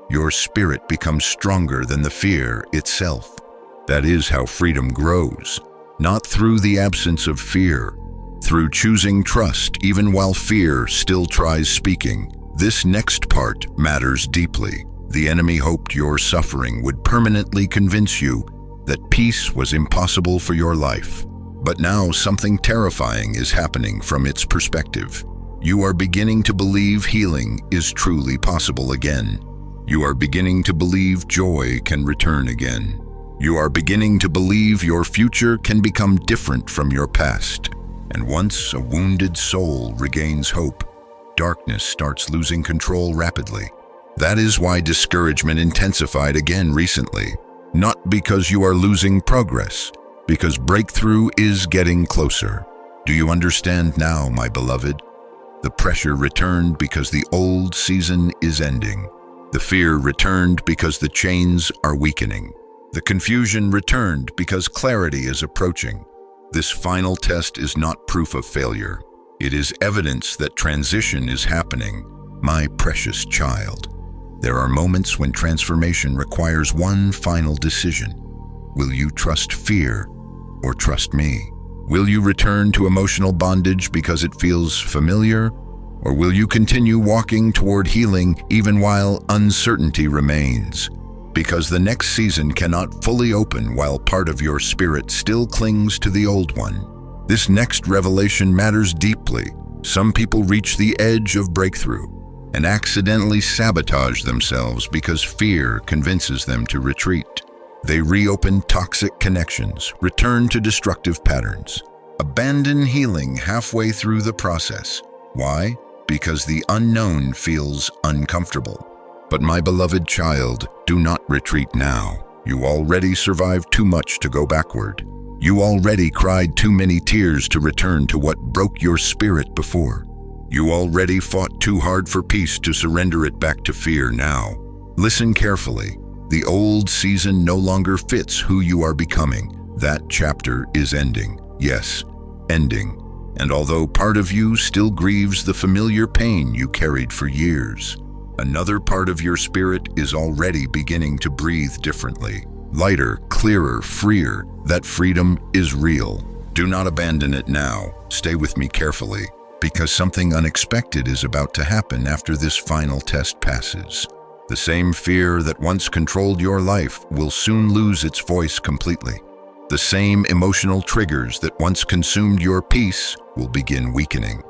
your spirit becomes stronger than the fear itself. That is how freedom grows. Not through the absence of fear, through choosing trust even while fear still tries speaking. This next part matters deeply. The enemy hoped your suffering would permanently convince you that peace was impossible for your life. But now something terrifying is happening from its perspective. You are beginning to believe healing is truly possible again. You are beginning to believe joy can return again. You are beginning to believe your future can become different from your past. And once a wounded soul regains hope, darkness starts losing control rapidly. That is why discouragement intensified again recently. Not because you are losing progress, because breakthrough is getting closer. Do you understand now, my beloved? The pressure returned because the old season is ending. The fear returned because the chains are weakening. The confusion returned because clarity is approaching. This final test is not proof of failure. It is evidence that transition is happening, my precious child. There are moments when transformation requires one final decision. Will you trust fear or trust me? Will you return to emotional bondage because it feels familiar? Or will you continue walking toward healing even while uncertainty remains? Because the next season cannot fully open while part of your spirit still clings to the old one. This next revelation matters deeply. Some people reach the edge of breakthrough and accidentally sabotage themselves because fear convinces them to retreat. They reopen toxic connections, return to destructive patterns, abandon healing halfway through the process. Why? Because the unknown feels uncomfortable. But my beloved child, do not retreat now. You already survived too much to go backward. You already cried too many tears to return to what broke your spirit before. You already fought too hard for peace to surrender it back to fear now. Listen carefully. The old season no longer fits who you are becoming. That chapter is ending. Yes, ending. And although part of you still grieves the familiar pain you carried for years, another part of your spirit is already beginning to breathe differently. Lighter, clearer, freer. That freedom is real. Do not abandon it now. Stay with me carefully, because something unexpected is about to happen after this final test passes. The same fear that once controlled your life will soon lose its voice completely. The same emotional triggers that once consumed your peace will begin weakening.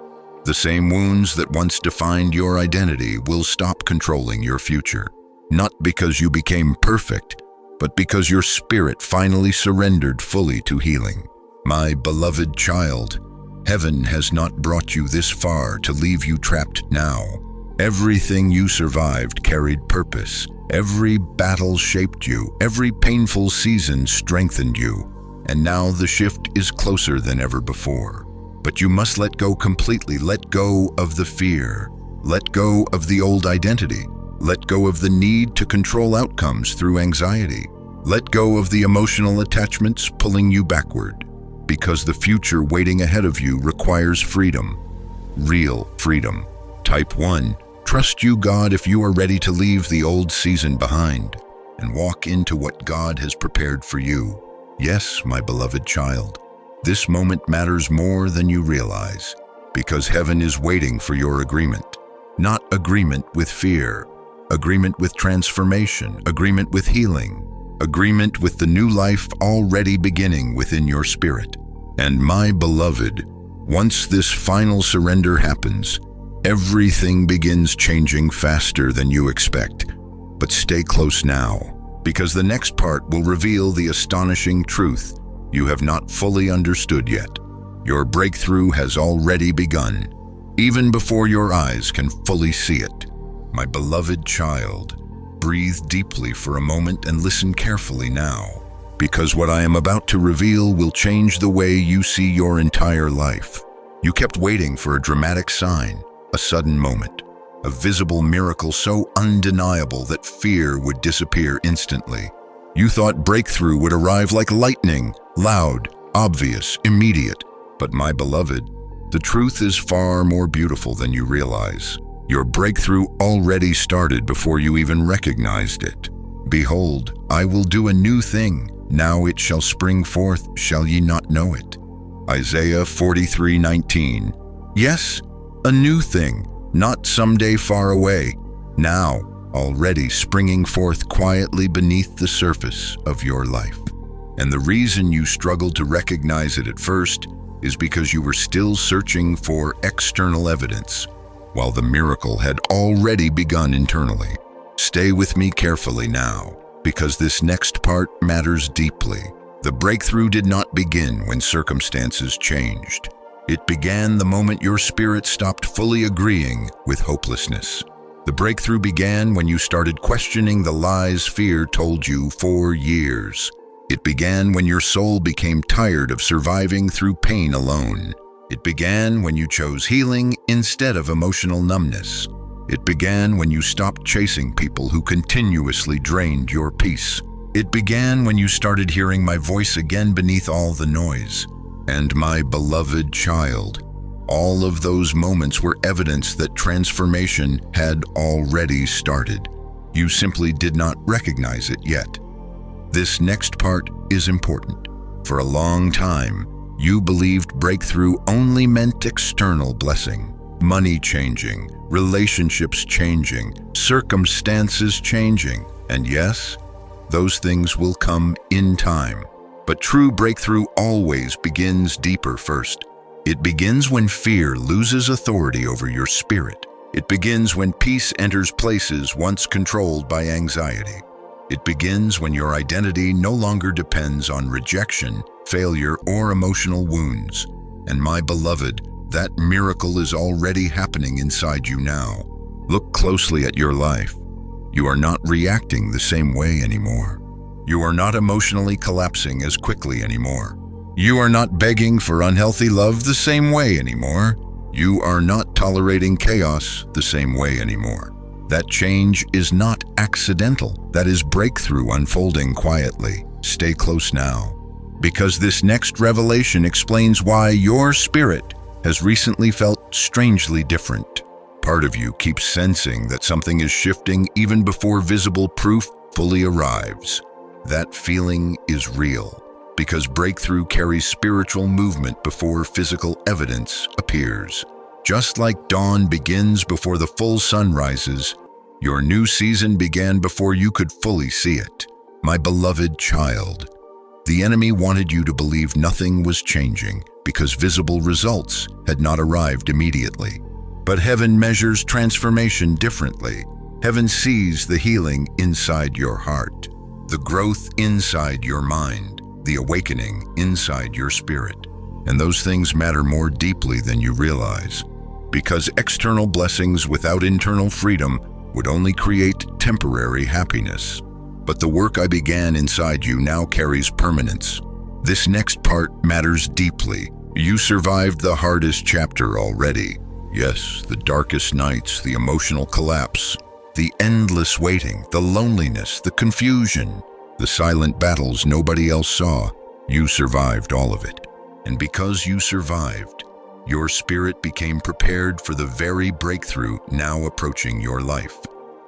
The same wounds that once defined your identity will stop controlling your future. Not because you became perfect, but because your spirit finally surrendered fully to healing. My beloved child, heaven has not brought you this far to leave you trapped now. Everything you survived carried purpose. Every battle shaped you. Every painful season strengthened you. And now the shift is closer than ever before. But you must let go completely. Let go of the fear. Let go of the old identity. Let go of the need to control outcomes through anxiety. Let go of the emotional attachments pulling you backward. Because the future waiting ahead of you requires freedom. Real freedom. Type 1. Trust you, God, if you are ready to leave the old season behind and walk into what God has prepared for you. Yes, my beloved child, this moment matters more than you realize, because heaven is waiting for your agreement. Not agreement with fear, agreement with transformation, agreement with healing, agreement with the new life already beginning within your spirit. And my beloved, once this final surrender happens, everything begins changing faster than you expect. But stay close now, because the next part will reveal the astonishing truth you have not fully understood yet. Your breakthrough has already begun, even before your eyes can fully see it. My beloved child, breathe deeply for a moment and listen carefully now, because what I am about to reveal will change the way you see your entire life. You kept waiting for a dramatic sign, a sudden moment, a visible miracle so undeniable that fear would disappear instantly. You thought breakthrough would arrive like lightning, loud, obvious, immediate. But my beloved, the truth is far more beautiful than you realize. Your breakthrough already started before you even recognized it. Behold, I will do a new thing. Now it shall spring forth, shall ye not know it? Isaiah 43:19. Yes, a new thing, not someday far away. Now, already springing forth quietly beneath the surface of your life. And the reason you struggled to recognize it at first is because you were still searching for external evidence, while the miracle had already begun internally. Stay with me carefully now, because this next part matters deeply. The breakthrough did not begin when circumstances changed. It began the moment your spirit stopped fully agreeing with hopelessness. The breakthrough began when you started questioning the lies fear told you for years. It began when your soul became tired of surviving through pain alone. It began when you chose healing instead of emotional numbness. It began when you stopped chasing people who continuously drained your peace. It began when you started hearing my voice again beneath all the noise. And my beloved child, All of those moments were evidence that transformation had already started. You simply did not recognize it yet. This next part is important. For a long time, you believed breakthrough only meant external blessing, money changing, relationships changing, circumstances changing. And yes, those things will come in time. But true breakthrough always begins deeper first. It begins when fear loses authority over your spirit. It begins when peace enters places once controlled by anxiety. It begins when your identity no longer depends on rejection, failure, or emotional wounds. And my beloved, that miracle is already happening inside you now. Look closely at your life. You are not reacting the same way anymore. You are not emotionally collapsing as quickly anymore. You are not begging for unhealthy love the same way anymore. You are not tolerating chaos the same way anymore. That change is not accidental. That is breakthrough unfolding quietly. Stay close now, because this next revelation explains why your spirit has recently felt strangely different. Part of you keeps sensing that something is shifting even before visible proof fully arrives. That feeling is real, because breakthrough carries spiritual movement before physical evidence appears. Just like dawn begins before the full sun rises, your new season began before you could fully see it. My beloved child, the enemy wanted you to believe nothing was changing because visible results had not arrived immediately. But heaven measures transformation differently. Heaven sees the healing inside your heart, the growth inside your mind, the awakening inside your spirit. And those things matter more deeply than you realize, because external blessings without internal freedom would only create temporary happiness. But the work I began inside you now carries permanence. This next part matters deeply. You survived the hardest chapter already. Yes, the darkest nights, the emotional collapse, the endless waiting, the loneliness, the confusion, the silent battles nobody else saw. You survived all of it. And because you survived, your spirit became prepared for the very breakthrough now approaching your life.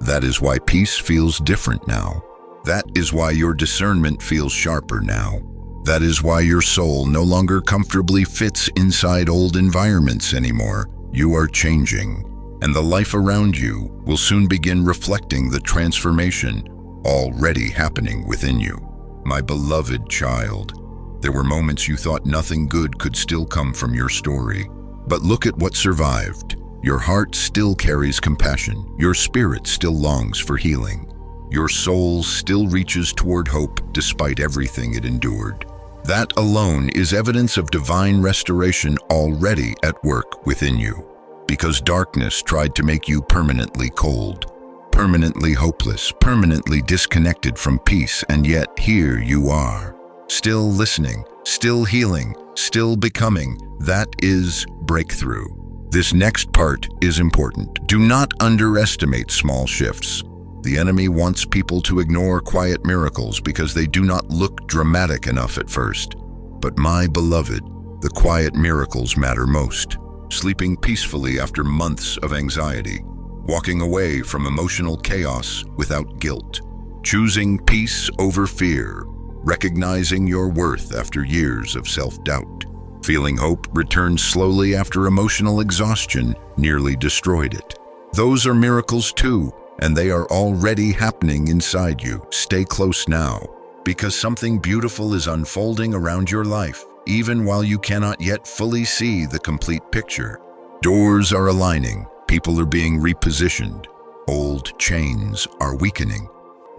That is why peace feels different now. That is why your discernment feels sharper now. That is why your soul no longer comfortably fits inside old environments anymore. You are changing, and the life around you will soon begin reflecting the transformation already happening within you. My beloved child, there were moments you thought nothing good could still come from your story. But look at what survived. Your heart still carries compassion. Your spirit still longs for healing. Your soul still reaches toward hope despite everything it endured. That alone is evidence of divine restoration already at work within you. Because darkness tried to make you permanently cold, permanently hopeless, permanently disconnected from peace, and yet here you are, still listening, still healing, still becoming. That is breakthrough. This next part is important. Do not underestimate small shifts. The enemy wants people to ignore quiet miracles because they do not look dramatic enough at first. But my beloved, the quiet miracles matter most. Sleeping peacefully after months of anxiety, walking away from emotional chaos without guilt, choosing peace over fear, recognizing your worth after years of self-doubt, feeling hope return slowly after emotional exhaustion nearly destroyed it. Those are miracles too, and they are already happening inside you. Stay close now, because something beautiful is unfolding around your life, even while you cannot yet fully see the complete picture. Doors are aligning, people are being repositioned, old chains are weakening,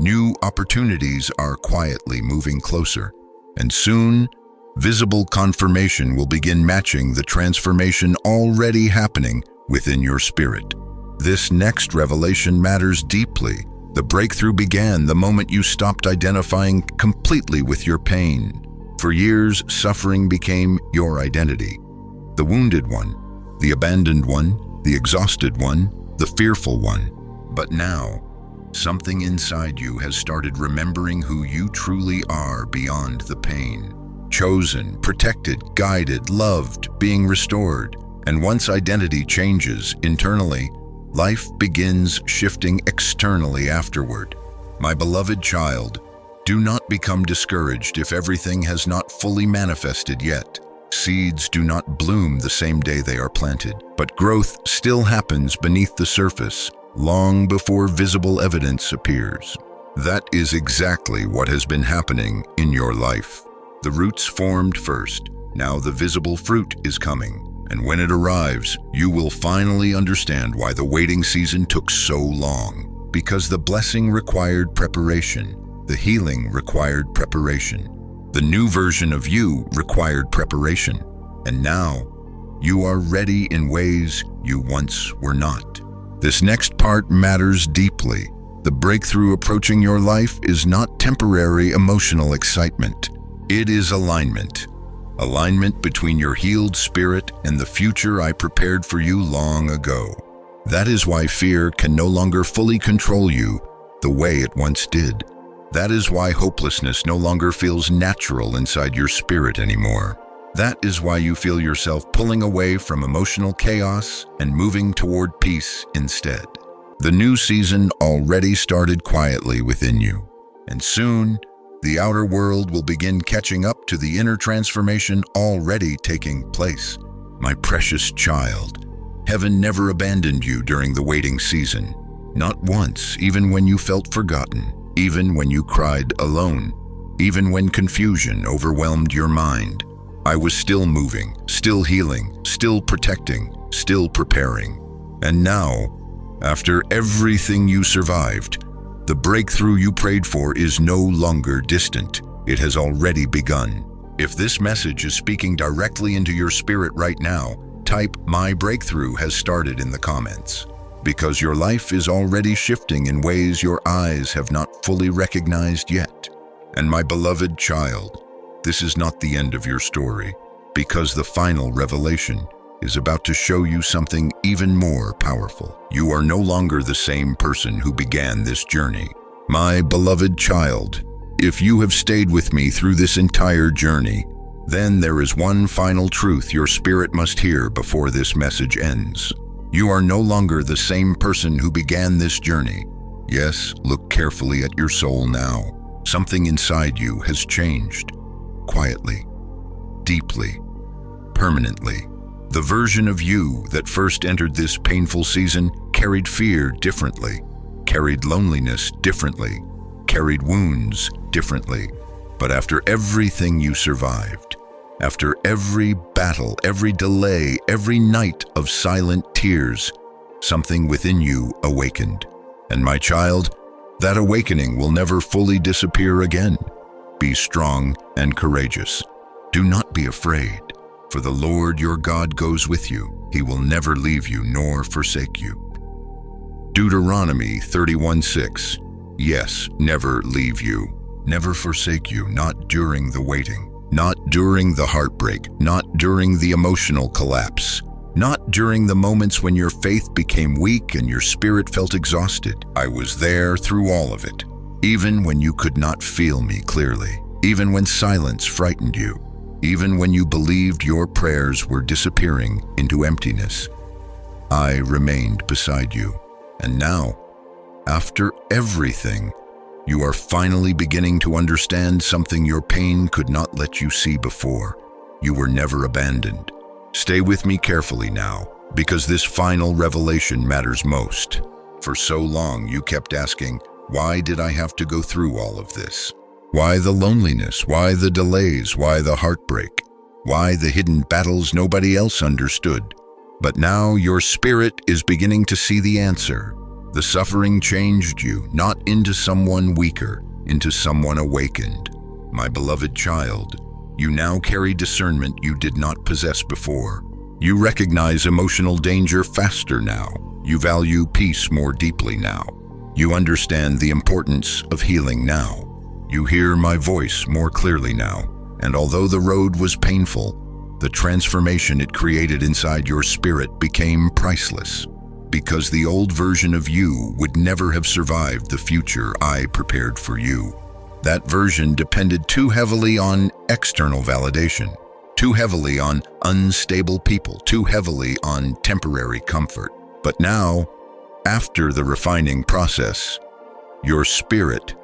new opportunities are quietly moving closer, and soon, visible confirmation will begin matching the transformation already happening within your spirit. This next revelation matters deeply. The breakthrough began the moment you stopped identifying completely with your pain. For years, suffering became your identity. The wounded one, the abandoned one, the exhausted one, the fearful one. But now, something inside you has started remembering who you truly are beyond the pain. Chosen, protected, guided, loved, being restored. And once identity changes internally, life begins shifting externally afterward. My beloved child, do not become discouraged if everything has not fully manifested yet. Seeds do not bloom the same day they are planted, but growth still happens beneath the surface, long before visible evidence appears. That is exactly what has been happening in your life. The roots formed first. Now the visible fruit is coming. And when it arrives, you will finally understand why the waiting season took so long. Because the blessing required preparation. The healing required preparation. The new version of you required preparation. And now, you are ready in ways you once were not. This next part matters deeply. The breakthrough approaching your life is not temporary emotional excitement. It is alignment. Alignment between your healed spirit and the future I prepared for you long ago. That is why fear can no longer fully control you the way it once did. That is why hopelessness no longer feels natural inside your spirit anymore. That is why you feel yourself pulling away from emotional chaos and moving toward peace instead. The new season already started quietly within you, and soon, the outer world will begin catching up to the inner transformation already taking place. My precious child, heaven never abandoned you during the waiting season. Not once, even when you felt forgotten, even when you cried alone, even when confusion overwhelmed your mind. I was still moving, still healing, still protecting, still preparing. And now, after everything you survived, the breakthrough you prayed for is no longer distant. It has already begun. If this message is speaking directly into your spirit right now, type "My breakthrough has started" in the comments. Because your life is already shifting in ways your eyes have not fully recognized yet. And my beloved child, this is not the end of your story, because the final revelation is about to show you something even more powerful. You are no longer the same person who began this journey. My beloved child, if you have stayed with me through this entire journey, then there is one final truth your spirit must hear before this message ends. You are no longer the same person who began this journey. Yes, look carefully at your soul now. Something inside you has changed. Quietly, deeply, permanently. The version of you that first entered this painful season carried fear differently, carried loneliness differently, carried wounds differently. But after everything you survived, after every battle, every delay, every night of silent tears, something within you awakened. And my child, that awakening will never fully disappear again. Be strong and courageous. Do not be afraid. For the Lord your God goes with you. He will never leave you nor forsake you. Deuteronomy 31:6. Yes, never leave you, never forsake you, not during the waiting, not during the heartbreak, not during the emotional collapse, not during the moments when your faith became weak and your spirit felt exhausted. I was there through all of it, even when you could not feel me clearly, even when silence frightened you, even when you believed your prayers were disappearing into emptiness. I remained beside you. And now, after everything, you are finally beginning to understand something your pain could not let you see before. You were never abandoned. Stay with me carefully now, because this final revelation matters most. For so long, you kept asking, why did I have to go through all of this? Why the loneliness? Why the delays? Why the heartbreak? Why the hidden battles nobody else understood? But now your spirit is beginning to see the answer. The suffering changed you, not into someone weaker, into someone awakened. My beloved child, you now carry discernment you did not possess before. You recognize emotional danger faster now. You value peace more deeply now. You understand the importance of healing now. You hear my voice more clearly now, and although the road was painful, the transformation it created inside your spirit became priceless, because the old version of you would never have survived the future I prepared for you. That version depended too heavily on external validation, too heavily on unstable people, too heavily on temporary comfort. But now, after the refining process, your spirit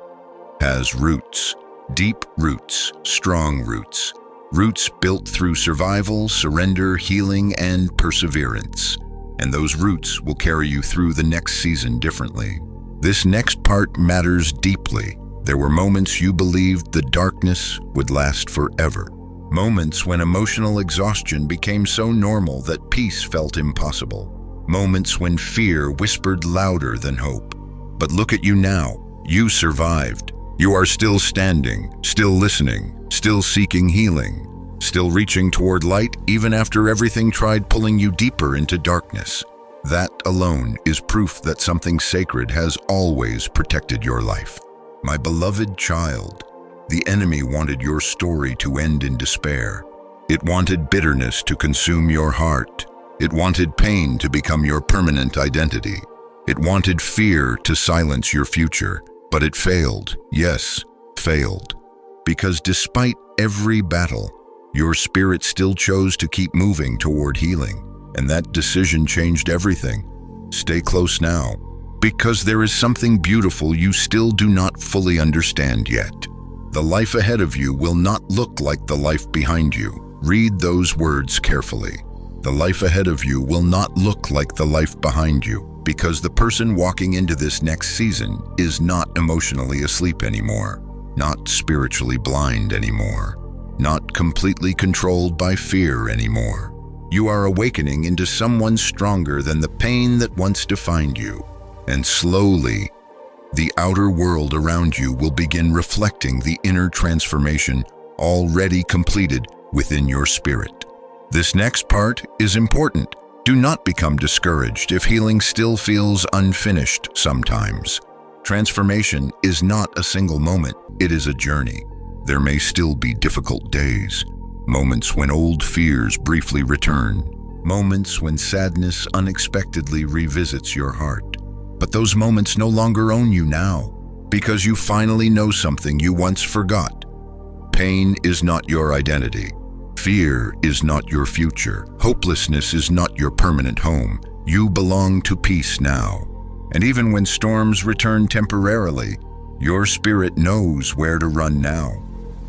has roots, deep roots, strong roots, roots built through survival, surrender, healing, and perseverance. And those roots will carry you through the next season differently. This next part matters deeply. There were moments you believed the darkness would last forever. Moments when emotional exhaustion became so normal that peace felt impossible. Moments when fear whispered louder than hope. But look at you now. You survived. You are still standing, still listening, still seeking healing, still reaching toward light even after everything tried pulling you deeper into darkness. That alone is proof that something sacred has always protected your life. My beloved child, the enemy wanted your story to end in despair. It wanted bitterness to consume your heart. It wanted pain to become your permanent identity. It wanted fear to silence your future. But it failed. Yes, failed. Because despite every battle, your spirit still chose to keep moving toward healing. And that decision changed everything. Stay close now, because there is something beautiful you still do not fully understand yet. The life ahead of you will not look like the life behind you. Read those words carefully. The life ahead of you will not look like the life behind you, because the person walking into this next season is not emotionally asleep anymore, not spiritually blind anymore, not completely controlled by fear anymore. You are awakening into someone stronger than the pain that once defined you. And slowly, the outer world around you will begin reflecting the inner transformation already completed within your spirit. This next part is important. Do not become discouraged if healing still feels unfinished sometimes. Transformation is not a single moment, it is a journey. There may still be difficult days, moments when old fears briefly return, moments when sadness unexpectedly revisits your heart. But those moments no longer own you now, because you finally know something you once forgot. Pain is not your identity. Fear is not your future. Hopelessness is not your permanent home. You belong to peace now. And even when storms return temporarily, your spirit knows where to run now.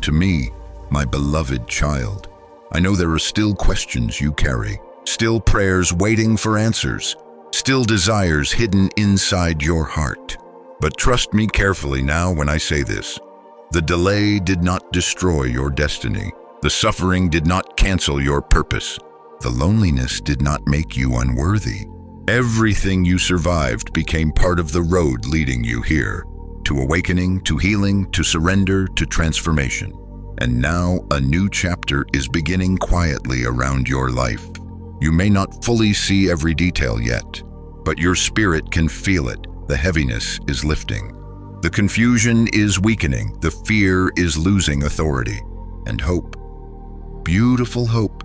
To me, my beloved child, I know there are still questions you carry, still prayers waiting for answers, still desires hidden inside your heart. But trust me carefully now when I say this. The delay did not destroy your destiny. The suffering did not cancel your purpose. The loneliness did not make you unworthy. Everything you survived became part of the road leading you here, to awakening, to healing, to surrender, to transformation. And now a new chapter is beginning quietly around your life. You may not fully see every detail yet, but your spirit can feel it. The heaviness is lifting. The confusion is weakening. The fear is losing authority. And hope, beautiful hope,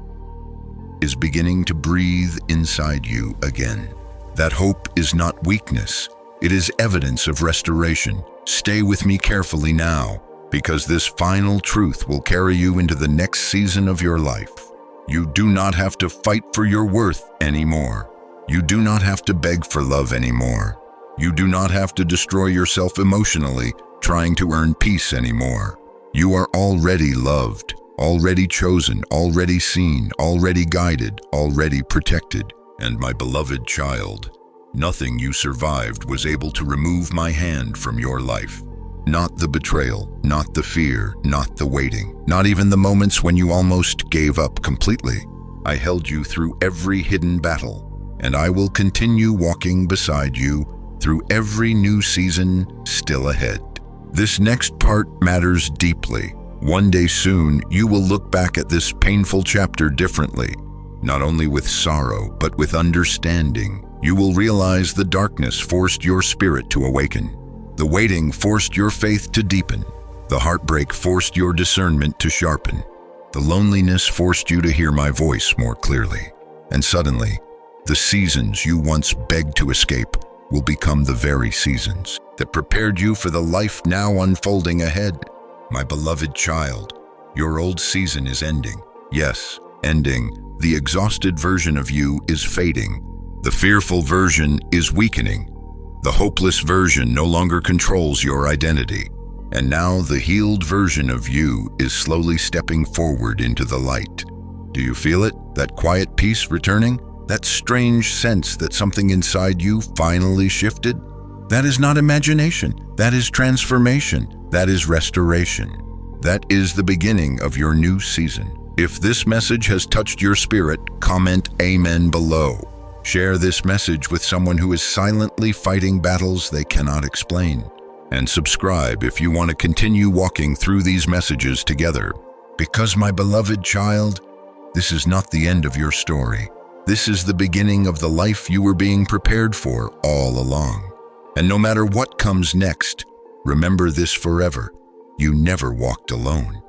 is beginning to breathe inside you again. That hope is not weakness. It is evidence of restoration. Stay with me carefully now, because this final truth will carry you into the next season of your life. You do not have to fight for your worth anymore. You do not have to beg for love anymore. You do not have to destroy yourself emotionally trying to earn peace anymore. You are already loved, already chosen, already seen, already guided, already protected. And my beloved child, nothing you survived was able to remove my hand from your life. Not the betrayal, not the fear, not the waiting, not even the moments when you almost gave up completely. I held you through every hidden battle, and I will continue walking beside you through every new season still ahead. This next part matters deeply. One day soon, you will look back at this painful chapter differently, not only with sorrow, but with understanding. You will realize the darkness forced your spirit to awaken. The waiting forced your faith to deepen. The heartbreak forced your discernment to sharpen. The loneliness forced you to hear my voice more clearly. And suddenly, the seasons you once begged to escape will become the very seasons that prepared you for the life now unfolding ahead. My beloved child, your old season is ending. Yes, ending. The exhausted version of you is fading. The fearful version is weakening. The hopeless version no longer controls your identity. And now the healed version of you is slowly stepping forward into the light. Do you feel it? That quiet peace returning? That strange sense that something inside you finally shifted? That is not imagination. That is transformation. That is restoration. That is the beginning of your new season. If this message has touched your spirit, comment Amen below. Share this message with someone who is silently fighting battles they cannot explain. And subscribe if you want to continue walking through these messages together. Because, my beloved child, this is not the end of your story. This is the beginning of the life you were being prepared for all along. And no matter what comes next, remember this forever. You never walked alone.